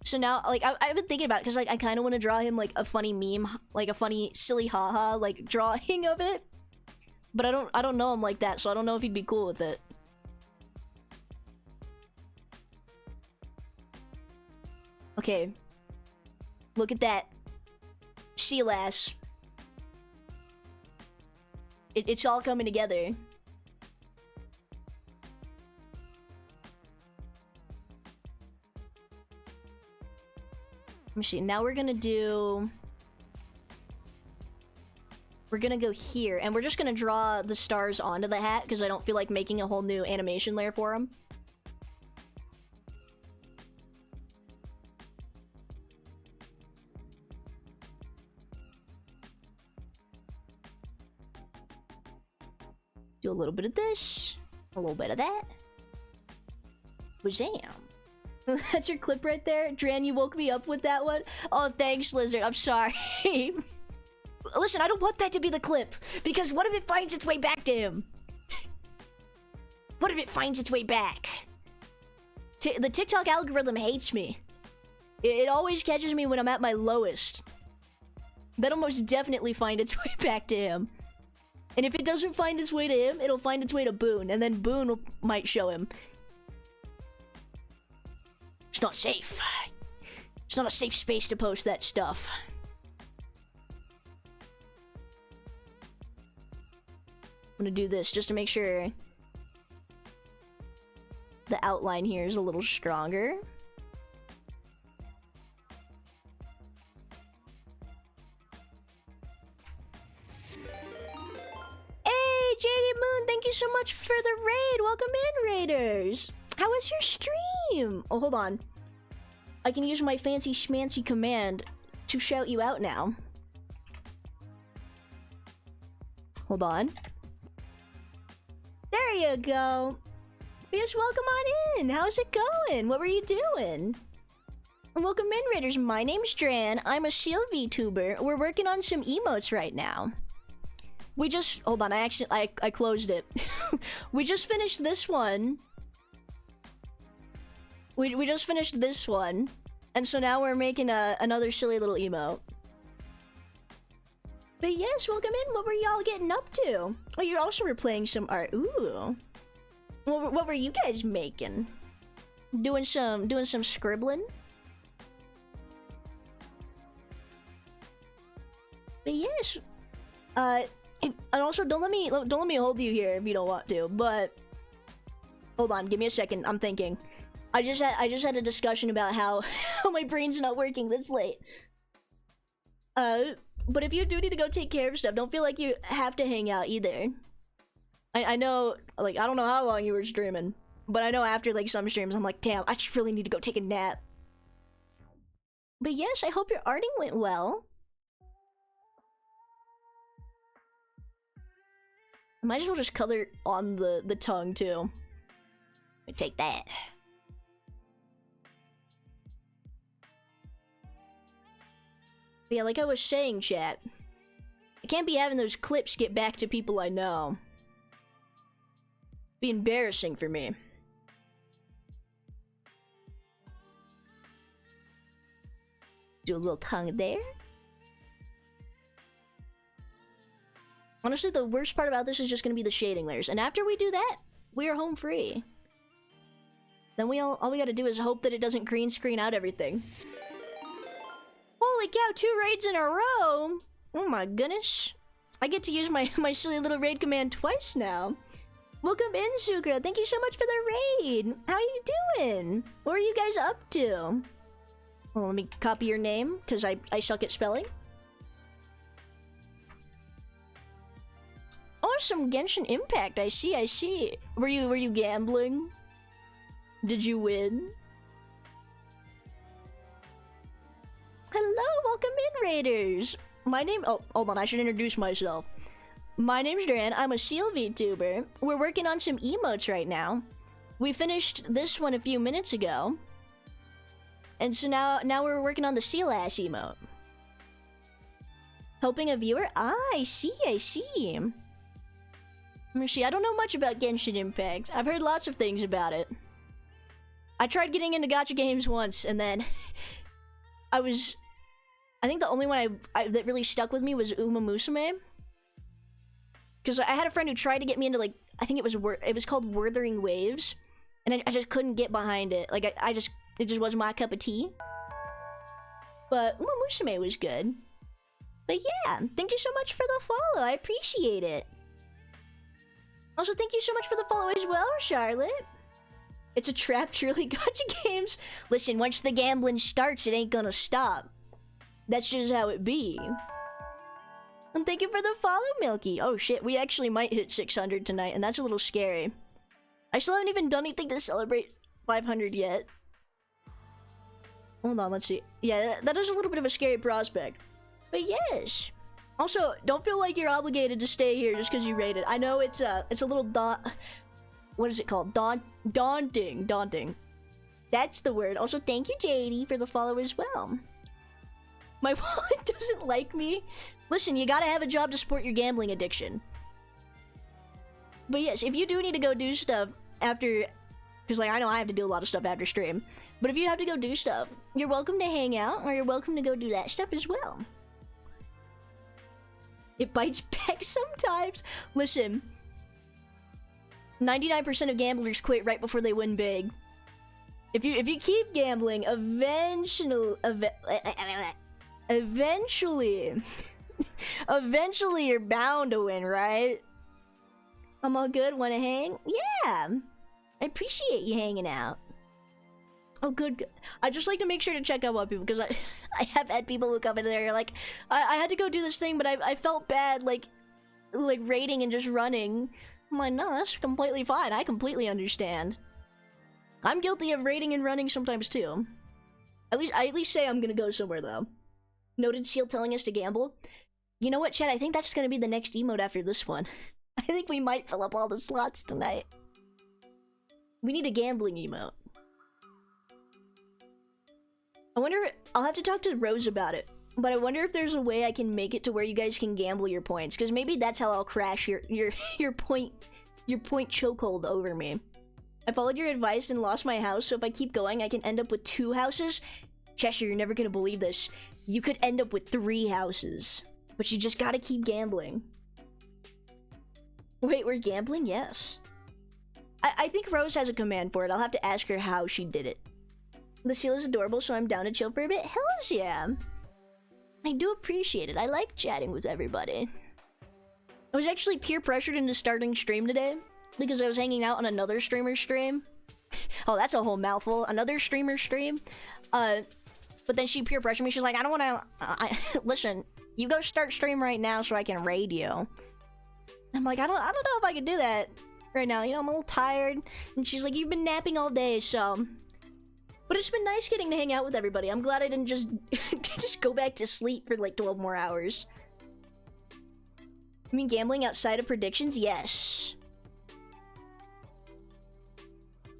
So now, like, I've been thinking about it, because, like, I kind of want to draw him, like, a funny meme, like, a funny, silly haha, like, drawing of it. But I don't know him like that, so I don't know if he'd be cool with it. Okay. Look at that. Seal ass. It's all coming together. Let me see. Now we're gonna go here, and we're just gonna draw the stars onto the hat, because I don't feel like making a whole new animation layer for them. Do a little bit of this, a little bit of that. Wazam. That's your clip right there? Dran, you woke me up with that one? Oh, thanks, Lizard. I'm sorry. Listen, I don't want that to be the clip, because what if it finds its way back to him? What if it finds its way back? The TikTok algorithm hates me. It always catches me when I'm at my lowest. That'll most definitely find its way back to him. And if it doesn't find its way to him, it'll find its way to Boone, and then Boone might show him. It's not safe. It's not a safe space to post that stuff. I'm gonna do this just to make sure the outline here is a little stronger. Hey, JD Moon, thank you so much for the raid. Welcome in, Raiders. How was your stream? Oh, hold on. I can use my fancy schmancy command to shout you out now. Hold on. There you go. Yes, welcome on in. How's it going? What were you doing? And welcome in, Raiders. My name's Dran. I'm a Seal VTuber. We're working on some emotes right now. We just... Hold on, I closed it. We just finished this one. We just finished this one. And so now we're making another silly little emote. But yes, welcome in. What were y'all getting up to? Oh, you also were playing some art. Ooh. What were you guys making? Doing some scribbling? But yes. And also don't let me hold you here if you don't want to, but hold on, give me a second. I'm thinking. I just had a discussion about how my brain's not working this late. But if you do need to go take care of stuff, don't feel like you have to hang out either. I know, like, I don't know how long you were streaming, but I know after, like, some streams, I'm like, damn, I just really need to go take a nap. But yes, I hope your arting went well. I might as well just color on the tongue, too. Take that. But yeah, like I was saying, chat, I can't be having those clips get back to people I know. Be embarrassing for me. Do a little tongue there. Honestly, the worst part about this is just gonna be the shading layers, and after we do that, we are home free. Then all we gotta do is hope that it doesn't green screen out everything. Holy cow, 2 raids in a row! Oh my goodness. I get to use my silly little raid command twice now. Welcome in, Sukra. Thank you so much for the raid. How are you doing? What are you guys up to? Well, let me copy your name, because I suck at spelling. Oh, some Genshin Impact. I see. Were you gambling? Did you win? Hello, welcome in, Raiders. My name... Oh, hold on, I should introduce myself. My name's Duran, I'm a Seal VTuber. We're working on some emotes right now. We finished this one a few minutes ago. And so now we're working on the Seal Ass emote. Helping a viewer? Ah, I see. Let me see, I don't know much about Genshin Impact. I've heard lots of things about it. I tried getting into gacha games once, and then... I think the only one that really stuck with me was Uma Musume. Because I had a friend who tried to get me into, like, I think it was called Wuthering Waves. And I just couldn't get behind it. Like, it just wasn't my cup of tea. But Uma Musume was good. But yeah, thank you so much for the follow. I appreciate it. Also, thank you so much for the follow as well, Charlotte. It's a trap, truly. Gacha games. Listen, once the gambling starts, it ain't gonna stop. That's just how it be. And thank you for the follow, Milky. Oh shit, we actually might hit 600 tonight, and that's a little scary. I still haven't even done anything to celebrate 500 yet. Hold on, let's see. Yeah, that is a little bit of a scary prospect. But yes. Also, don't feel like you're obligated to stay here just because you rated. I know it's a little what is it called? Daunting. That's the word. Also, thank you, JD, for the follow as well. My wallet doesn't like me. Listen, you gotta have a job to support your gambling addiction. But yes, if you do need to go do stuff after... Because, like, I know I have to do a lot of stuff after stream. But if you have to go do stuff, you're welcome to hang out, or you're welcome to go do that stuff as well. It bites back sometimes. Listen, 99% of gamblers quit right before they win big. If you keep gambling, eventually you're bound to win, right? I'm all good. Wanna hang? Yeah, I appreciate you hanging out. Oh, good. I just like to make sure to check up on people because I have had people who come in there like, I had to go do this thing, but I felt bad like raiding and just running. I'm like, no, that's completely fine. I completely understand. I'm guilty of raiding and running sometimes too. I at least say I'm gonna go somewhere though. Noted Seal telling us to gamble. You know what, Chad? I think that's gonna be the next emote after this one. I think we might fill up all the slots tonight. We need a gambling emote. I wonder, I'll have to talk to Rose about it, but I wonder if there's a way I can make it to where you guys can gamble your points, because maybe that's how I'll crash your point chokehold over me. I followed your advice and lost my house, so if I keep going, I can end up with 2 houses. Cheshire, you're never gonna believe this. You could end up with 3 houses, but you just gotta keep gambling. Wait, we're gambling? Yes. I think Rose has a command for it. I'll have to ask her how she did it. The seal is adorable, so I'm down to chill for a bit. Hells yeah! I do appreciate it. I like chatting with everybody. I was actually peer pressured into starting stream today because I was hanging out on another streamer's stream. Oh, that's a whole mouthful. Another streamer's stream. But then she peer pressured me. She's like, I don't want to... Listen, you go start stream right now so I can raid you. I'm like, I don't know if I can do that right now. You know, I'm a little tired. And she's like, you've been napping all day, so... But it's been nice getting to hang out with everybody. I'm glad I didn't just go back to sleep for like 12 more hours. You mean gambling outside of predictions? Yes.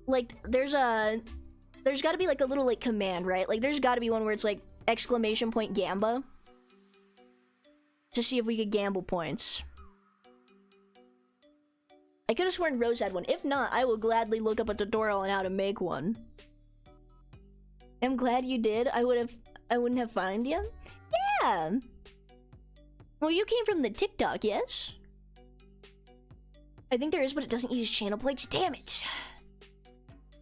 Like, there's gotta be like a little like command, right? Like there's gotta be one where it's like exclamation point gamba. To see if we could gamble points. I could have sworn Rose had one. If not, I will gladly look up a tutorial on how to make one. I'm glad you did. I wouldn't have found you. Yeah. Well, you came from the TikTok, yes? I think there is, but it doesn't use channel points. Damn it.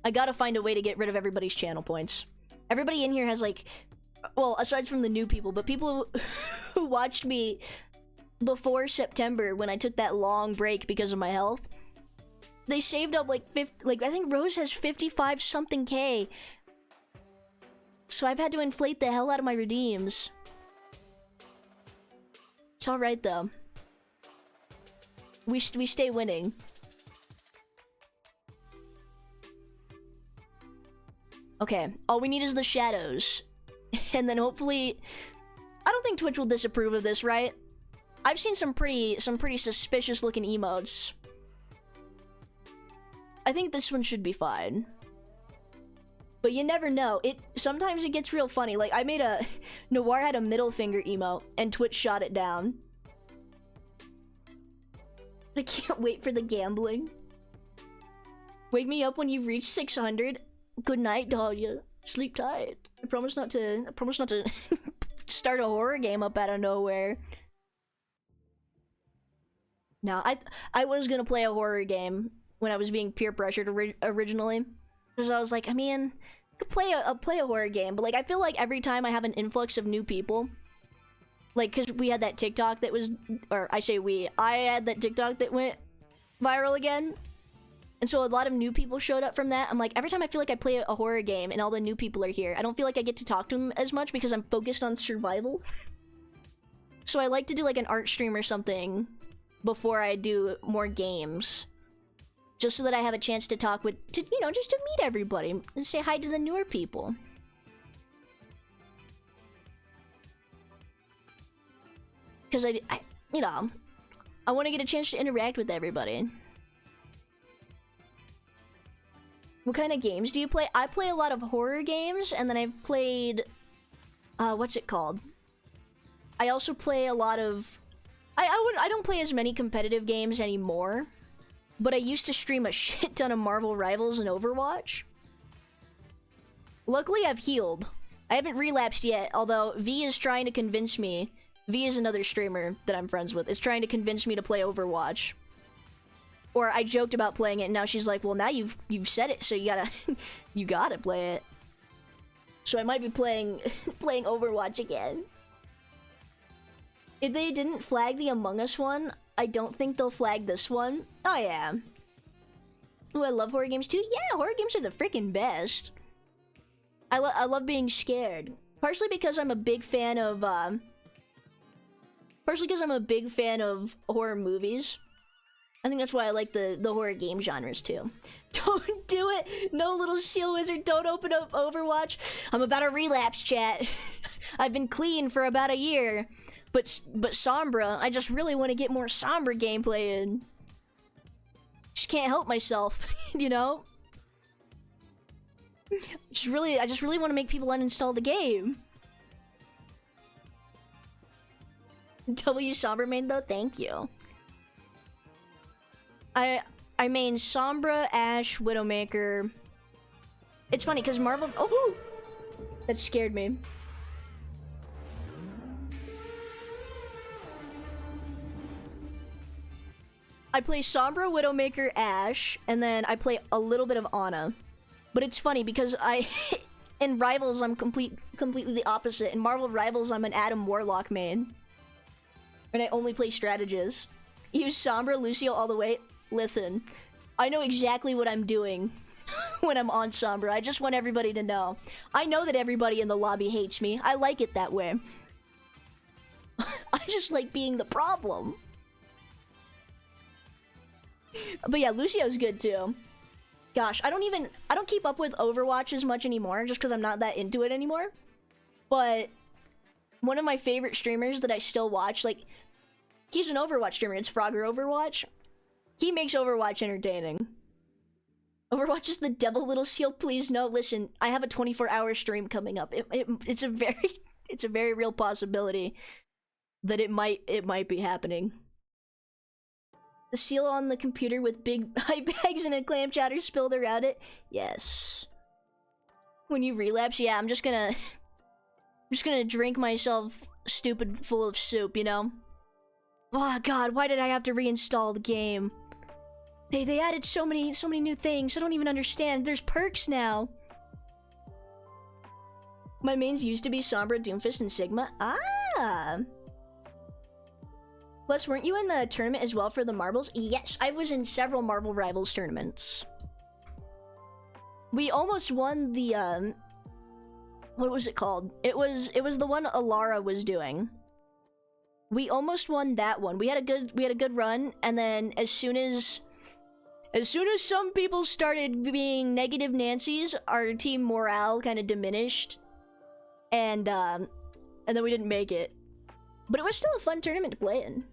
I gotta find a way to get rid of everybody's channel points. Everybody in here has like, well, aside from the new people, but people who watched me before September when I took that long break because of my health, they saved up like I think Rose has 55 something K. So I've had to inflate the hell out of my redeems. It's alright though. We stay winning. Okay, all we need is the shadows. And then hopefully... I don't think Twitch will disapprove of this, right? I've seen some pretty suspicious looking emotes. I think this one should be fine. But you never know. Sometimes it gets real funny. Like, I made a... Noir had a middle finger emote, and Twitch shot it down. I can't wait for the gambling. Wake me up when you reach 600. Good night, Dahlia. Sleep tight. I promise not to start a horror game up out of nowhere. No, I was gonna play a horror game when I was being peer pressured originally. Because I was like, I mean, I could play a horror game, but like I feel like every time I have an influx of new people, like, because we had that TikTok that was, or I had that TikTok that went viral again. And so a lot of new people showed up from that. I'm like, every time I feel like I play a horror game and all the new people are here, I don't feel like I get to talk to them as much because I'm focused on survival. So I like to do like an art stream or something before I do more games. Just so that I have a chance to talk with, you know, just to meet everybody and say hi to the newer people. Because you know, I want to get a chance to interact with everybody. What kind of games do you play? I play a lot of horror games, and then I've played, what's it called? I also play a lot of, I don't play as many competitive games anymore, but I used to stream a shit ton of Marvel Rivals and Overwatch. Luckily, I've healed. I haven't relapsed yet, although V is trying to convince me, V is another streamer that I'm friends with, is trying to convince me to play Overwatch. Or I joked about playing it, and now she's like, well, now you've said it, so you gotta you gotta play it. So I might be playing Overwatch again. If they didn't flag the Among Us one, I don't think they'll flag this one. Oh yeah. Ooh, I love horror games too. Yeah, horror games are the freaking best. I love being scared. Partially because I'm a big fan of horror movies. I think that's why I like the horror game genres too. Don't do it! No, little shield wizard, don't open up Overwatch. I'm about to relapse, chat. I've been clean for about a year. But Sombra, I just really want to get more Sombra gameplay in. Just can't help myself, you know? I just really want to make people uninstall the game. W Sombra main though, thank you. I main Sombra, Ashe, Widowmaker. It's funny because Marvel. Oh, that scared me. I play Sombra, Widowmaker, Ashe, and then I play a little bit of Ana. But it's funny because in Rivals I'm completely the opposite. In Marvel Rivals I'm an Adam Warlock main, and I only play strategists. Use Sombra, Lucio all the way. Listen, I know exactly what I'm doing when I'm on Sombra. I just want everybody to know. I know that everybody in the lobby hates me. I like it that way. I just like being the problem. But yeah, Lucio's good too. Gosh, I don't keep up with Overwatch as much anymore just because I'm not that into it anymore. But one of my favorite streamers that I still watch, like, he's an Overwatch streamer. It's Frogger Overwatch. He makes Overwatch entertaining. Overwatch is the devil, little seal. Please no. Listen, I have a 24-hour stream coming up. It's a very real possibility that it might be happening. The seal on the computer with big eye bags and a clam chowder spilled around it. Yes. When you relapse, yeah, I'm just gonna drink myself stupid full of soup, you know? Oh god, why did I have to reinstall the game? They added so many new things. I don't even understand. There's perks now. My mains used to be Sombra, Doomfist, and Sigma. Ah. Plus, weren't you in the tournament as well for the marbles? Yes, I was in several Marvel Rivals tournaments. We almost won the what was it called? It was the one Alara was doing. We almost won that one. We had a good run, and then as soon as some people started being negative Nancy's, our team morale kind of diminished, and then we didn't make it. But it was still a fun tournament to play in.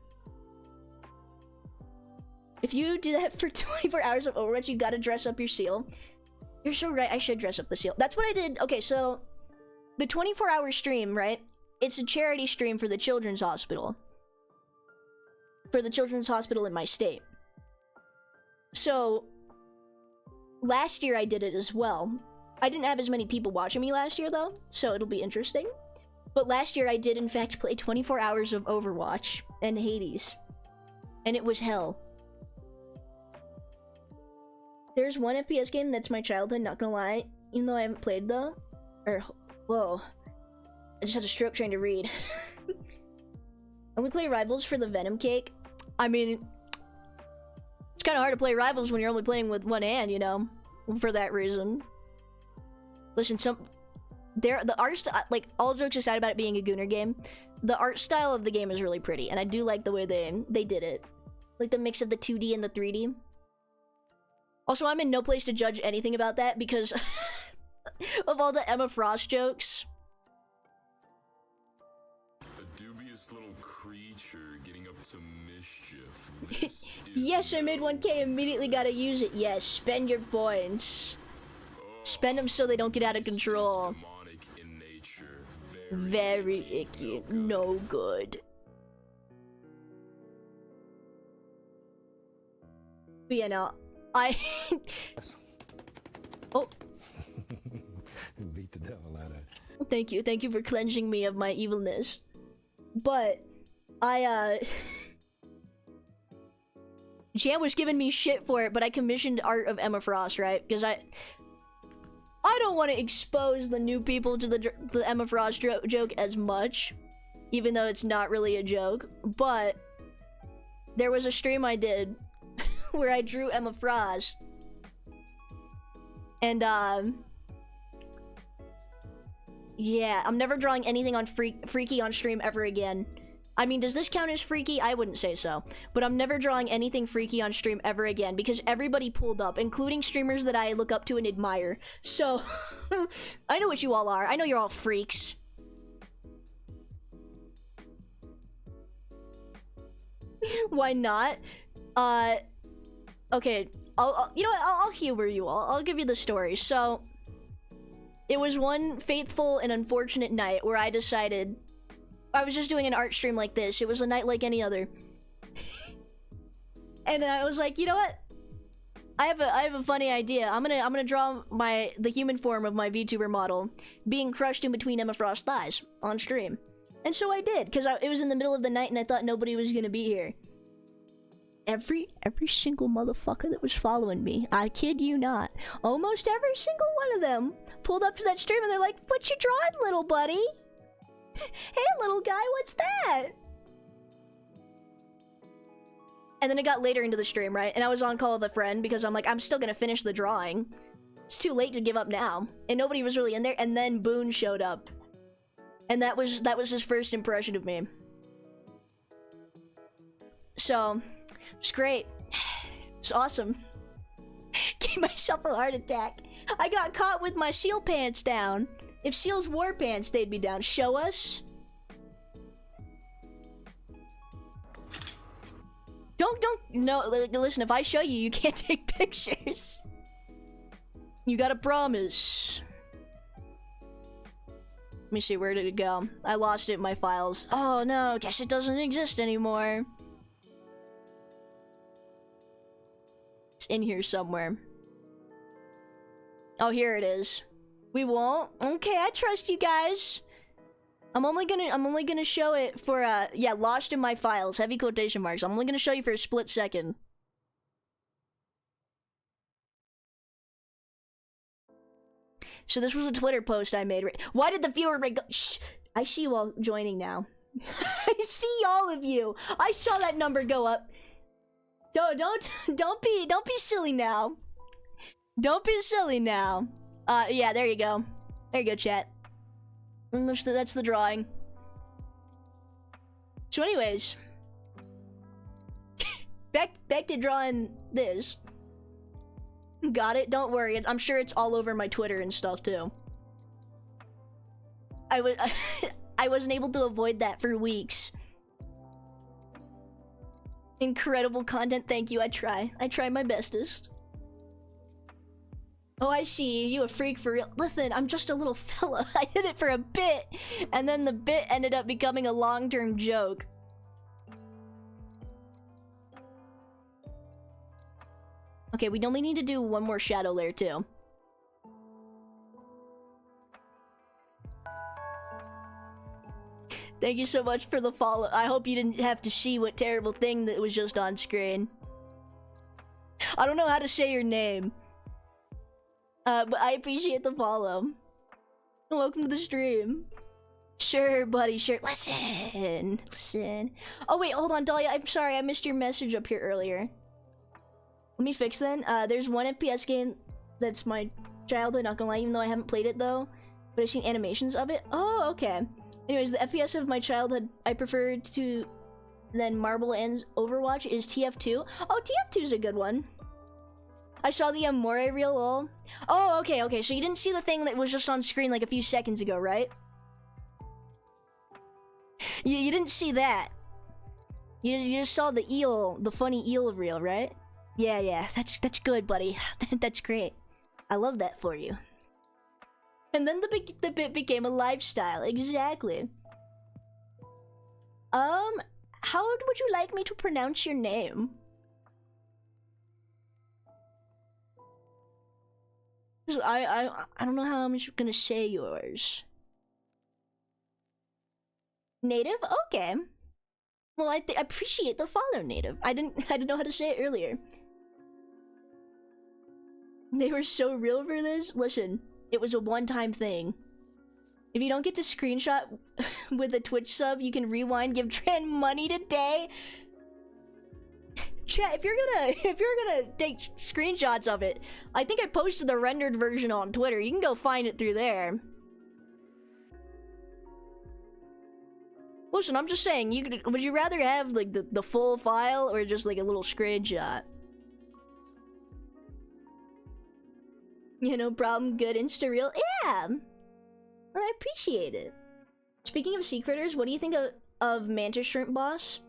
If you do that for 24 hours of Overwatch, you gotta dress up your seal. You're so right, I should dress up the seal. That's what I did. Okay, so the 24-hour stream, right? It's a charity stream for the Children's Hospital. For the Children's Hospital in my state. So, last year I did it as well. I didn't have as many people watching me last year, though, so it'll be interesting. But last year I did, in fact, play 24 hours of Overwatch and Hades. And it was hell. There's one FPS game that's my childhood, not gonna lie. Even though I haven't played, though. Whoa. I just had a stroke trying to read. And we play Rivals for the Venom Cake. I mean, it's kind of hard to play Rivals when you're only playing with one hand, you know? For that reason. Listen, the art style, like, all jokes aside about it being a Gooner game, the art style of the game is really pretty, and I do like the way they did it. Like, the mix of the 2D and the 3D. Also, I'm in no place to judge anything about that because of all the Emma Frost jokes. A dubious little creature getting up to mischief. Yes, I made 1K, immediately gotta use it. Yes, spend your points. Spend them so they don't get out of control. In nature. Very icky. No good. But yeah, no. Oh. Beat the devil out of. Thank you for cleansing me of my evilness. But Jan was giving me shit for it, but I commissioned art of Emma Frost, right? Because I don't want to expose the new people to the Emma Frost joke as much, even though it's not really a joke. But there was a stream I did where I drew Emma Frost, and yeah, I'm never drawing anything on freaky on stream ever again. I mean, does this count as freaky? I wouldn't say so, but I'm never drawing anything freaky on stream ever again because everybody pulled up, including streamers that I look up to and admire. So I know what you all are. I know you're all freaks. Why not? Okay, you know what? I'll humor you all. I'll give you the story. So, it was one fateful and unfortunate night where I decided I was just doing an art stream like this. It was a night like any other. And I was like, you know what? I have a funny idea. I'm gonna draw the human form of my VTuber model being crushed in between Emma Frost's thighs on stream. And so I did, because it was in the middle of the night and I thought nobody was gonna be here. Every single motherfucker that was following me, I kid you not, almost every single one of them pulled up to that stream and they're like, "What you drawing, little buddy? Hey, little guy, what's that?" And then it got later into the stream, right? And I was on call with a friend because I'm like, I'm still gonna finish the drawing. It's too late to give up now. And nobody was really in there, and then Boone showed up. And that was his first impression of me. So, it's great. It's awesome. Gave myself a heart attack. I got caught with my seal pants down. If seals wore pants, they'd be down. Show us. No, listen, if I show you, you can't take pictures. You gotta promise. Let me see, where did it go? I lost it in my files. Oh no, guess it doesn't exist anymore. It's in here somewhere. Oh, here it is. We won't? Okay, I trust you guys. I'm only gonna show it for yeah, lost in my files, heavy quotation marks. I'm only gonna show you for a split second. So this was a Twitter post I made. Why did the viewer rate go? Shh. I see you all joining now. I see all of you. I saw that number go up. Don't be silly now. Don't be silly now. Yeah, there you go. There you go, chat. That's the drawing. So anyways, back to drawing this. Got it? Don't worry. I'm sure it's all over my Twitter and stuff too. I wasn't able to avoid that for weeks. Incredible content. Thank you. I try my bestest. Oh, I see. You a freak for real. Listen, I'm just a little fella. I did it for a bit, and then the bit ended up becoming a long-term joke. Okay, we only need to do one more shadow layer too. Thank you so much for the follow. I hope you didn't have to see what terrible thing that was just on screen. I don't know how to say your name. But I appreciate the follow. Welcome to the stream. Sure, buddy, sure. Listen. Oh, wait, hold on, Dahlia. I'm sorry, I missed your message up here earlier. Let me fix then. There's one FPS game that's my childhood, not gonna lie, even though I haven't played it, though. But I've seen animations of it. Oh, okay. Anyways, the FPS of my childhood I prefer to than Marble and Overwatch is TF2. Oh, TF2's a good one. I saw the Amore reel, lol. Oh, okay. So you didn't see the thing that was just on screen like a few seconds ago, right? You didn't see that. You just saw the eel, the funny eel reel, right? Yeah. That's good, buddy. That's great. I love that for you. And then the bit became a lifestyle. Exactly. How would you like me to pronounce your name? I don't know how I'm just gonna say yours. Native? Okay. Well, I appreciate the follow, Native. I didn't know how to say it earlier. They were so real for this. Listen, it was a one-time thing. If you don't get to screenshot with a Twitch sub, you can rewind, give Tran money today. Chat, if you're gonna take screenshots of it, I think I posted the rendered version on Twitter. You can go find it through there. Listen, I'm just saying, would you rather have like the full file or just like a little screenshot? You know, problem, good, insta real. Yeah, I appreciate it. Speaking of sea critters, what do you think of mantis shrimp, boss?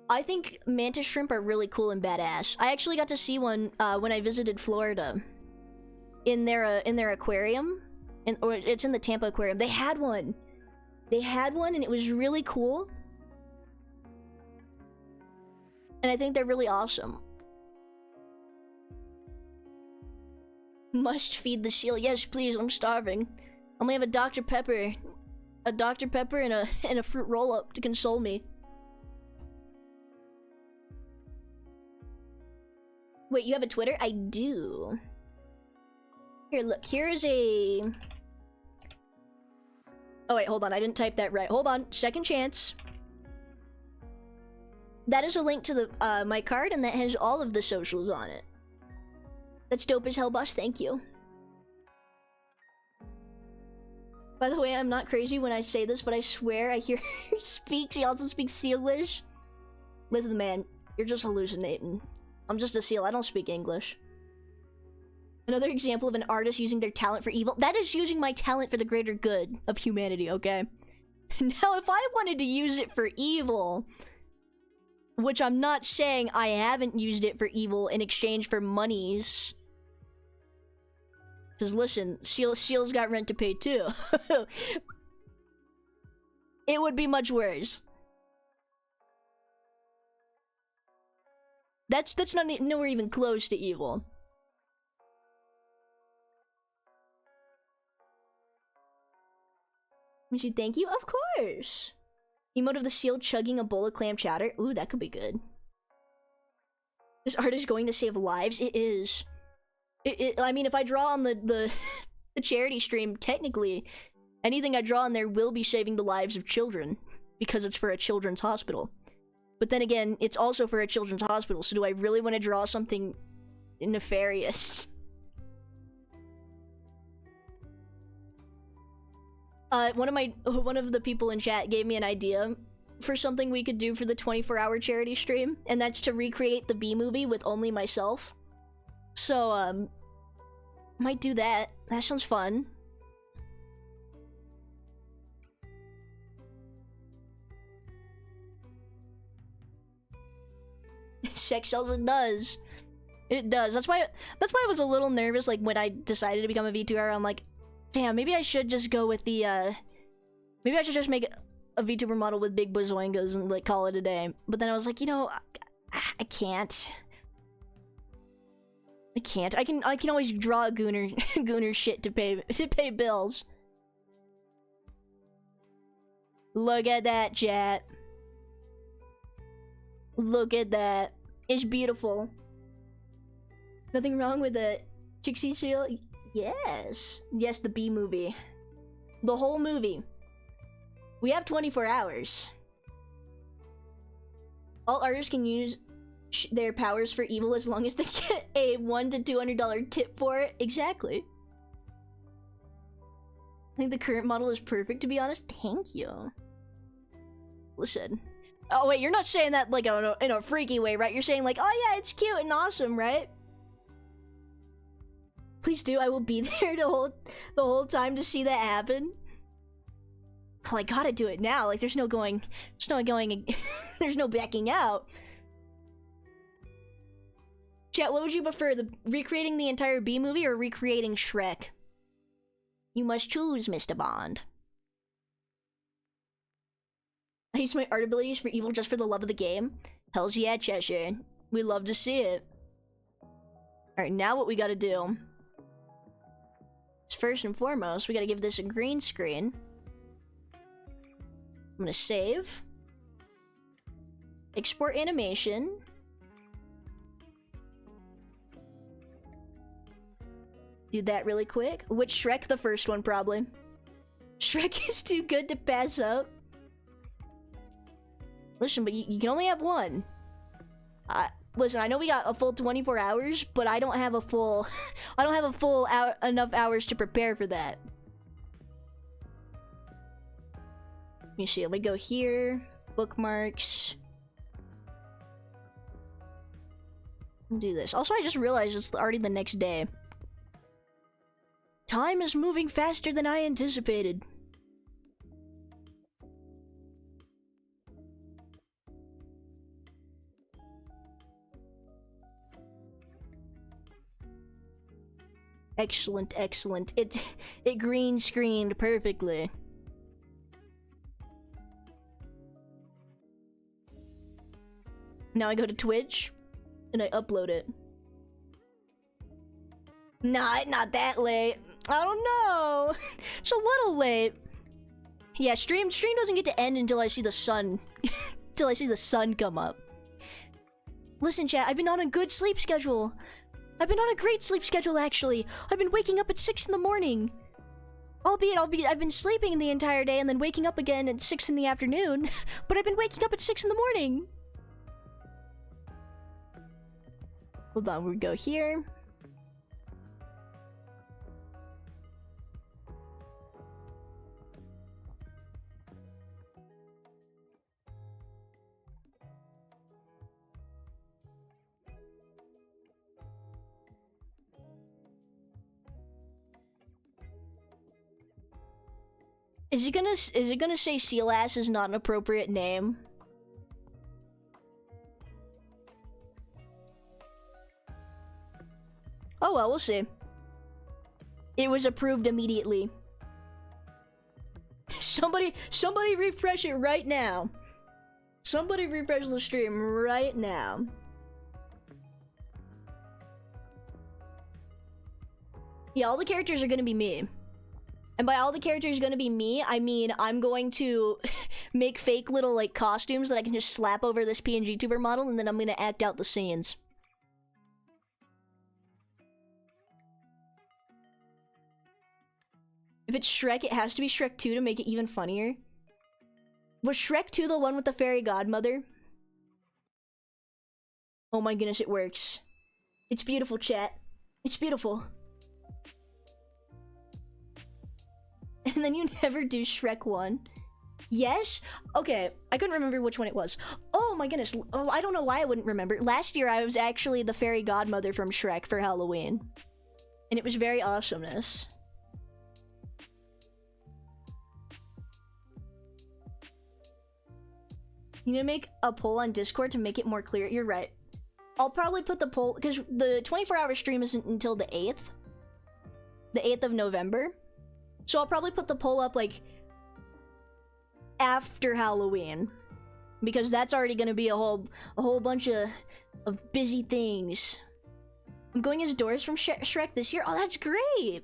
I think mantis shrimp are really cool and badass. I actually got to see one when I visited Florida. In their aquarium, or it's in the Tampa aquarium. They had one. And it was really cool. And I think they're really awesome. Must feed the seal. Yes, please. I'm starving. I only have a Dr. Pepper, and a fruit roll-up to console me. Wait, you have a Twitter? I do. Here, look. Here's a... Oh, wait, hold on. I didn't type that right. Hold on. Second chance. That is a link to the my card, and that has all of the socials on it. That's dope as hell, boss. Thank you. By the way, I'm not crazy when I say this, but I swear I hear her speak. She also speaks Sealish. Listen, man. You're just hallucinating. I'm just a seal. I don't speak English. Another example of an artist using their talent for evil. That is using my talent for the greater good of humanity, okay? Now, if I wanted to use it for evil, which I'm not saying I haven't used it for evil in exchange for monies. Because listen, Seal's got rent to pay too. It would be much worse. That's not nowhere even close to evil. We should thank you, of course. Emote of the seal chugging a bowl of clam chowder. Ooh, that could be good. This art is going to save lives. It is. I mean, if I draw on the the charity stream, technically, anything I draw in there will be saving the lives of children, because it's for a children's hospital. But then again, it's also for a children's hospital, so do I really want to draw something nefarious? One of the people in chat gave me an idea for something we could do for the 24-hour charity stream, and that's to recreate the B movie with only myself. So, might do that. That sounds fun. Sex sells, it does. It does. That's why I was a little nervous, like, when I decided to become a VTuber. I'm like, damn, maybe I should just go with the, maybe I should just make a VTuber model with big bazoingas and, like, call it a day. But then I was like, you know, I can't. I can't. I can always draw gooner shit to pay bills. Look at that, chat. Look at that. It's beautiful. Nothing wrong with the Trixie seal? Yes. Yes, the B movie. The whole movie. We have 24 hours. All artists can use their powers for evil as long as they get a $100 to $200 tip for it. Exactly. I think the current model is perfect, to be honest. Thank you. Listen. Oh wait, you're not saying that like in a freaky way, right? You're saying like, oh yeah, it's cute and awesome, right? Please do. I will be there the whole time to see that happen. Oh, I gotta do it now. Like, there's no backing out. Chat, what would you prefer? Recreating the entire B movie or recreating Shrek? You must choose, Mr. Bond. I use my art abilities for evil just for the love of the game. Hells yeah, Cheshire. We love to see it. Alright, now what we gotta do is, first and foremost, we gotta give this a green screen. I'm gonna save. Export animation. Do that really quick. Which Shrek? The first one, probably. Shrek is too good to pass up. Listen, but you can only have one. Listen, I know we got a full 24 hours, but I don't have a full... I don't have a full enough hours to prepare for that. Let me see, let me go here. Bookmarks. Do this. Also, I just realized it's already the next day. Time is moving faster than I anticipated. Excellent, excellent. It green screened perfectly. Now I go to Twitch and I upload it. Nah, not that late. I don't know. It's a little late. Yeah, stream doesn't get to end until I see the sun. Till I see the sun come up. Listen, chat, I've been on a good sleep schedule. I've been on a great sleep schedule, actually. I've been waking up at 6 in the morning. Albeit, I've been sleeping the entire day and then waking up again at 6 in the afternoon. But I've been waking up at 6 in the morning. Hold on, we go here. Is it gonna say seal ass is not an appropriate name? Oh well, we'll see. It was approved immediately. Somebody refresh it right now. Somebody refresh the stream right now. Yeah, all the characters are gonna be me. And by all the characters gonna be me, I mean I'm going to make fake little like costumes that I can just slap over this PNG tuber model, and then I'm gonna act out the scenes. If it's Shrek, it has to be Shrek 2 to make it even funnier. Was Shrek 2 the one with the fairy godmother? Oh my goodness, it works. It's beautiful, chat. It's beautiful. And then you never do Shrek 1. Yes? Okay, I couldn't remember which one it was. Oh my goodness. Oh, I don't know why I wouldn't remember. Last year, I was actually the fairy godmother from Shrek for Halloween. And it was very awesomeness. You need to make a poll on Discord to make it more clear. You're right. I'll probably put the poll, because the 24-hour stream isn't until the 8th. The 8th of November. So I'll probably put the poll up, like, after Halloween. Because that's already gonna be a whole bunch of busy things. I'm going as Doris from Shrek this year? Oh, that's great!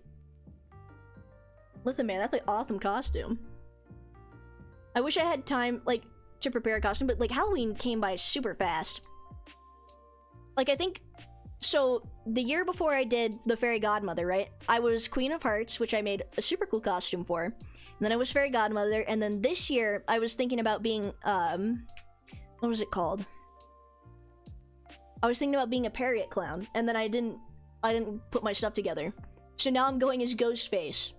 Listen, man, that's an awesome costume. I wish I had time, like, to prepare a costume, but, like, Halloween came by super fast. Like, I think... So, the year before I did the Fairy Godmother, right? I was Queen of Hearts, which I made a super cool costume for. And then I was Fairy Godmother, and then this year, I was thinking about being, what was it called? I was thinking about being a Parrot Clown, and then I didn't put my stuff together. So now I'm going as Ghostface.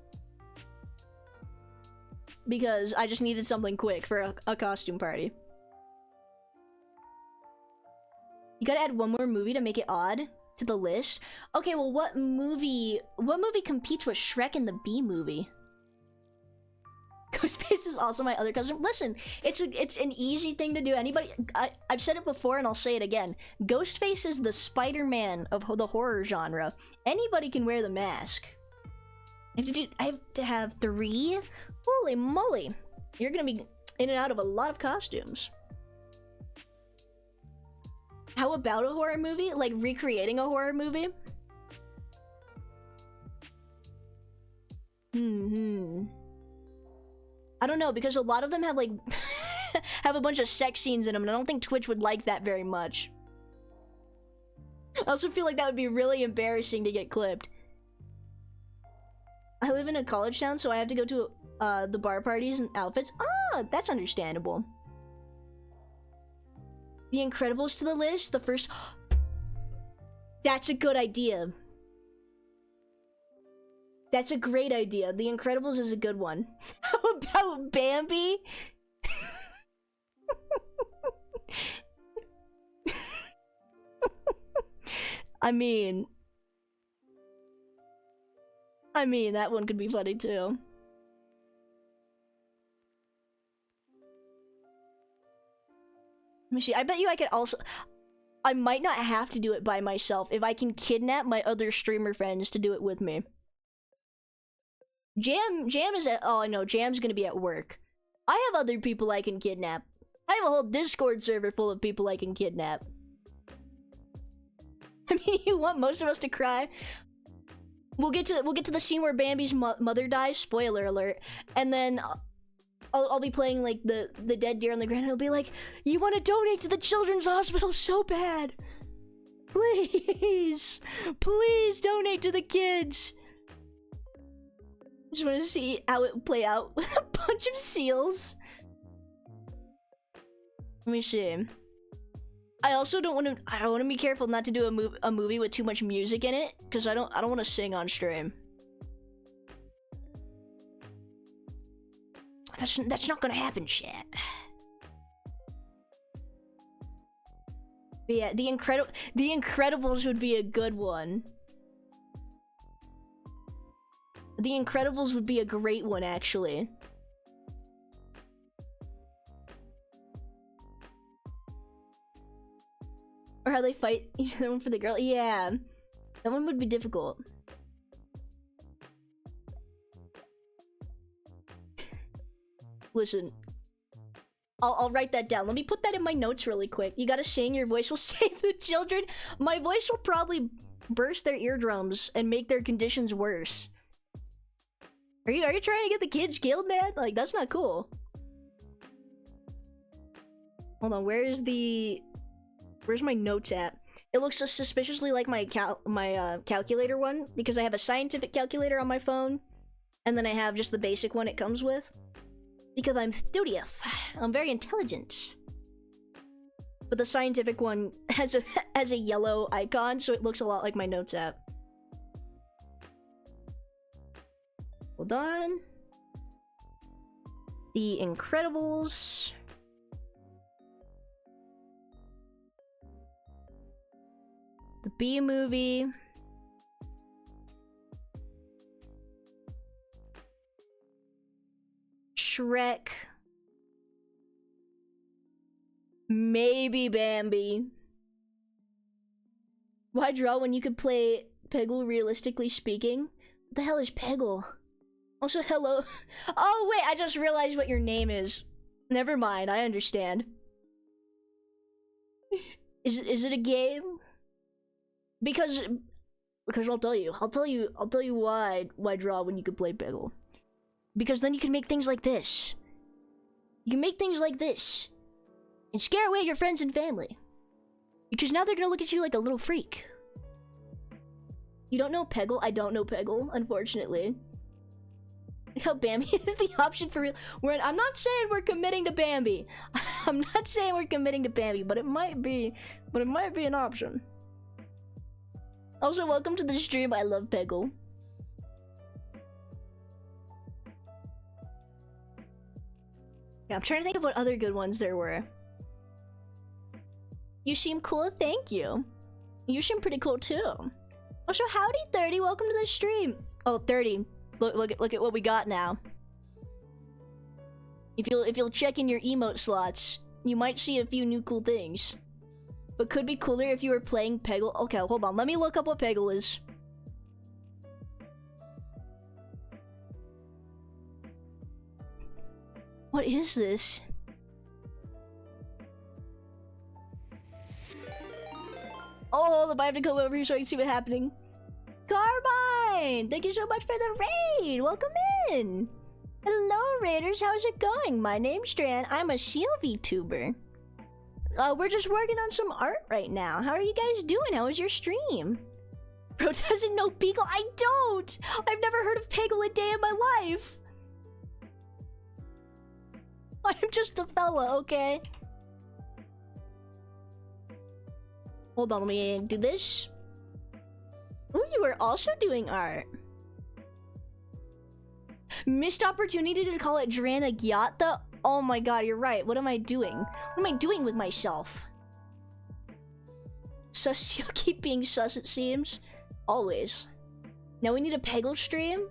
Because I just needed something quick for a costume party. You gotta add one more movie to make it odd to the list. Okay, well, what movie competes with Shrek and the Bee Movie? Ghostface is also my other cousin. Listen, it's an easy thing to do. I've said it before and I'll say it again. Ghostface is the Spider-Man of the horror genre. Anybody can wear the mask. I have to have 3? Holy moly. You're gonna be in and out of a lot of costumes. How about a horror movie? Like recreating a horror movie? I don't know, because a lot of them have like have a bunch of sex scenes in them, and I don't think Twitch would like that very much. I also feel like that would be really embarrassing to get clipped. I live in a college town, so I have to go to the bar parties and outfits. Ah, that's understandable. The Incredibles to the list, the first... That's a good idea. That's a great idea. The Incredibles is a good one. How about Bambi? I mean, that one could be funny too. Let me see. I bet you I could also... I might not have to do it by myself if I can kidnap my other streamer friends to do it with me. Jam is at... Oh, no, Jam's gonna be at work. I have other people I can kidnap. I have a whole Discord server full of people I can kidnap. I mean, you want most of us to cry? We'll get to the scene where Bambi's mother dies, spoiler alert, and then I'll be playing like the dead deer on the ground, and it'll be like, you want to donate to the children's hospital so bad, please donate to the kids. Just want to see how it would play out with a bunch of seals. Let me see. I also don't want to. I want to be careful not to do a movie with too much music in it, because I don't want to sing on stream. That's not gonna happen, chat. But yeah, the Incredibles would be a good one. The Incredibles would be a great one, actually. Or how they fight each other for the girl. Yeah, that one would be difficult. Listen, I'll write that down. Let me put that in my notes really quick. You gotta sing, your voice will save the children. My voice will probably burst their eardrums and make their conditions worse. Are you trying to get the kids killed, man? Like, that's not cool. Hold on, where's my notes at? It looks so suspiciously like my calculator one, because I have a scientific calculator on my phone. And then I have just the basic one it comes with. Because I'm studious. I'm very intelligent. But the scientific one has a yellow icon, so it looks a lot like my notes app. Hold on. The Incredibles. The Bee Movie. Shrek. Maybe Bambi. Why draw when you could play Peggle, realistically speaking? What the hell is Peggle? Also, hello. Oh, wait, I just realized what your name is. Never mind, I understand. Is it a game? Because I'll tell you why draw when you could play Peggle. Because then you can make things like this. You can make things like this. And scare away your friends and family. Because now they're gonna look at you like a little freak. You don't know Peggle? I don't know Peggle, unfortunately. How Bambi is the option for real. I'm not saying we're committing to Bambi. I'm not saying we're committing to Bambi, but it might be an option. Also, welcome to the stream. I love Peggle. Yeah, I'm trying to think of what other good ones there were. You seem cool, thank you. You seem pretty cool too. Also, howdy 30, welcome to the stream. Oh, 30. Look at what we got now. If you'll check in your emote slots, you might see a few new cool things. But could be cooler if you were playing Peggle. Okay, hold on. Let me look up what Peggle is. What is this? Oh, hold up, I have to come over here so I can see what's happening. Carbine! Thank you so much for the raid! Welcome in! Hello, raiders, how's it going? My name's Stran, I'm a seal VTuber. We're just working on some art right now. How are you guys doing? How was your stream? Bro doesn't know Peggle? I don't! I've never heard of Peggle a day in my life! I'm just a fella, okay? Hold on, let me do this. Ooh, you were also doing art. Missed opportunity to call it Dranagyata? Oh my god, you're right. What am I doing? What am I doing with myself? Sus, you'll keep being sus, it seems. Always. Now we need a Peggle stream?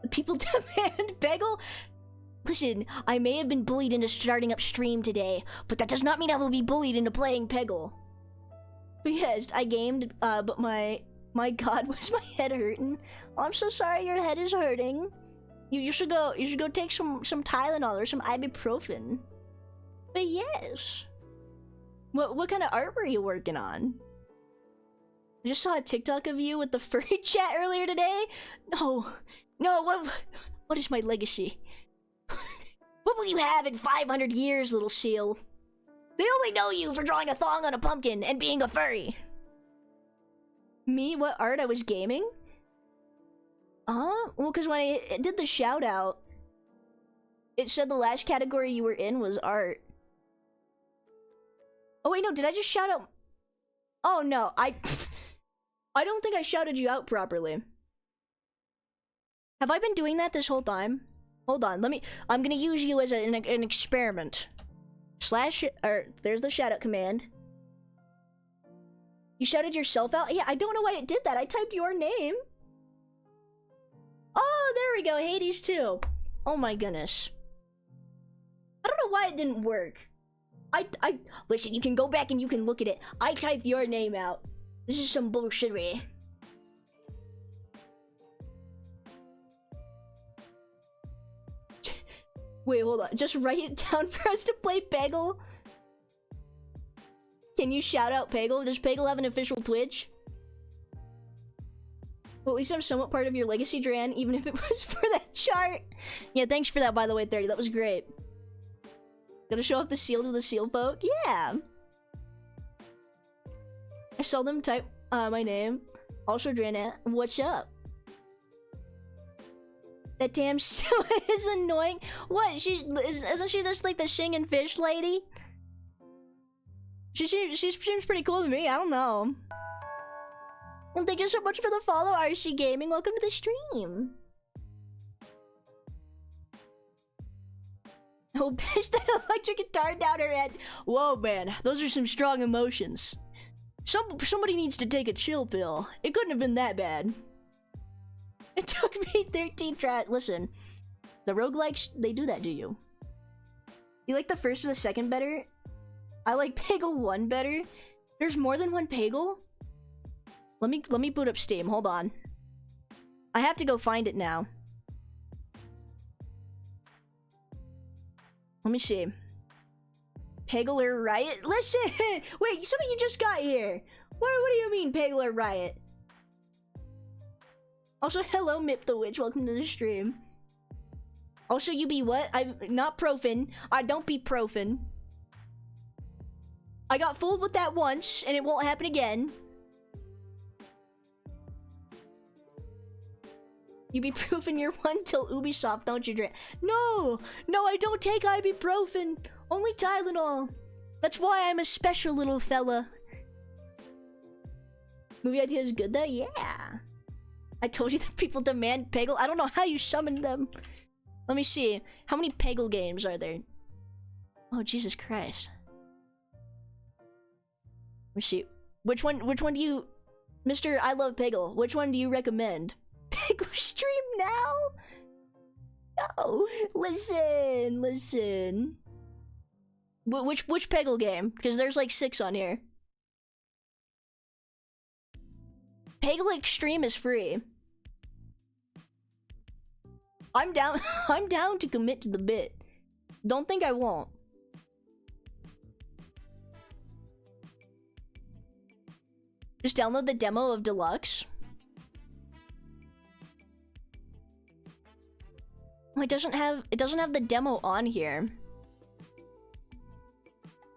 The people demand Peggle? Listen, I may have been bullied into starting up stream today, but that does not mean I will be bullied into playing Peggle. But yes, I gamed, but my god, was my head hurting? Oh, I'm so sorry your head is hurting. You should go take some Tylenol or some ibuprofen. But yes. What kind of art were you working on? I just saw a TikTok of you with the furry chat earlier today. No, what is my legacy? What will you have in 500 years, little seal? They only know you for drawing a thong on a pumpkin and being a furry. Me? What art? I was gaming? Well, because when I did the shout out, it said the last category you were in was art. Oh wait, no, did I just shout out? Oh no, I don't think I shouted you out properly. Have I been doing that this whole time? Hold on, I'm gonna use you as an experiment. There's the shout out command. You shouted yourself out? Yeah, I don't know why it did that. I typed your name. Oh, there we go. Hades too. Oh my goodness. I don't know why it didn't work. Listen, you can go back and you can look at it. I typed your name out. This is some bullshittery. Wait, hold on. Just write it down for us to play Peggle. Can you shout out Peggle? Does Peggle have an official Twitch? Well, at least I'm somewhat part of your legacy, Dran, even if it was for that chart. Yeah, thanks for that, by the way, 30. That was great. Gotta show off the seal to the seal folk? Yeah. I seldom type my name. Also, Dran, what's up? That damn show is annoying. What? Isn't she just like the singing fish lady? She seems pretty cool to me. I don't know. And thank you so much for the follow, RC Gaming. Welcome to the stream. Oh, bitch, that electric guitar down her head. Whoa, man, those are some strong emotions. Somebody needs to take a chill pill. It couldn't have been that bad. It took me 13 tries. Listen, the roguelikes, they do that to you. You like the first or the second better? I like Peggle 1 better. There's more than one Peggle? Let me boot up Steam. Hold on. I have to go find it now. Let me see. Peggle or Riot? Listen! Wait, some of you just got here. What do you mean, Peggle or Riot? Also, hello, Mip the Witch. Welcome to the stream. Also, you be what? I'm not Profin. I don't be Profin. I got fooled with that once, and it won't happen again. You be Profin year 1 till Ubisoft, don't you, drink? No! No, I don't take ibuprofen. Only Tylenol. That's why I'm a special little fella. Movie idea is good though? Yeah. I told you that people demand Peggle. I don't know how you summoned them. Let me see. How many Peggle games are there? Oh, Jesus Christ. Let me see. Which one do you... Mr. I Love Peggle, which one do you recommend? Peggle stream now? No. Listen. Which Peggle game? Because there's like 6 on here. Peggle Extreme is free. I'm down I'm down to commit to the bit. Don't think I won't. Just download the demo of Deluxe. Oh, it doesn't have the demo on here.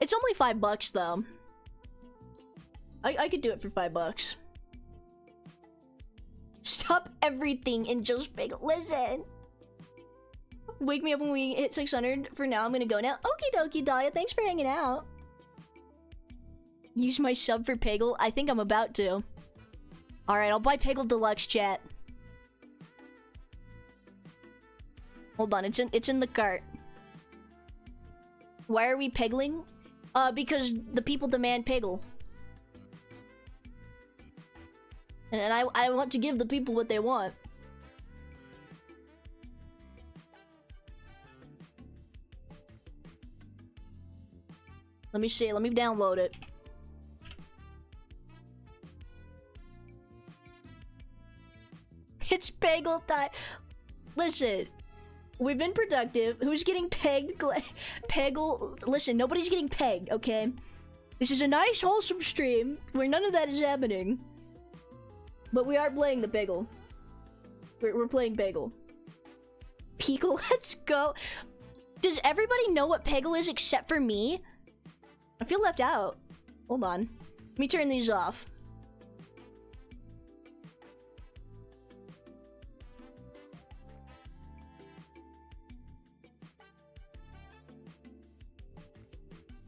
It's only $5 though. I could do it for $5. Stop everything and just Peggle. Listen. Wake me up when we hit 600. For now, I'm gonna go now. Okie dokie, Dahlia. Thanks for hanging out. Use my sub for Peggle. I think I'm about to. Alright, I'll buy Peggle Deluxe, chat. Hold on, it's in the cart. Why are we Peggling? Because the people demand Peggle. And I want to give the people what they want. Let me see, let me download it. It's Peggle time. Listen, we've been productive. Who's getting pegged? Peggle. Listen, nobody's getting pegged, okay? This is a nice, wholesome stream where none of that is happening. But we are playing the Peggle. We're playing Peggle. Peggle, let's go. Does everybody know what Peggle is except for me? I feel left out. Hold on. Let me turn these off.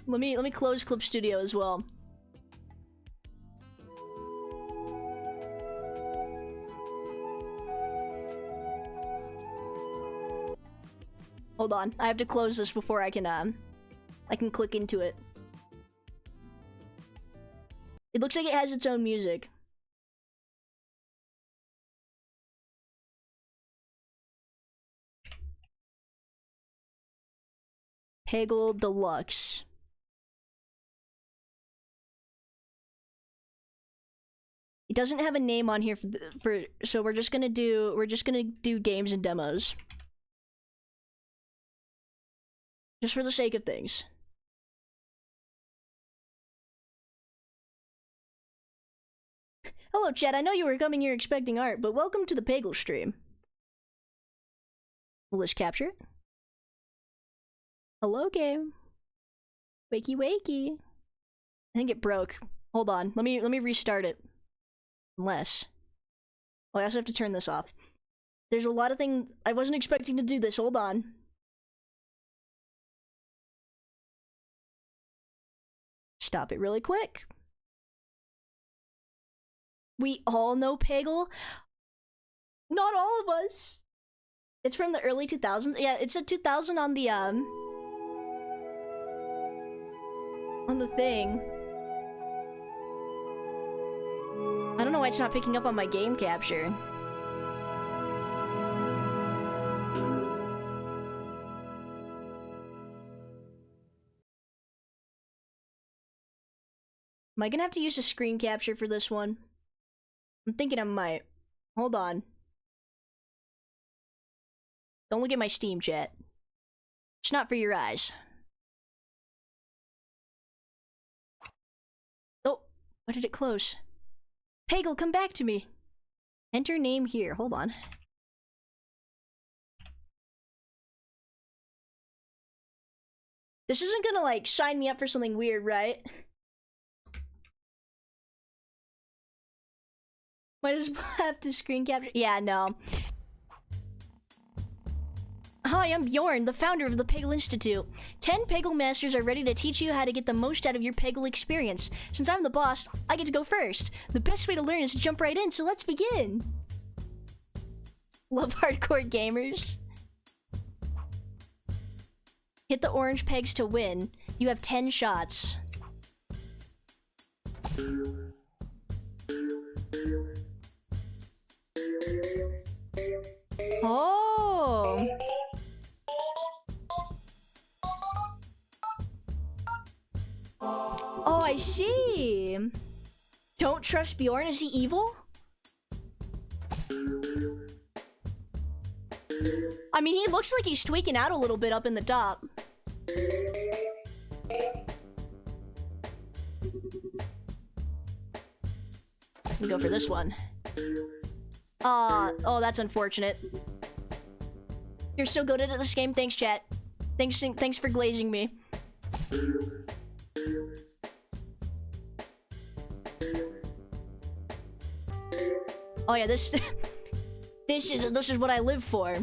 Let me close Clip Studio as well. Hold on, I have to close this before I can click into it. It looks like it has its own music. Peggle Deluxe. It doesn't have a name on here so we're just gonna do games and demos. Just for the sake of things. Hello, chat. I know you were coming here expecting art, but welcome to the Peggle stream. Will this capture it? Hello, game. Wakey, wakey. I think it broke. Hold on. Let me restart it. Unless. Oh, I also have to turn this off. There's a lot of things I wasn't expecting to do this. Hold on. Stop it really quick. We all know Peggle. Not all of us. It's from the early 2000s. Yeah, it said 2000 on the thing. I don't know why it's not picking up on my game capture. Am I gonna have to use a screen capture for this one? I'm thinking I might. Hold on. Don't look at my Steam chat. It's not for your eyes. Oh, why did it close? Peggle, come back to me. Enter name here. Hold on. This isn't gonna, like, sign me up for something weird, right? Why does have to screen capture? Yeah, no. Hi, I'm Bjorn, the founder of the Peggle Institute. 10 Peggle masters are ready to teach you how to get the most out of your Peggle experience. Since I'm the boss, I get to go first. The best way to learn is to jump right in, so let's begin. Love hardcore gamers. Hit the orange pegs to win. You have 10 shots. Oh! Oh, I see! Don't trust Bjorn? Is he evil? I mean, he looks like he's tweaking out a little bit up in the top. Let me go for this one. Oh, that's unfortunate. You're so good at this game. Thanks, chat. Thanks for glazing me. Oh yeah, this is what I live for.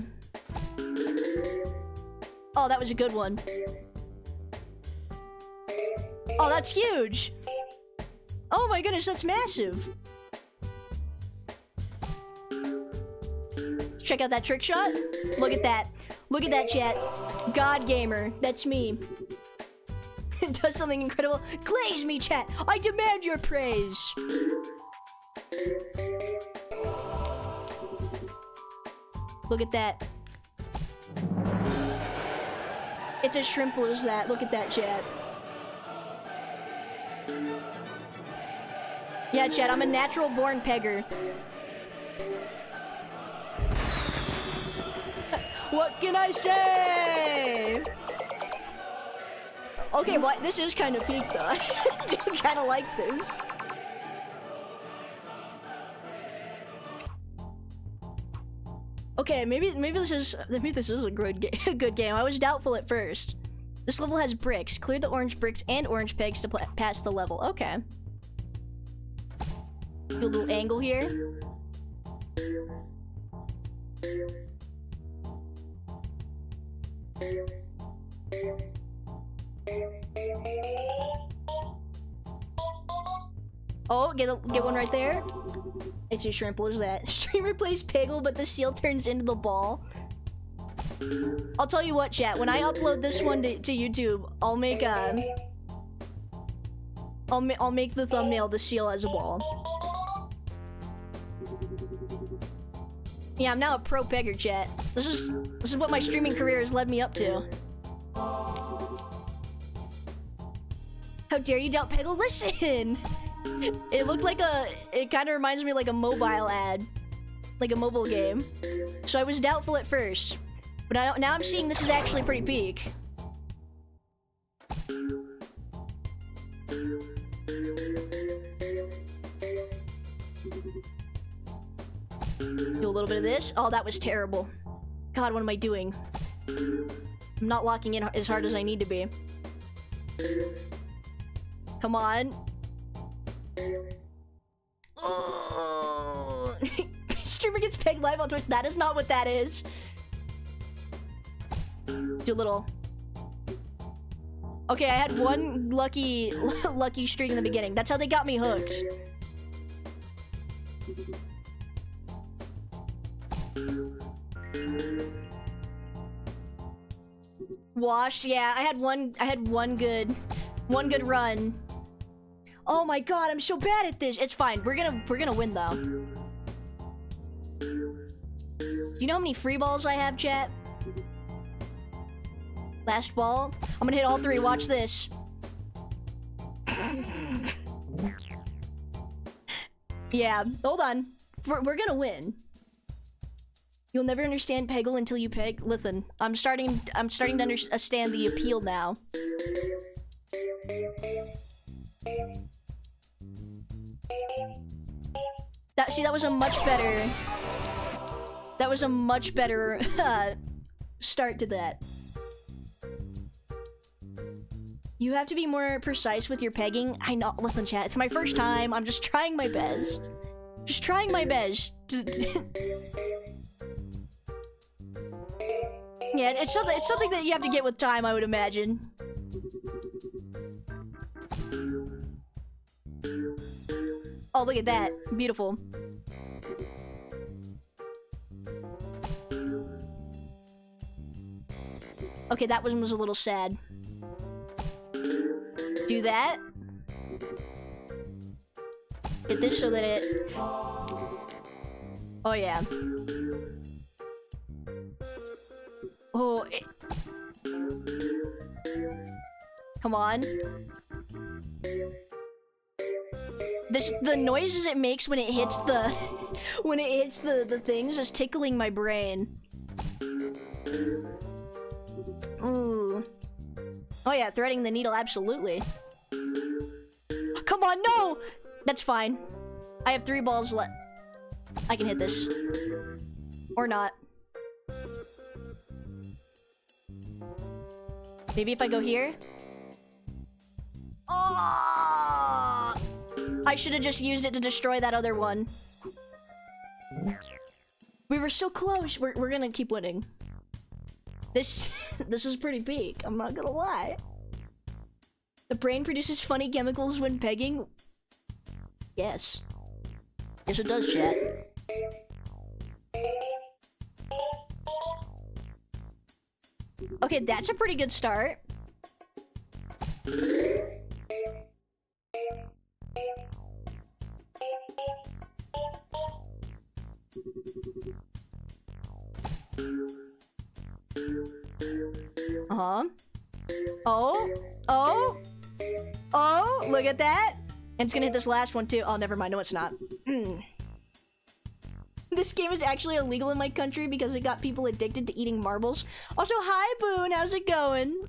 Oh, that was a good one. Oh, that's huge. Oh my goodness, that's massive. Let's check out that trick shot. Look at that. Look at that, chat. God Gamer. That's me. It does something incredible. Glaze me, chat. I demand your praise. Look at that. It's as shrimple as that. Look at that, chat. Yeah, chat, I'm a natural born pegger. What can I say? Okay, well, this is kind of peak, though. I do kind of like this. Okay, maybe this is a good game. I was doubtful at first. This level has bricks. Clear the orange bricks and orange pegs to pass the level. Okay. Do a little angle here. Oh, get one right there. It's as shrimple as that. Streamer plays Peggle, but the seal turns into the ball. I'll tell you what, chat. When I upload this one to YouTube, I'll make I'll make the thumbnail the seal as a ball. Yeah, I'm now a pro pegger, chat. This is what my streaming career has led me up to. How dare you doubt Peggle? Listen! It looked like it kind of reminds me of like a mobile ad. Like a mobile game. So I was doubtful at first. But now I'm seeing this is actually pretty peak. Do a little bit of this. Oh, that was terrible. God, what am I doing? I'm not locking in as hard as I need to be. Come on. Oh. Streamer gets pegged live on Twitch. That is not what that is. Do a little. Okay, I had one lucky streak in the beginning. That's how they got me hooked. Washed, yeah. I had one good run. Oh my god, I'm so bad at this. It's fine. We're gonna win though. Do you know how many free balls I have, chat? Last ball. I'm gonna hit all three. Watch this. Yeah, hold on. We're gonna win. You'll never understand Peggle until you peg. Listen, I'm starting to understand the appeal now. That was a much better. That was a much better start to that. You have to be more precise with your pegging. I know. Listen, chat. It's my first time. I'm just trying my best. Just trying my best to yeah, it's something that you have to get with time, I would imagine. Oh, look at that. Beautiful. Okay, that one was a little sad. Do that. Get this so that it... Oh, yeah. Oh, come on. The noises it makes when it hits the when it hits the things is tickling my brain. Ooh. Oh yeah, threading the needle, absolutely. Come on, no! That's fine. I have 3 balls left. I can hit this. Or not. Maybe if I go here? Oh! I should have just used it to destroy that other one. We were so close. We're gonna keep winning. This is pretty peak. I'm not gonna lie. The brain produces funny chemicals when pegging. Yes. Yes, it does, chat. Okay, that's a pretty good start. Uh-huh. Oh, look at that. And it's gonna hit this last one too. Oh, never mind. No, it's not. This game is actually illegal in my country because it got people addicted to eating marbles. Also, hi, Boone. How's it going?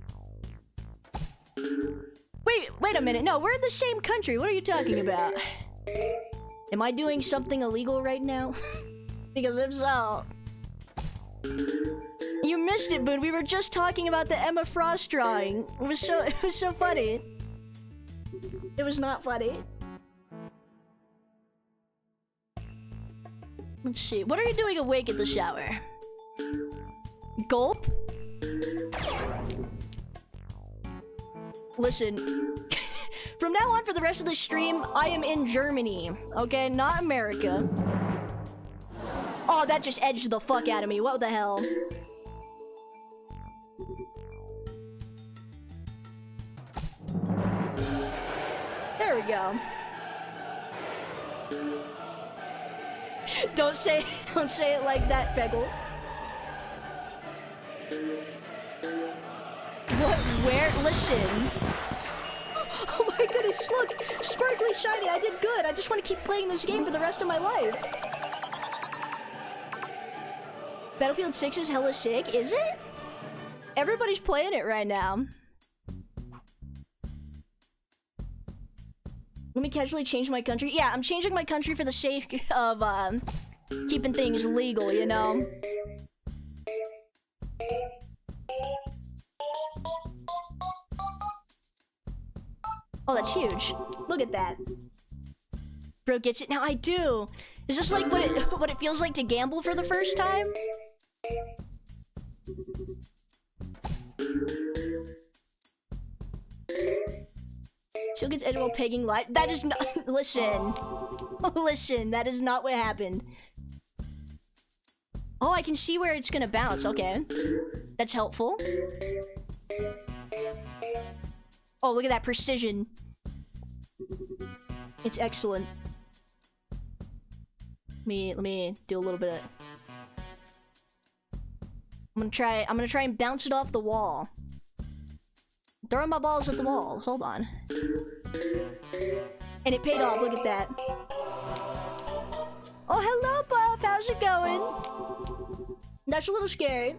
Wait a minute. No, we're in the same country. What are you talking about? Am I doing something illegal right now? Because if so... You missed it, Boone. We were just talking about the Emma Frost drawing. It was so funny. It was not funny. Let's see. What are you doing awake at the shower? Gulp? Listen. From now on, for the rest of the stream, I am in Germany. Okay? Not America. Oh, that just edged the fuck out of me. What the hell? There we go. Don't say it like that, Peggle. What? Where? Listen. Oh my goodness! Look, sparkly shiny. I did good. I just want to keep playing this game for the rest of my life. Battlefield 6 is hella sick, is it? Everybody's playing it right now. Let me casually change my country. Yeah, I'm changing my country for the sake of keeping things legal, you know? Oh, that's huge. Look at that. Bro gets it now. I do. Is this like what it feels like to gamble for the first time? Still gets edge while pegging live. That is not. Listen. Listen, that is not what happened. Oh, I can see where it's gonna bounce. Okay. That's helpful. Oh, look at that precision. It's excellent. Let me do a little bit of... I'm gonna try and bounce it off the wall. Throwing my balls at the walls. Hold on. And it paid off. Look at that. Oh, hello, Buff. How's it going? That's a little scary.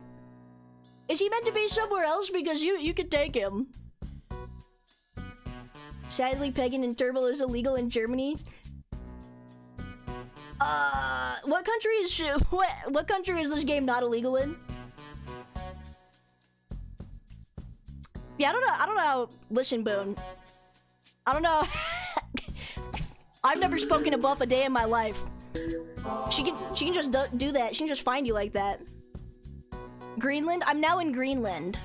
Is he meant to be somewhere else? Because you could take him. Sadly, pegging in Turbo is illegal in Germany. What country is what country is this game not illegal in? Yeah, I don't know. Listen, Boone. I don't know. I've never spoken to Buff a day in my life. She can just do that. She can just find you like that. Greenland? I'm now in Greenland.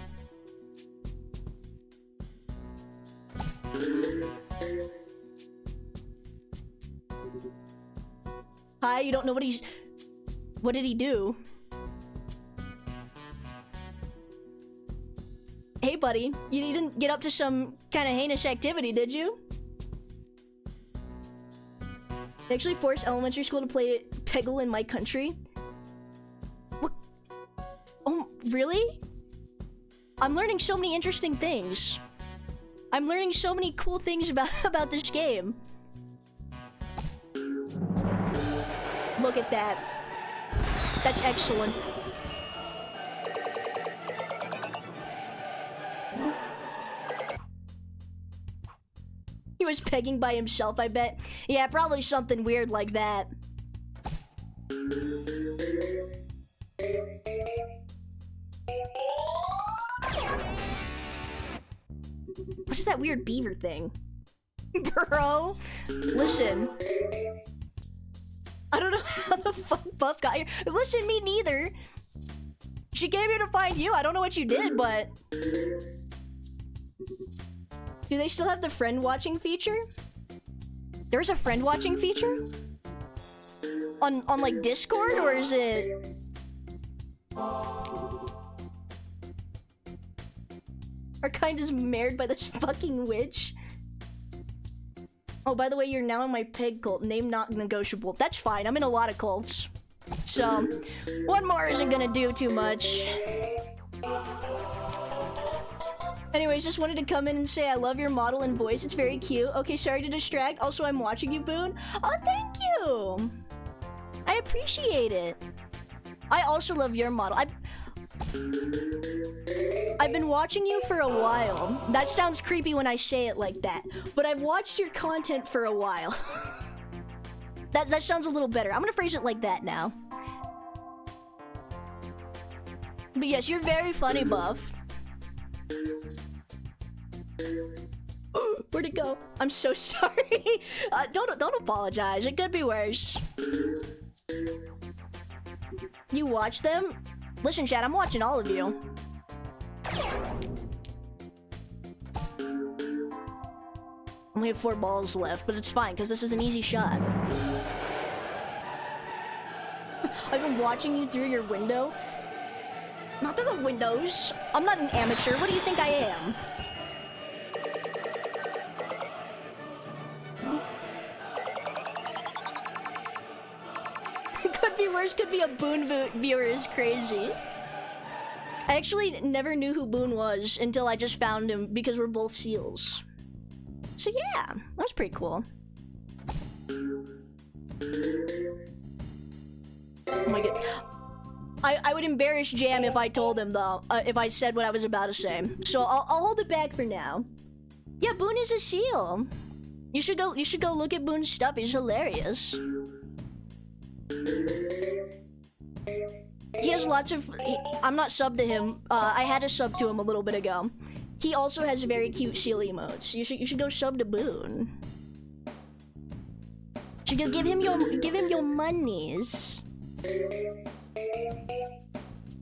Hi, you don't know what he's... What did he do? Hey, buddy. You didn't get up to some kind of heinous activity, did you? They actually forced elementary school to play Peggle in my country. What? Oh, really? I'm learning so many interesting things. I'm learning so many cool things about this game. Look at that. That's excellent. He was pegging by himself, I bet. Yeah, probably something weird like that. What's that weird beaver thing? Bro, listen. I don't know how the fuck Buff got here. Listen, me neither. She came here to find you. I don't know what you did, but... Do they still have the friend watching feature? There's a friend watching feature? On like Discord, or is it... Our kind is married by this fucking witch. Oh, by the way, you're now in my peg cult. Name not negotiable. That's fine. I'm in a lot of cults. So, one more isn't gonna do too much. Anyways, just wanted to come in and say I love your model and voice. It's very cute. Okay, sorry to distract. Also, I'm watching you, Boone. Oh, thank you. I appreciate it. I also love your model. I've been watching you for a while. That sounds creepy when I say it like that, but I've watched your content for a while. That sounds a little better. I'm gonna phrase it like that now. But yes, you're very funny, Buff. Where'd it go? I'm so sorry. Don't apologize. It could be worse. You watch them? Listen, chat, I'm watching all of you. Only have 4 balls left, but it's fine, because this is an easy shot. I've been watching you through your window. Not through the windows. I'm not an amateur. What do you think I am? Could be worse. Could be a Boone viewer is crazy. I actually never knew who Boone was until I just found him because we're both SEALs. So yeah, that was pretty cool. Oh my god. I would embarrass Jam if I told him though, if I said what I was about to say. So I'll hold it back for now. Yeah, Boone is a SEAL. You should go look at Boone's stuff. He's hilarious. He has lots of... I'm not subbed to him. I had a sub to him a little bit ago. He also has very cute SEAL emotes. You should go sub to Boone. So you give him your monies.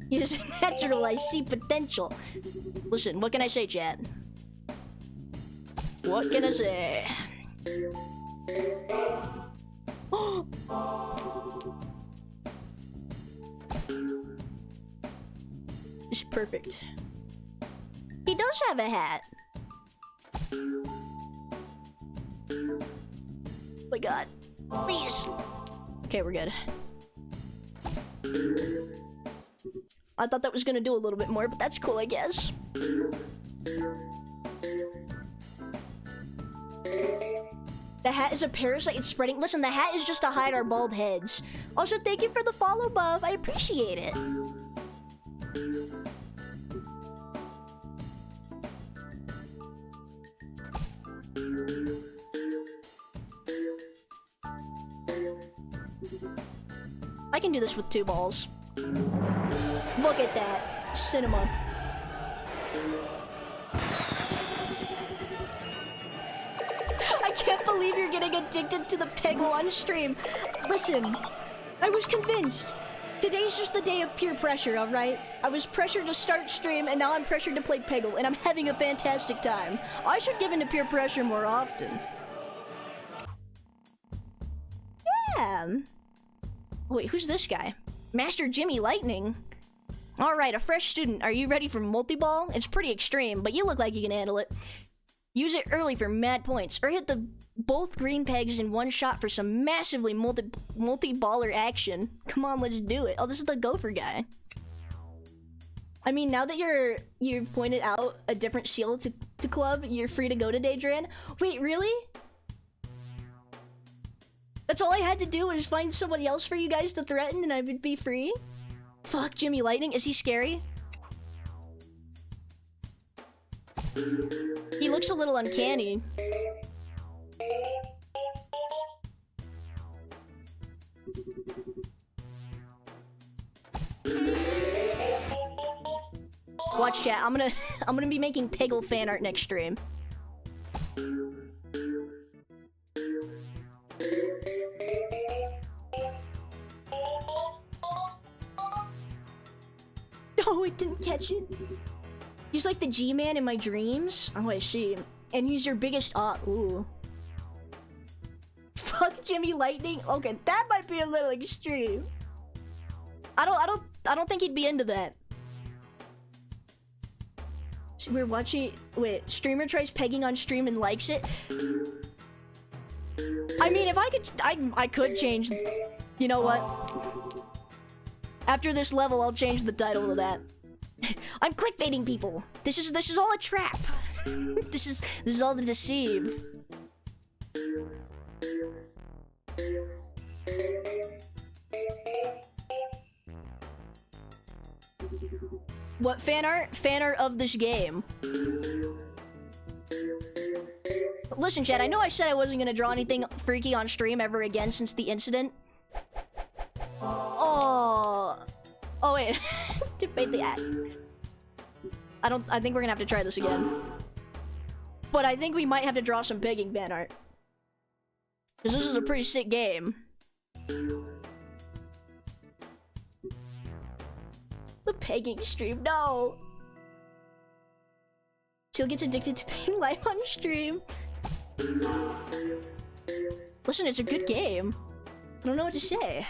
He's natural, I see potential. Listen, what can I say, Chad? What can I say? It's perfect. He does have a hat. Oh my god. Please. Okay, we're good. I thought that was gonna do a little bit more, but that's cool, I guess. The hat is a parasite, it's spreading. Listen, the hat is just to hide our bald heads. Also, thank you for the follow, Buff. I appreciate it. I can do this with 2 balls. Look at that. Cinema. I can't believe you're getting addicted to the Peggle on stream. Listen, I was convinced. Today's just the day of peer pressure, alright? I was pressured to start stream, and now I'm pressured to play Peggle, and I'm having a fantastic time. I should give in to peer pressure more often. Yeah. Wait, who's this guy? Master Jimmy Lightning. Alright, a fresh student. Are you ready for multi-ball? It's pretty extreme, but you look like you can handle it. Use it early for mad points, or hit the both green pegs in one shot for some massively multi-baller action. Come on, let's do it. Oh, this is the gopher guy. I mean, now that you've pointed out a different seal to club, you're free to go today, Dran. Wait, really? That's all I had to do was find somebody else for you guys to threaten and I would be free? Fuck, Jimmy Lightning, is he scary? He looks a little uncanny. Watch chat, I'm gonna be making Peggle fan art next stream. No, it didn't catch it. He's like the G-Man in my dreams. Oh, I see. And he's your biggest ooh. Fuck Jimmy Lightning. Okay, that might be a little extreme. I don't think he'd be into that. So we're watching. Wait, streamer tries pegging on stream and likes it. I mean, if I could change. You know what? After this level, I'll change the title to that. I'm clickbaiting people. This is all a trap. This is all to deceive. What fan art? Fan art of this game. Listen, Chad, I know I said I wasn't gonna draw anything freaky on stream ever again since the incident. Oh wait, debate the ad. I think we're gonna have to try this again. But I think we might have to draw some pegging fan art. Because this is a pretty sick game. The pegging stream, no! She'll get addicted to paying live on stream. Listen, it's a good game. I don't know what to say.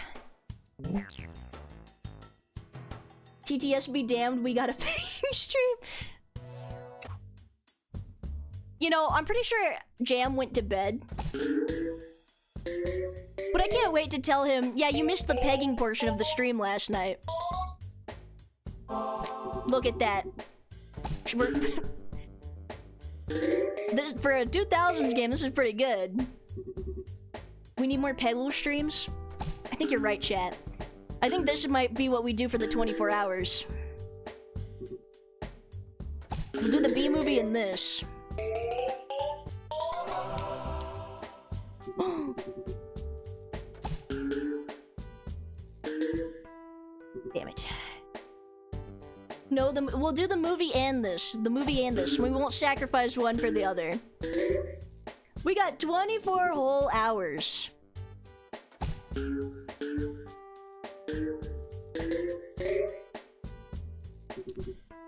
TTS be damned, we got a pegging stream. You know, I'm pretty sure Jam went to bed. But I can't wait to tell him, yeah, you missed the pegging portion of the stream last night. Look at that. This, for a 2000s game, this is pretty good. We need more Peggle streams? I think you're right, chat. I think this might be what we do for the 24 hours. We'll do the B movie in this. Damn it. No, we'll do the movie and this. The movie and this. We won't sacrifice one for the other. We got 24 whole hours.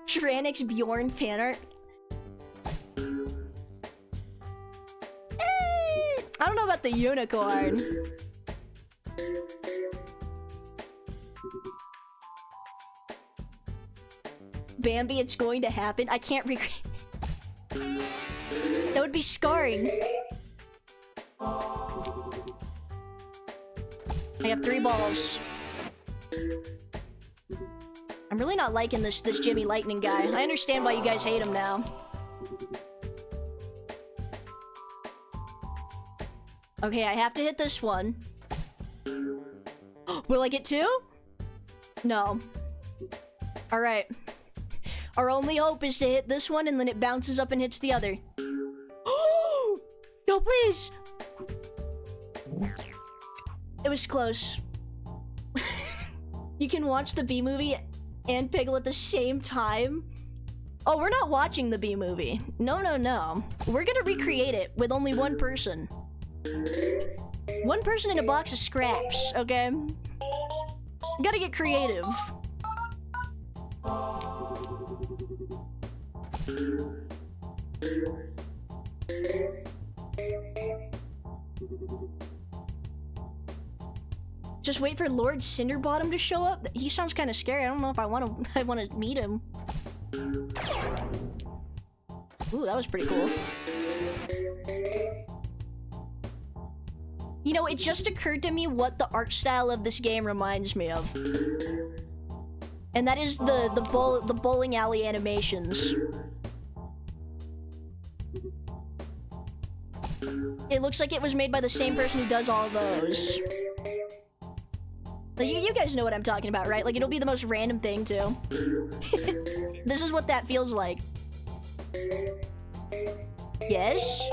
Tranix Bjorn fan art. I don't know about the unicorn. Bambi, it's going to happen. I can't recreate. That would be scarring. I have 3 balls. I'm really not liking this Jimmy Lightning guy. I understand why you guys hate him now. Okay, I have to hit this one. Will I get 2? No. Alright. Our only hope is to hit this one and then it bounces up and hits the other. No, please! It was close. You can watch the B movie and Peggle at the same time? Oh, we're not watching the B movie. No, no, no. We're gonna recreate it with only one person. One person in a box of scraps, okay? Gotta get creative. Just wait for Lord Cinderbottom to show up? He sounds kind of scary. I don't know if I want to meet him. Ooh, that was pretty cool. You know, it just occurred to me what the art style of this game reminds me of. And that is the bowling alley animations. It looks like it was made by the same person who does all those. Like, you guys know what I'm talking about, right? Like, it'll be the most random thing, too. This is what that feels like. Yes?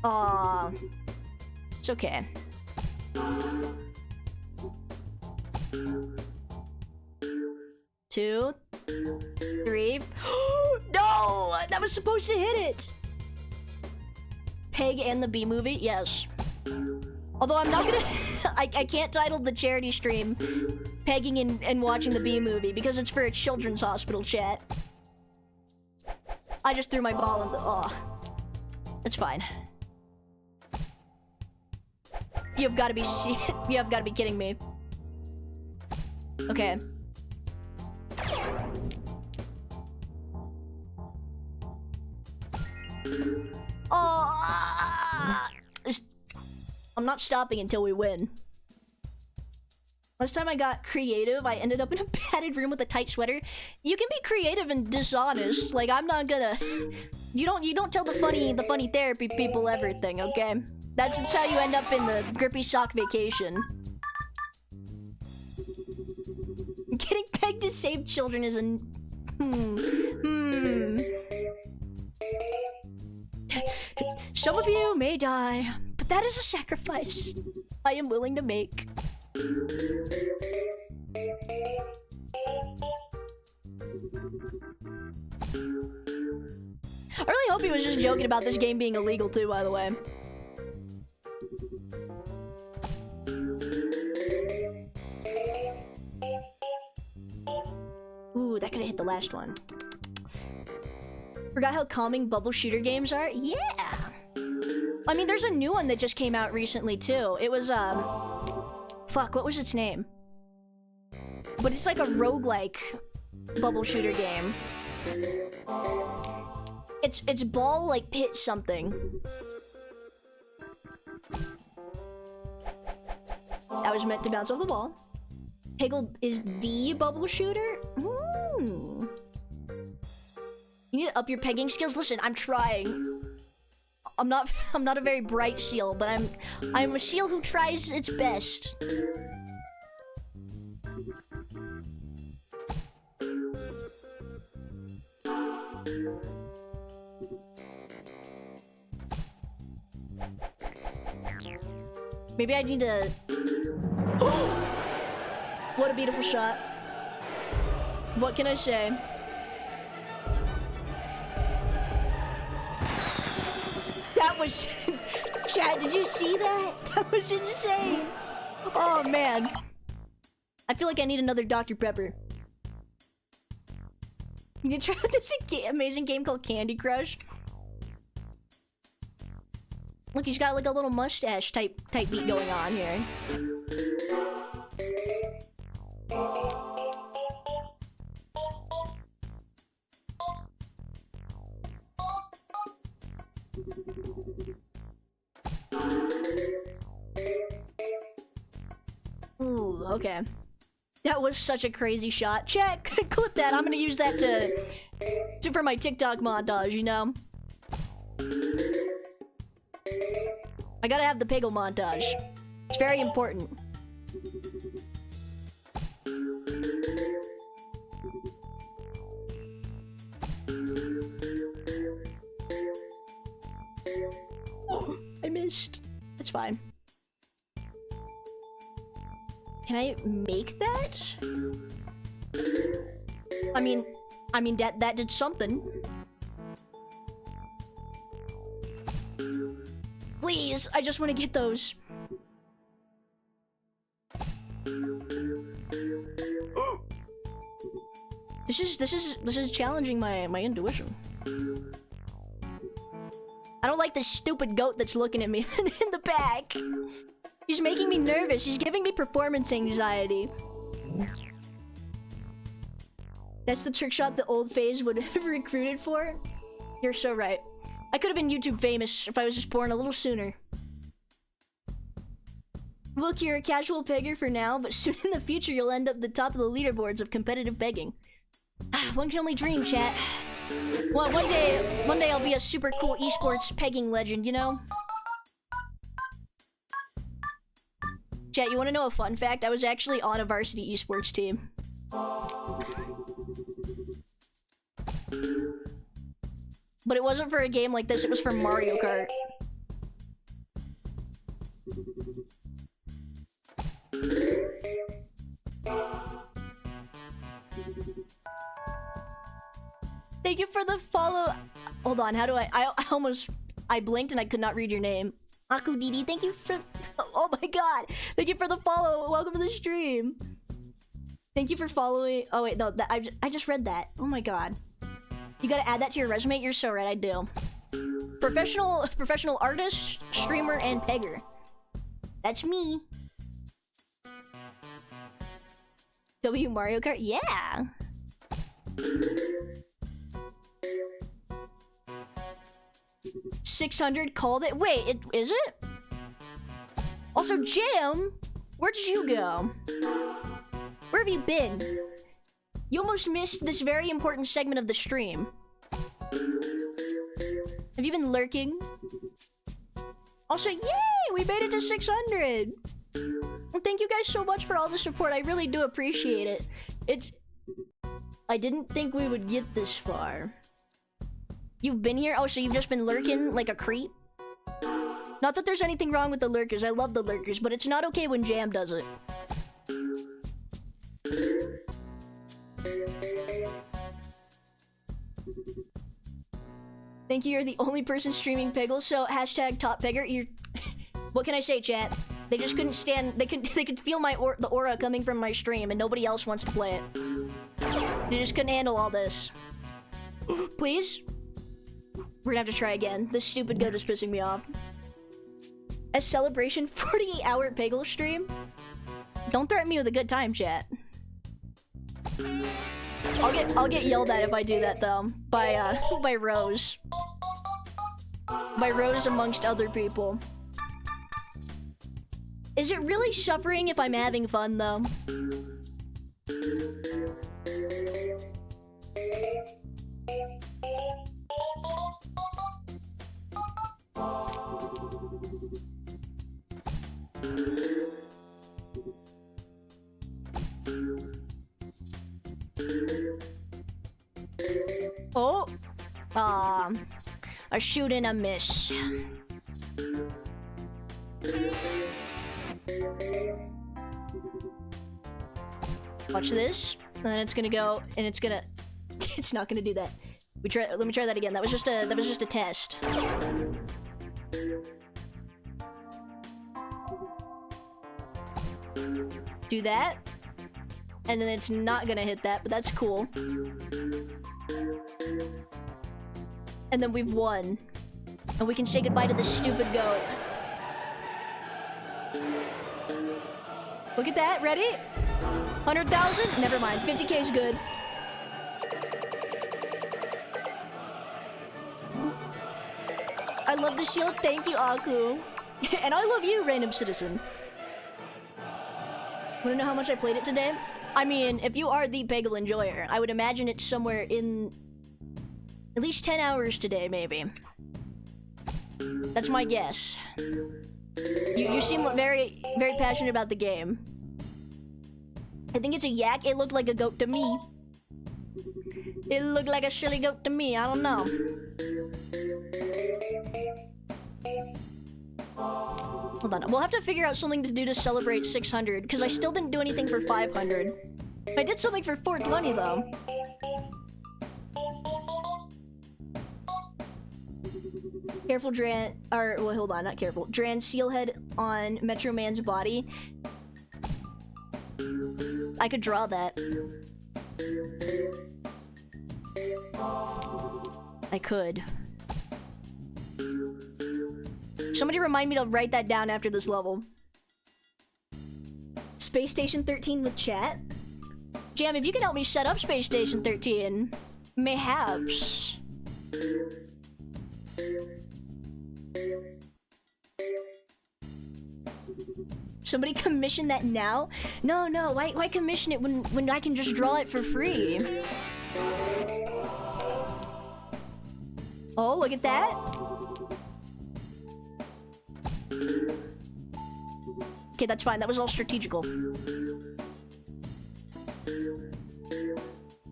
Aw. It's okay. 2, 3. No! That was supposed to hit it! Peg and the B movie? Yes. Although I'm not gonna... I can't title the charity stream Pegging and watching the B movie because it's for a children's hospital chat. I just threw my ball in the... Oh. It's fine. You've gotta be... You've gotta be kidding me. Okay. Oh! I'm not stopping until we win. Last time I got creative, I ended up in a padded room with a tight sweater. You can be creative and dishonest. Like, I'm not gonna... You don't tell the funny therapy people everything, okay? That's how you end up in the grippy sock vacation. Getting pegged to save children is a... Some of you may die, but that is a sacrifice I am willing to make. I really hope he was just joking about this game being illegal too, by the way. Ooh, that could have hit the last one. Forgot how calming bubble shooter games are? Yeah! I mean, there's a new one that just came out recently, too. It was, fuck, what was its name? But it's like a roguelike bubble shooter game. It's ball, like, pit something. I was meant to bounce off the ball. Peggle is the bubble shooter? Ooh. You need to up your pegging skills. Listen, I'm trying. I'm not a very bright seal, but I'm a seal who tries its best. Maybe I need to... What a beautiful shot. What can I say? That was... Chat, did you see that? That was insane. Oh man. I feel like I need another Dr. Pepper. You can try out this amazing game called Candy Crush. Look, he's got like a little mustache type beat going on here. Ooh, okay. That was such a crazy shot. Check! Clip that. I'm gonna use that to for my TikTok montage, you know? I gotta have the Peggle montage. It's very important. Oh, I missed. It's fine. Can I make that? I mean that did something. Please, I just want to get those. This is challenging my intuition. I don't like this stupid goat that's looking at me in the back. He's making me nervous. He's giving me performance anxiety. That's the trick shot the old phase would have recruited for. You're so right. I could have been YouTube famous if I was just born a little sooner. Look, you're a casual pegger for now, but soon in the future you'll end up the top of the leaderboards of competitive begging. One can only dream, chat. Well, one day I'll be a super cool esports pegging legend, you know? Chat, you wanna know a fun fact? I was actually on a varsity esports team. But it wasn't for a game like this, it was for Mario Kart. Thank you for the follow. Hold on, how do I blinked and I could not read your name. Akudidi, thank you for, oh my god. Thank you for the follow. Welcome to the stream. Thank you for following. Oh wait, no, I just read that. Oh my god. You gotta add that to your resume. You're so right, I do. Professional artist, streamer, and pegger. That's me. W Mario Kart, yeah. $600 called it. Wait, is it? Also, Jam, where did you go? Where have you been? You almost missed this very important segment of the stream. Have you been lurking? Also, yay! We made it to 600! Well, thank you guys so much for all the support. I really do appreciate it. I didn't think we would get this far. You've been here? Oh, so you've just been lurking like a creep? Not that there's anything wrong with the lurkers. I love the lurkers, but it's not okay when Jam does it. Thank you, you're the only person streaming Peggle, so hashtag top pegger. You're what can I say, chat? They just couldn't stand, they could feel the aura coming from my stream and nobody else wants to play it. They just couldn't handle all this. Please? We're gonna have to try again. This stupid goat is pissing me off. A celebration 48-hour Peggle stream? Don't threaten me with a good time, chat. I'll get yelled at if I do that though. By Rose. By Rose amongst other people. Is it really suffering if I'm having fun though? Oh! A shoot and a miss. Watch this, and then it's gonna go, and it's gonna... it's not gonna do that. Let me try that again. That was just a test. Do that. And then it's not gonna hit that, but that's cool. And then we've won. And we can say goodbye to this stupid goat. Look at that, ready? 100,000? Never mind, 50k is good. I love the shield, thank you, Aku. And I love you, random citizen. Wanna know how much I played it today? I mean, if you are the Peggle enjoyer, I would imagine it's somewhere in at least 10 hours today, maybe. That's my guess. You seem very, very passionate about the game. I think it's a yak. It looked like a goat to me. It looked like a silly goat to me. I don't know. Hold on. We'll have to figure out something to do to celebrate 600, because I still didn't do anything for 500. I did something for 420, though. Careful, Dran. Or, well, hold on, not careful. Dran Sealhead on Metro Man's body. I could draw that. I could. Somebody remind me to write that down after this level. Space Station 13 with chat? Jam, if you can help me set up Space Station 13, mayhaps. Somebody commission that now? No, why commission it when I can just draw it for free? Oh, look at that. Okay, that's fine. That was all strategical.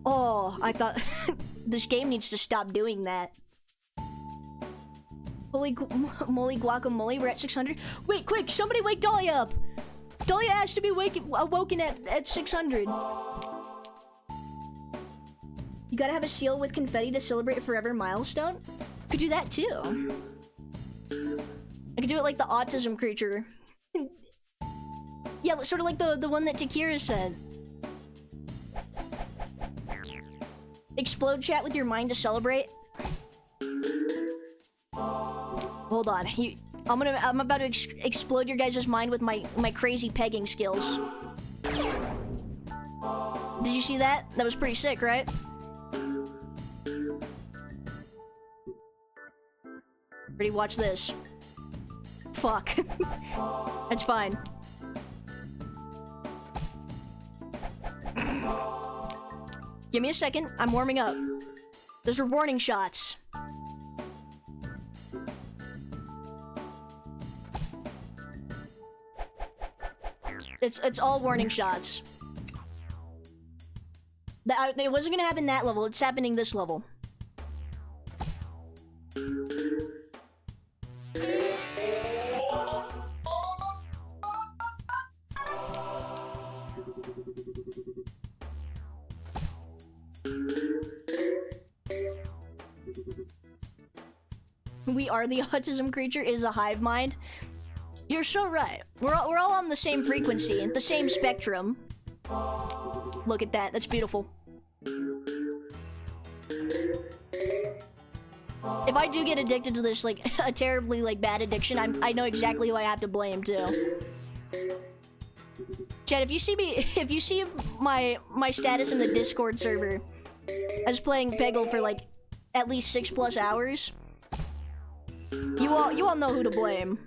Oh, I thought this game needs to stop doing that. Holy moly guacamole, we're at 600. Wait, quick, somebody wake Dahlia up! Dahlia has to be awoken at 600. You gotta have a seal with confetti to celebrate a forever milestone? Could do that too. I could do it like the autism creature. Yeah, sort of like the one that Takira sent. Explode chat with your mind to celebrate. Hold on, I'm about to explode your guys' mind with my crazy pegging skills. Did you see that? That was pretty sick, right? Ready? Watch this. Fuck. That's fine. Give me a second. I'm warming up. Those are warning shots. It's all warning shots. It wasn't gonna happen that level. It's happening this level. We are the autism creature is a hive mind. You're so right. We're all on the same frequency, the same spectrum. Look at that. That's beautiful. If I do get addicted to this, like, a terribly, like, bad addiction, I know exactly who I have to blame, too. Chad, if you see my status in the Discord server as playing Peggle for, like, at least 6+ hours, you all know who to blame.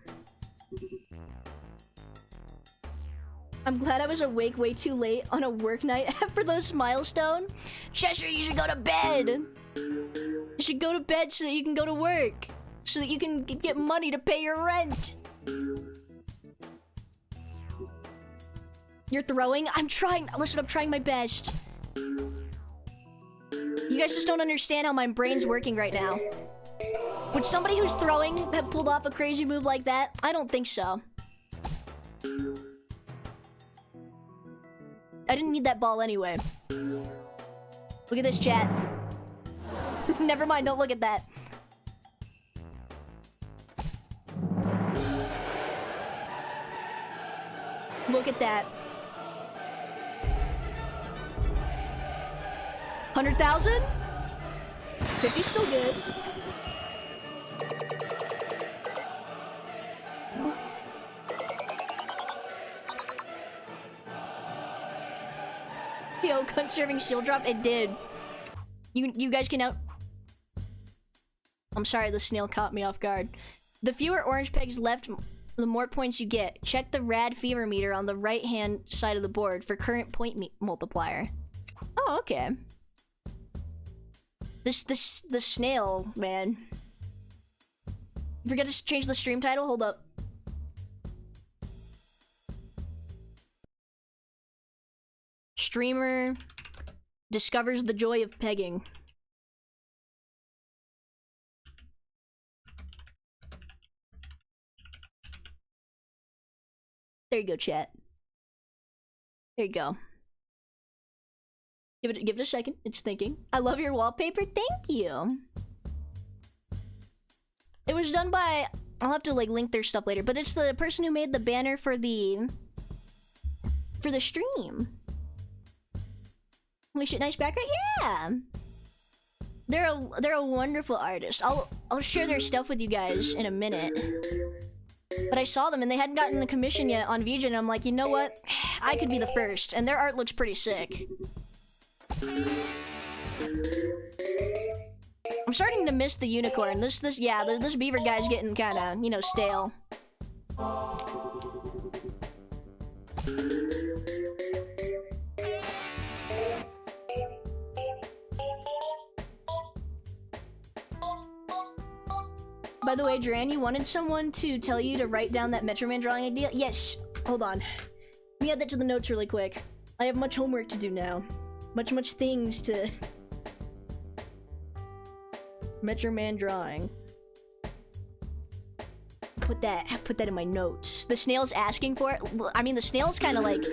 I'm glad I was awake way too late on a work night after those milestone. Cheshire, you should go to bed. You should go to bed so that you can go to work. So that you can get money to pay your rent. You're throwing? I'm trying. Listen, I'm trying my best. You guys just don't understand how my brain's working right now. Would somebody who's throwing have pulled off a crazy move like that? I don't think so. I didn't need that ball anyway. Look at this, chat. Never mind, don't look at that. Look at that. 100,000? 50's still good. Yo, conserving shield drop, it did. You guys can out. I'm sorry, the snail caught me off guard. The fewer orange pegs left, the more points you get. Check the rad fever meter on the right hand side of the board for current point multiplier. Oh, okay. The snail, man. Forget to change the stream title? Hold up. Streamer discovers the joy of pegging. There you go, chat. There you go. Give it a second. It's thinking. I love your wallpaper. Thank you. It was done by, I'll have to like link their stuff later, but it's the person who made the banner for the stream. We should nice background. Yeah. They're a wonderful artist. I'll share their stuff with you guys in a minute. But I saw them and they hadn't gotten a commission yet on VJ, and I'm like, you know what? I could be the first, and their art looks pretty sick. I'm starting to miss the unicorn. This beaver guy's getting kind of, you know, stale. By the way, Duran, you wanted someone to tell you to write down that Metro Man drawing idea? Yes. Hold on. Let me add that to the notes really quick. I have much homework to do now. Much things to... Metro Man drawing. Put that in my notes. The snail's asking for it. I mean, the snail's kind of like...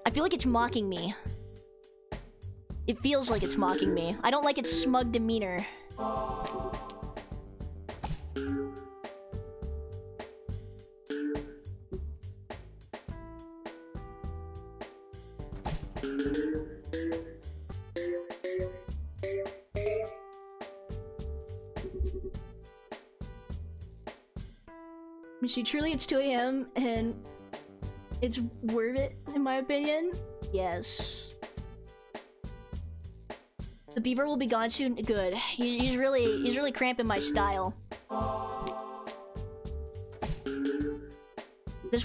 I feel like it's mocking me. It feels like it's mocking me. I don't like its smug demeanor. See, truly it's 2 AM and it's worth it, in my opinion. Yes. The beaver will be gone soon. Good. He's really cramping my style.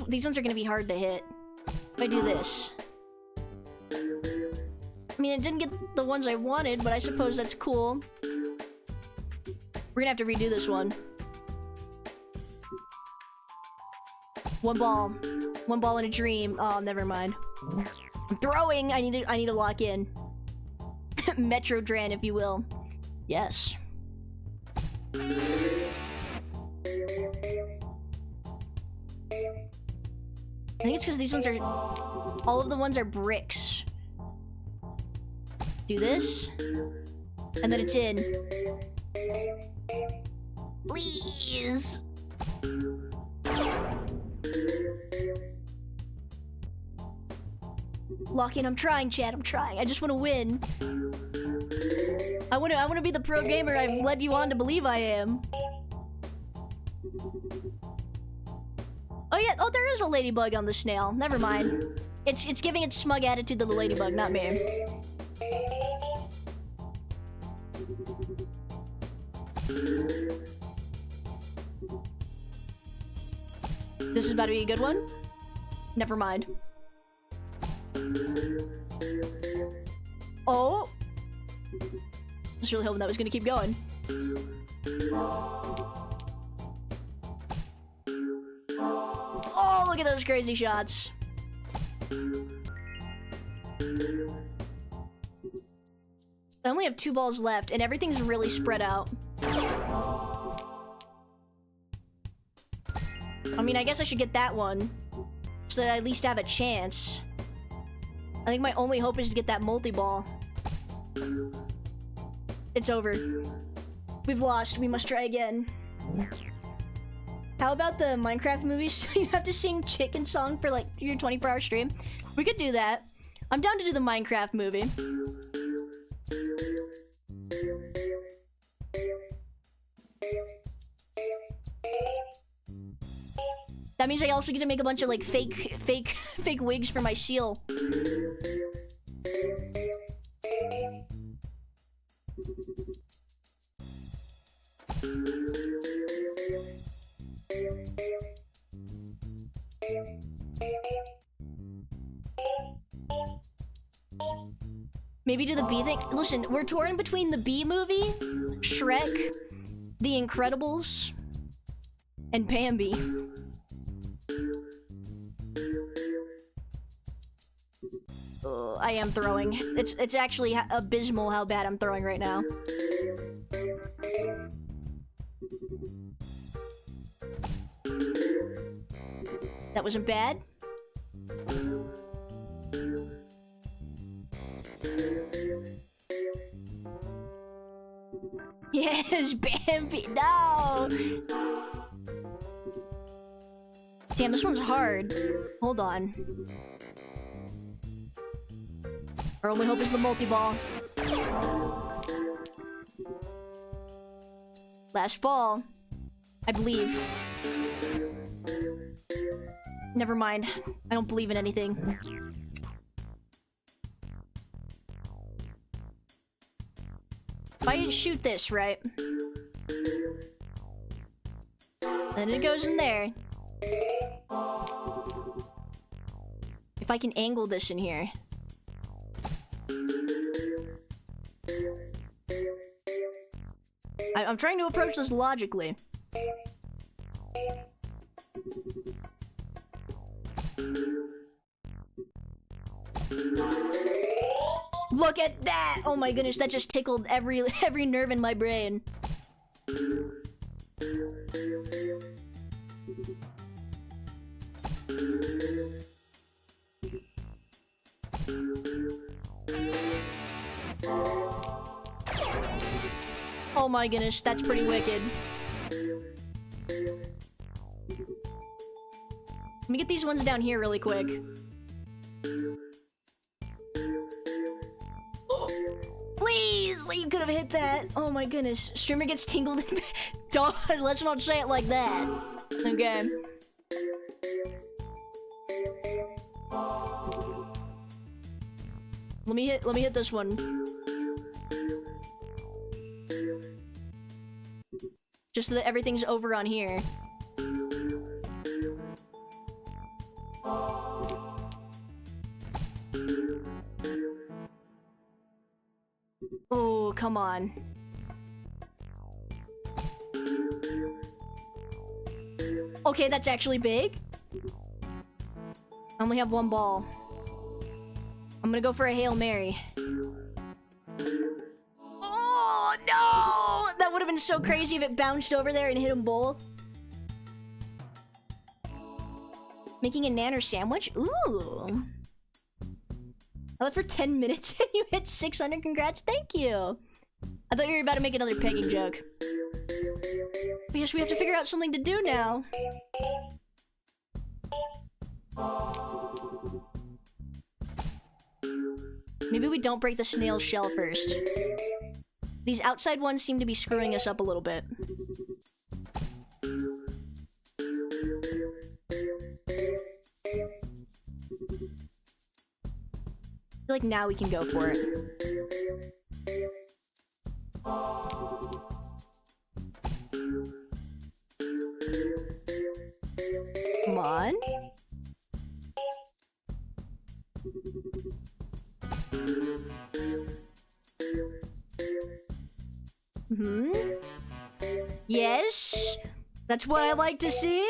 These ones are gonna be hard to hit. If I do this. I mean, it didn't get the ones I wanted, but I suppose that's cool. We're gonna have to redo this one. One ball in a dream. Oh, never mind. I'm throwing. I need to lock in. Metro Dran, if you will. Yes. I think it's because these ones are... All of the ones are bricks. Do this. And then it's in. Please! Lock in. I'm trying, Chad. I'm trying. I just want to win. I want to be the pro gamer I've led you on to believe I am. Oh yeah. Oh, there is a ladybug on the snail. Never mind. It's giving its smug attitude to the ladybug, not me. This is about to be a good one. Never mind. Oh! I was really hoping that was gonna keep going. Oh, look at those crazy shots. I only have 2 balls left, and everything's really spread out. I mean, I guess I should get that one, so that I at least have a chance. I think my only hope is to get that multi-ball. It's over. We've lost. We must try again. How about the Minecraft movies? So you have to sing chicken song for like your 24-hour stream? We could do that. I'm down to do the Minecraft movie. That means I also get to make a bunch of like fake wigs for my seal. Maybe do the Bee thing. Listen, we're torn between the Bee movie, Shrek, The Incredibles, and Bambi. I am throwing. It's actually abysmal how bad I'm throwing right now. That wasn't bad. Yes, Bambi, no! Damn, this one's hard. Hold on. Our only hope is the multi-ball. Last ball. I believe. Never mind. I don't believe in anything. If I shoot this, right? Then it goes in there. If I can angle this in here. I'm trying to approach this logically. Look at that! Oh my goodness, that just tickled every nerve in my brain. Oh my goodness, that's pretty wicked. Let me get these ones down here really quick. Please! You could have hit that. Oh my goodness. Streamer gets tingled. Don't, let's not say it like that. Okay. Let me hit this one. Just so that everything's over on here. Oh, come on. Okay, that's actually big. I only have one ball. I'm gonna go for a Hail Mary. Oh, no! That would have been so crazy if it bounced over there and hit them both. Making a nanner sandwich? Ooh. I left for 10 minutes and you hit 600. Congrats. Thank you. I thought you were about to make another pegging joke. But yes, we have to figure out something to do now. Maybe we don't break the snail shell first. These outside ones seem to be screwing us up a little bit. I feel like now we can go for it. Come on. Yes, that's what I like to see.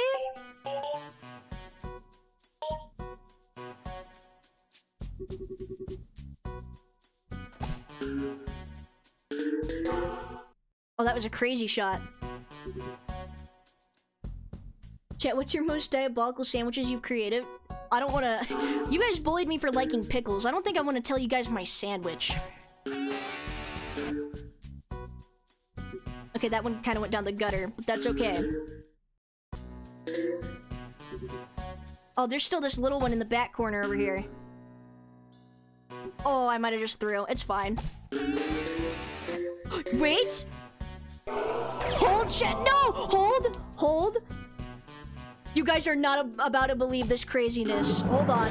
Oh, that was a crazy shot. Chat, what's your most diabolical sandwiches you've created? I don't want to... You guys bullied me for liking pickles. I don't think I want to tell you guys my sandwich. Okay, that one kind of went down the gutter, but that's okay. Oh, there's still this little one in the back corner over here. Oh, I might have just threw. It's fine. Wait! Hold, chat! No! Hold! Hold! You guys are not about to believe this craziness. Hold on.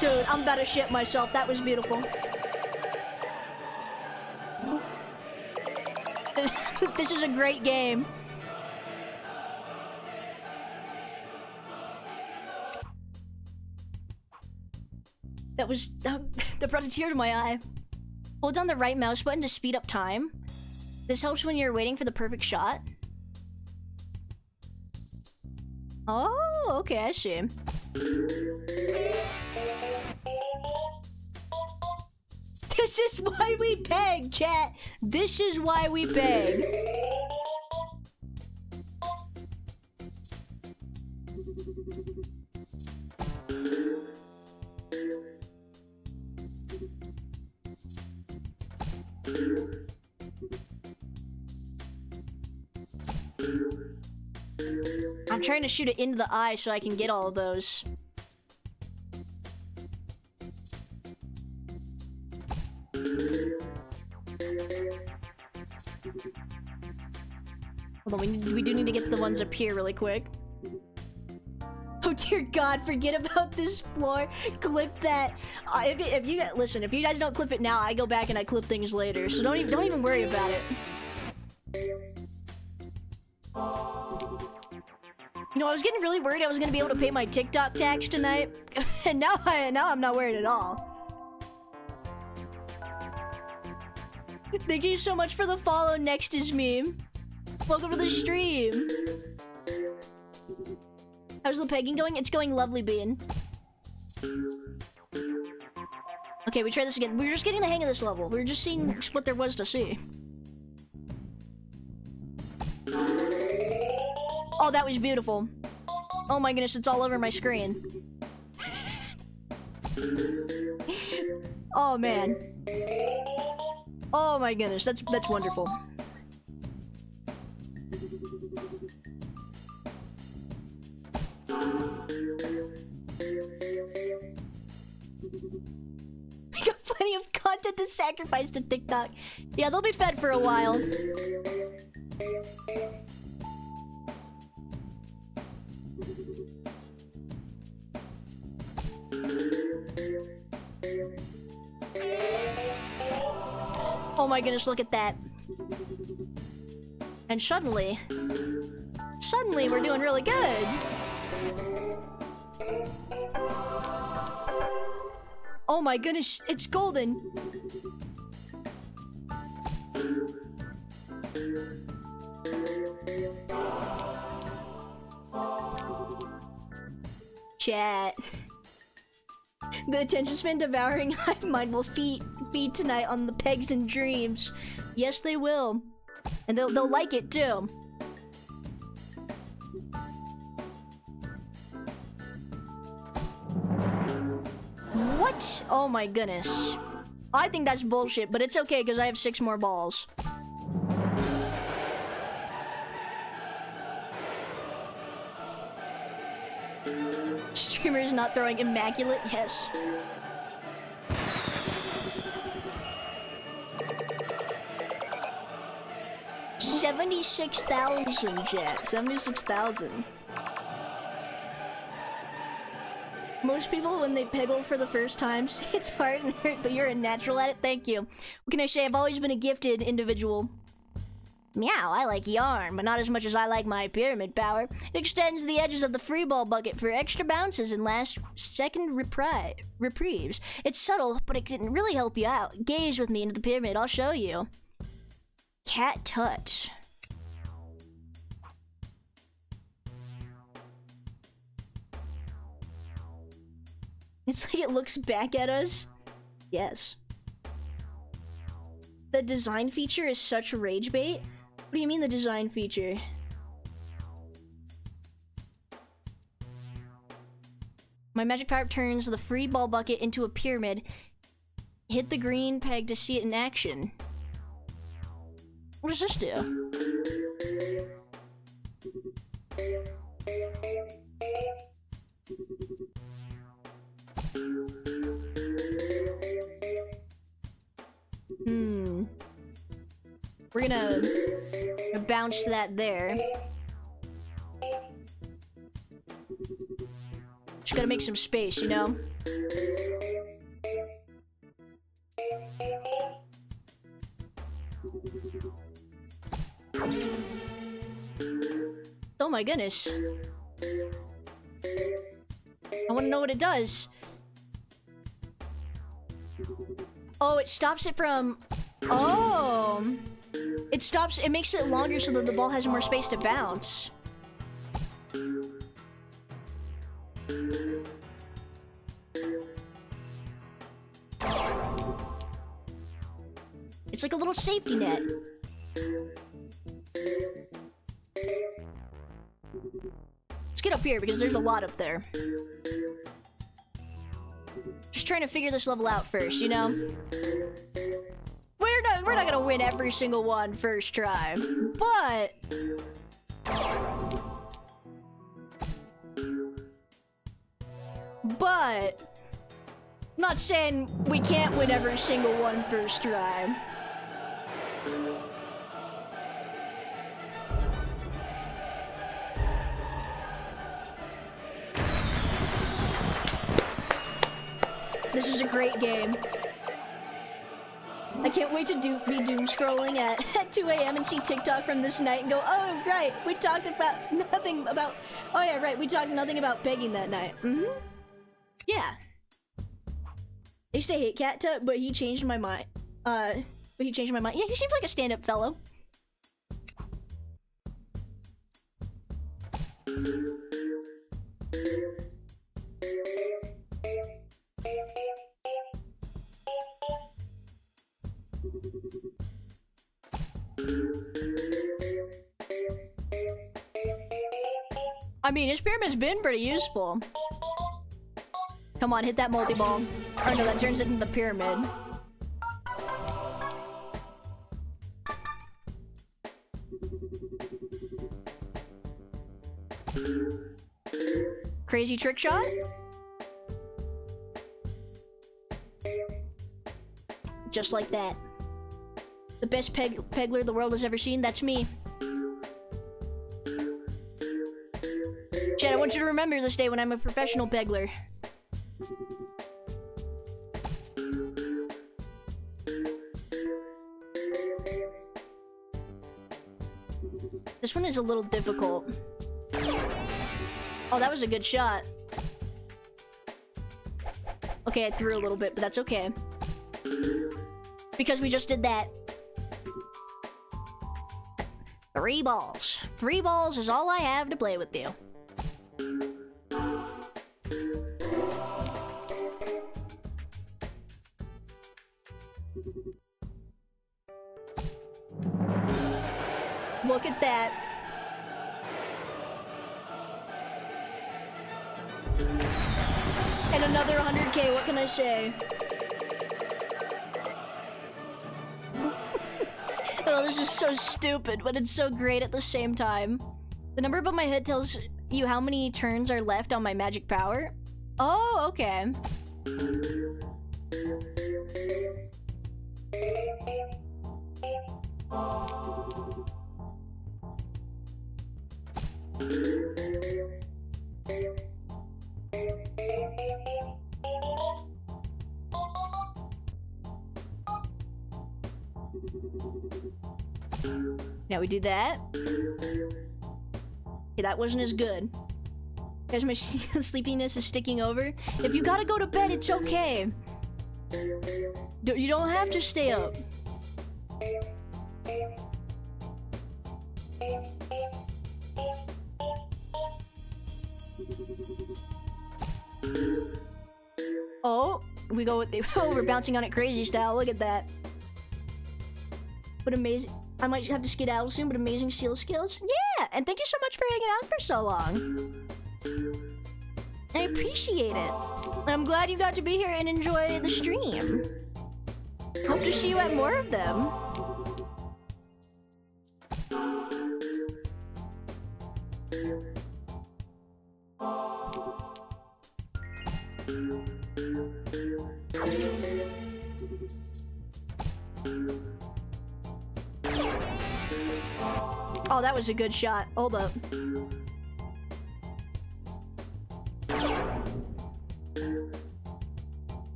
Dude, I'm about to shit myself. That was beautiful. This is a great game. That was... that brought a tear to my eye. Hold down the right mouse button to speed up time. This helps when you're waiting for the perfect shot. Oh, okay, I see. This is why we peg, chat. This is why we peg. I'm trying to shoot it into the eye so I can get all of those. Hold on, we do need to get the ones up here really quick. Oh dear God, forget about this floor. Clip that. If you listen, if you guys don't clip it now, I go back and I clip things later. So don't even worry about it. You know, I was getting really worried I was gonna be able to pay my TikTok tax tonight, and now I'm not worried at all. Thank you so much for the follow. Next is me. Welcome to the stream. How's the pegging going? It's going lovely, Bean. Okay, we try this again. We're just getting the hang of this level. We're just seeing what there was to see. Oh, that was beautiful. Oh my goodness, it's all over my screen. Oh man. Oh my goodness, that's wonderful. We got plenty of content to sacrifice to TikTok. Yeah, they'll be fed for a while. Oh my goodness, look at that. And suddenly we're doing really good. Oh my goodness, it's golden. Chat. The attention span devouring hive mind will feed tonight on the pegs and dreams. Yes, they will. And they'll like it too. What? Oh my goodness. I think that's bullshit, but it's okay because I have 6 more balls. Streamers not throwing immaculate? Yes. $76,000, chat. 76,000. Most people, when they peggle for the first time, say it's hard and hurt, but you're a natural at it. Thank you. What can I say? I've always been a gifted individual. Meow, I like yarn, but not as much as I like my pyramid power. It extends the edges of the free ball bucket for extra bounces and last-second reprieves. It's subtle, but it can really help you out. Gaze with me into the pyramid. I'll show you. Cat touch. It's like it looks back at us. Yes. The design feature is such rage bait. What do you mean the design feature? My magic power turns the free ball bucket into a pyramid. Hit the green peg to see it in action. What does this do? We're gonna bounce that there. Just gotta make some space, you know? Oh my goodness. I want to know what it does. Oh, it stops it from... Oh! It stops... It makes it longer so that the ball has more space to bounce. It's like a little safety net. Let's get up here because there's a lot up there. Just trying to figure this level out first, you know? We're not gonna win every single one first try, but I'm not saying we can't win every single one first try. This is a great game. I can't wait to be doom scrolling at 2 a.m. and see TikTok from this night and go, oh, right, we talked about nothing about... Oh, yeah, right, we talked nothing about pegging that night. Mm-hmm. Yeah. I used to hate Cat Tut, but he changed my mind. Yeah, he seems like a stand-up fellow. I mean, his pyramid's been pretty useful. Come on, hit that multi-ball. Oh no, that turns it into the pyramid. Crazy trick shot? Just like that. The best peggler the world has ever seen, that's me. Chad, I want you to remember this day when I'm a professional peggler. This one is a little difficult. Oh, that was a good shot. Okay, I threw a little bit, but that's okay. Because we just did that. 3 balls. 3 balls is all I have to play with you. Look at that. And another 100K, what can I say? Oh, this is so stupid, but it's so great at the same time. The number above my head tells you how many turns are left on my magic power. Oh, okay. Now we do that. Okay, that wasn't as good. Guys, my sleepiness is sticking over. If you gotta go to bed, it's okay. You don't have to stay up. Oh, we go with the... Oh, we're bouncing on it crazy style. Look at that. But amazing... I might have to skedaddle soon, but amazing seal skills. Yeah, and thank you so much for hanging out for so long. I appreciate it. And I'm glad you got to be here and enjoy the stream. Hope to see you at more of them. Oh, that was a good shot. Hold up.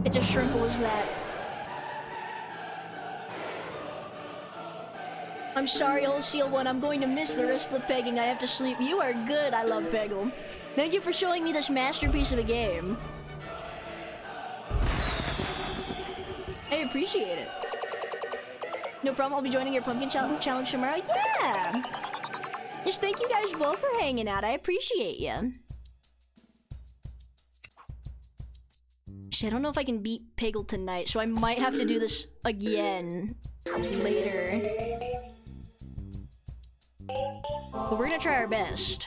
It's as shrinkle as that. I'm sorry, old Seal One. I'm going to miss the rest of the pegging. I have to sleep. You are good. I love Peggle. Thank you for showing me this masterpiece of a game. I appreciate it. No problem. I'll be joining your pumpkin challenge tomorrow. Yeah. Just thank you guys both for hanging out. I appreciate you. Shit, I don't know if I can beat Peggle tonight, so I might have to do this again later. But we're gonna try our best.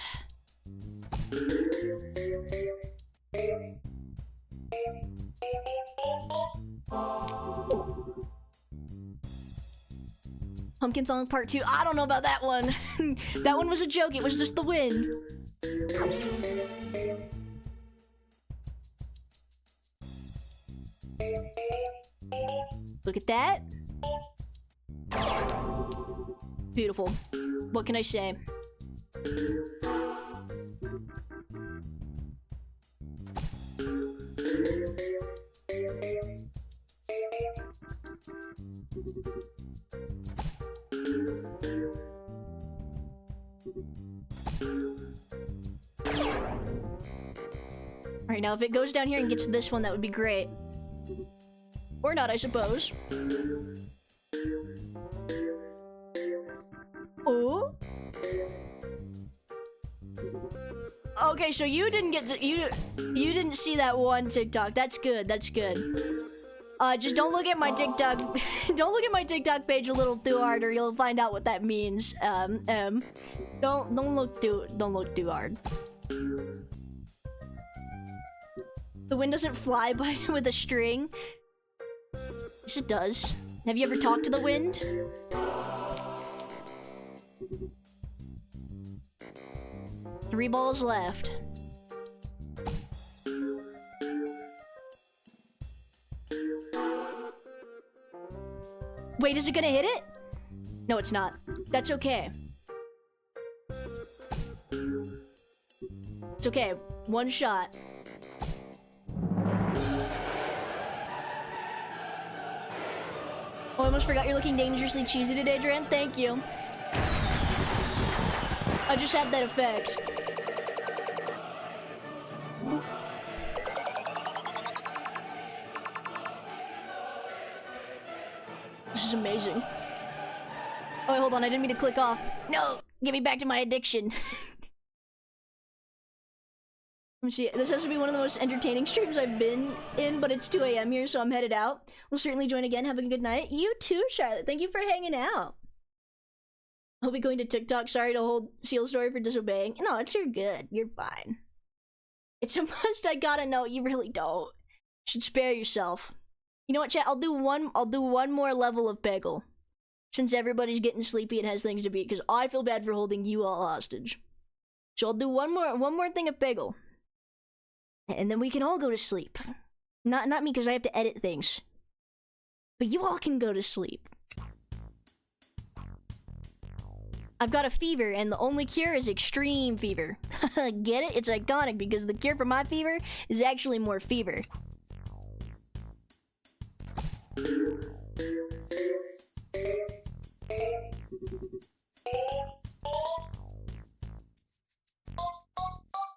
Pumpkin Thong Part 2. I don't know about that one. That one was a joke. It was just the wind. Look at that. Beautiful. What can I say? Alright, now if it goes down here and gets this one, that would be great. Or not, I suppose. Oh? Okay, so you didn't get to, you didn't see that one TikTok. That's good. That's good. Just don't look at my TikTok. Don't look at my TikTok page a little too hard, or you'll find out what that means. Don't look too hard. The wind doesn't fly by with a string. Yes, it does. Have you ever talked to the wind? Three balls left. Wait, is it gonna hit it? No, it's not. That's okay. It's okay. One shot. Oh, I almost forgot you're looking dangerously cheesy today, Dran. Thank you. I just had that effect. This is amazing. Oh, wait, hold on. I didn't mean to click off. No! Get me back to my addiction. Let me see. This has to be one of the most entertaining streams I've been in, but it's 2 a.m. here, so I'm headed out. We'll certainly join again. Have a good night. You too, Charlotte. Thank you for hanging out. I'll be going to TikTok. Sorry to hold Seal Story for disobeying. No, you're good. You're fine. It's a must. I gotta know. You really don't. You should spare yourself. You know what, chat? I'll do one more level of Peggle. Since everybody's getting sleepy and has things to beat, because I feel bad for holding you all hostage. So I'll do one more thing of Peggle. And then we can all go to sleep. Not me, because I have to edit things. But you all can go to sleep. I've got a fever, and the only cure is extreme fever. Get it? It's iconic, because the cure for my fever is actually more fever.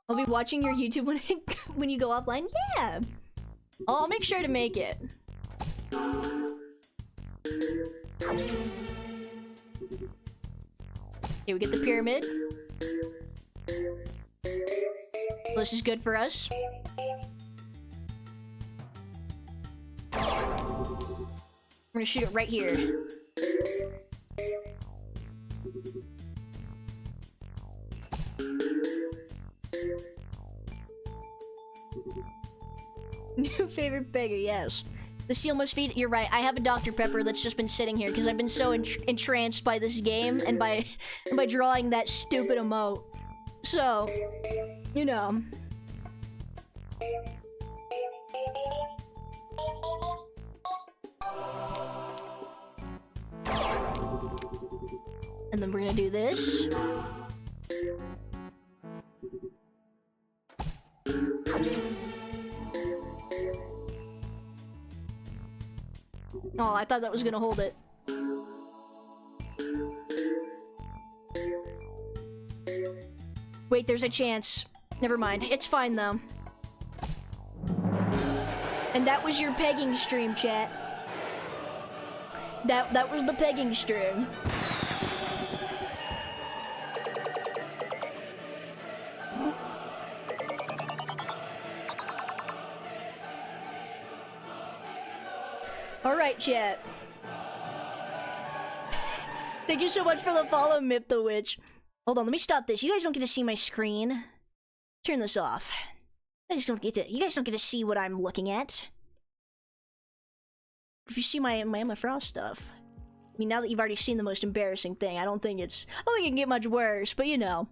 I'll be watching your YouTube when you go offline. Yeah, I'll make sure to make it. Okay, we get the pyramid. This is good for us. We're gonna shoot it right here. New favorite beggar, yes. The seal must feed. You're right. I have a Dr. Pepper that's just been sitting here because I've been so entranced by this game and by drawing that stupid emote. So, you know. And then we're gonna do this. Oh, I thought that was gonna hold it. Wait, there's a chance. Never mind. It's fine, though. And that was your pegging stream, chat. That was the pegging stream. Alright, chat. Thank you so much for the follow, Mip the Witch. Hold on, let me stop this. You guys don't get to see my screen. Turn this off. You guys don't get to see what I'm looking at. If you see my Emma Frost stuff. I mean, now that you've already seen the most embarrassing thing, I don't think it can get much worse, but you know.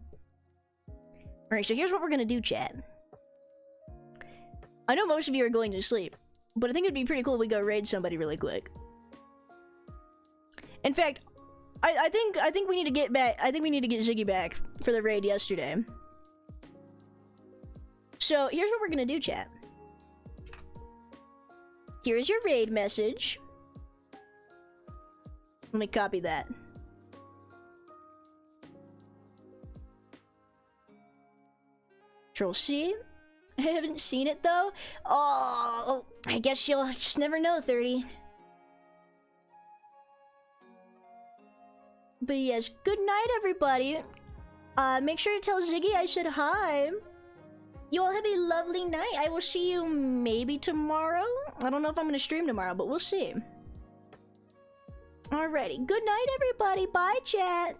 Alright, so here's what we're gonna do, chat. I know most of you are going to sleep, but I think it'd be pretty cool if we go raid somebody really quick. In fact, I think we need to get back. I think we need to get Ziggy back for the raid yesterday. So here's what we're gonna do, chat. Here's your raid message. Let me copy that. Control C. I haven't seen it though. Oh, I guess you'll just never know, 30. But yes, good night, everybody. Make sure to tell Ziggy I said hi. You all have a lovely night. I will see you maybe tomorrow. I don't know if I'm gonna stream tomorrow, but we'll see. Alrighty, good night, everybody. Bye, chat.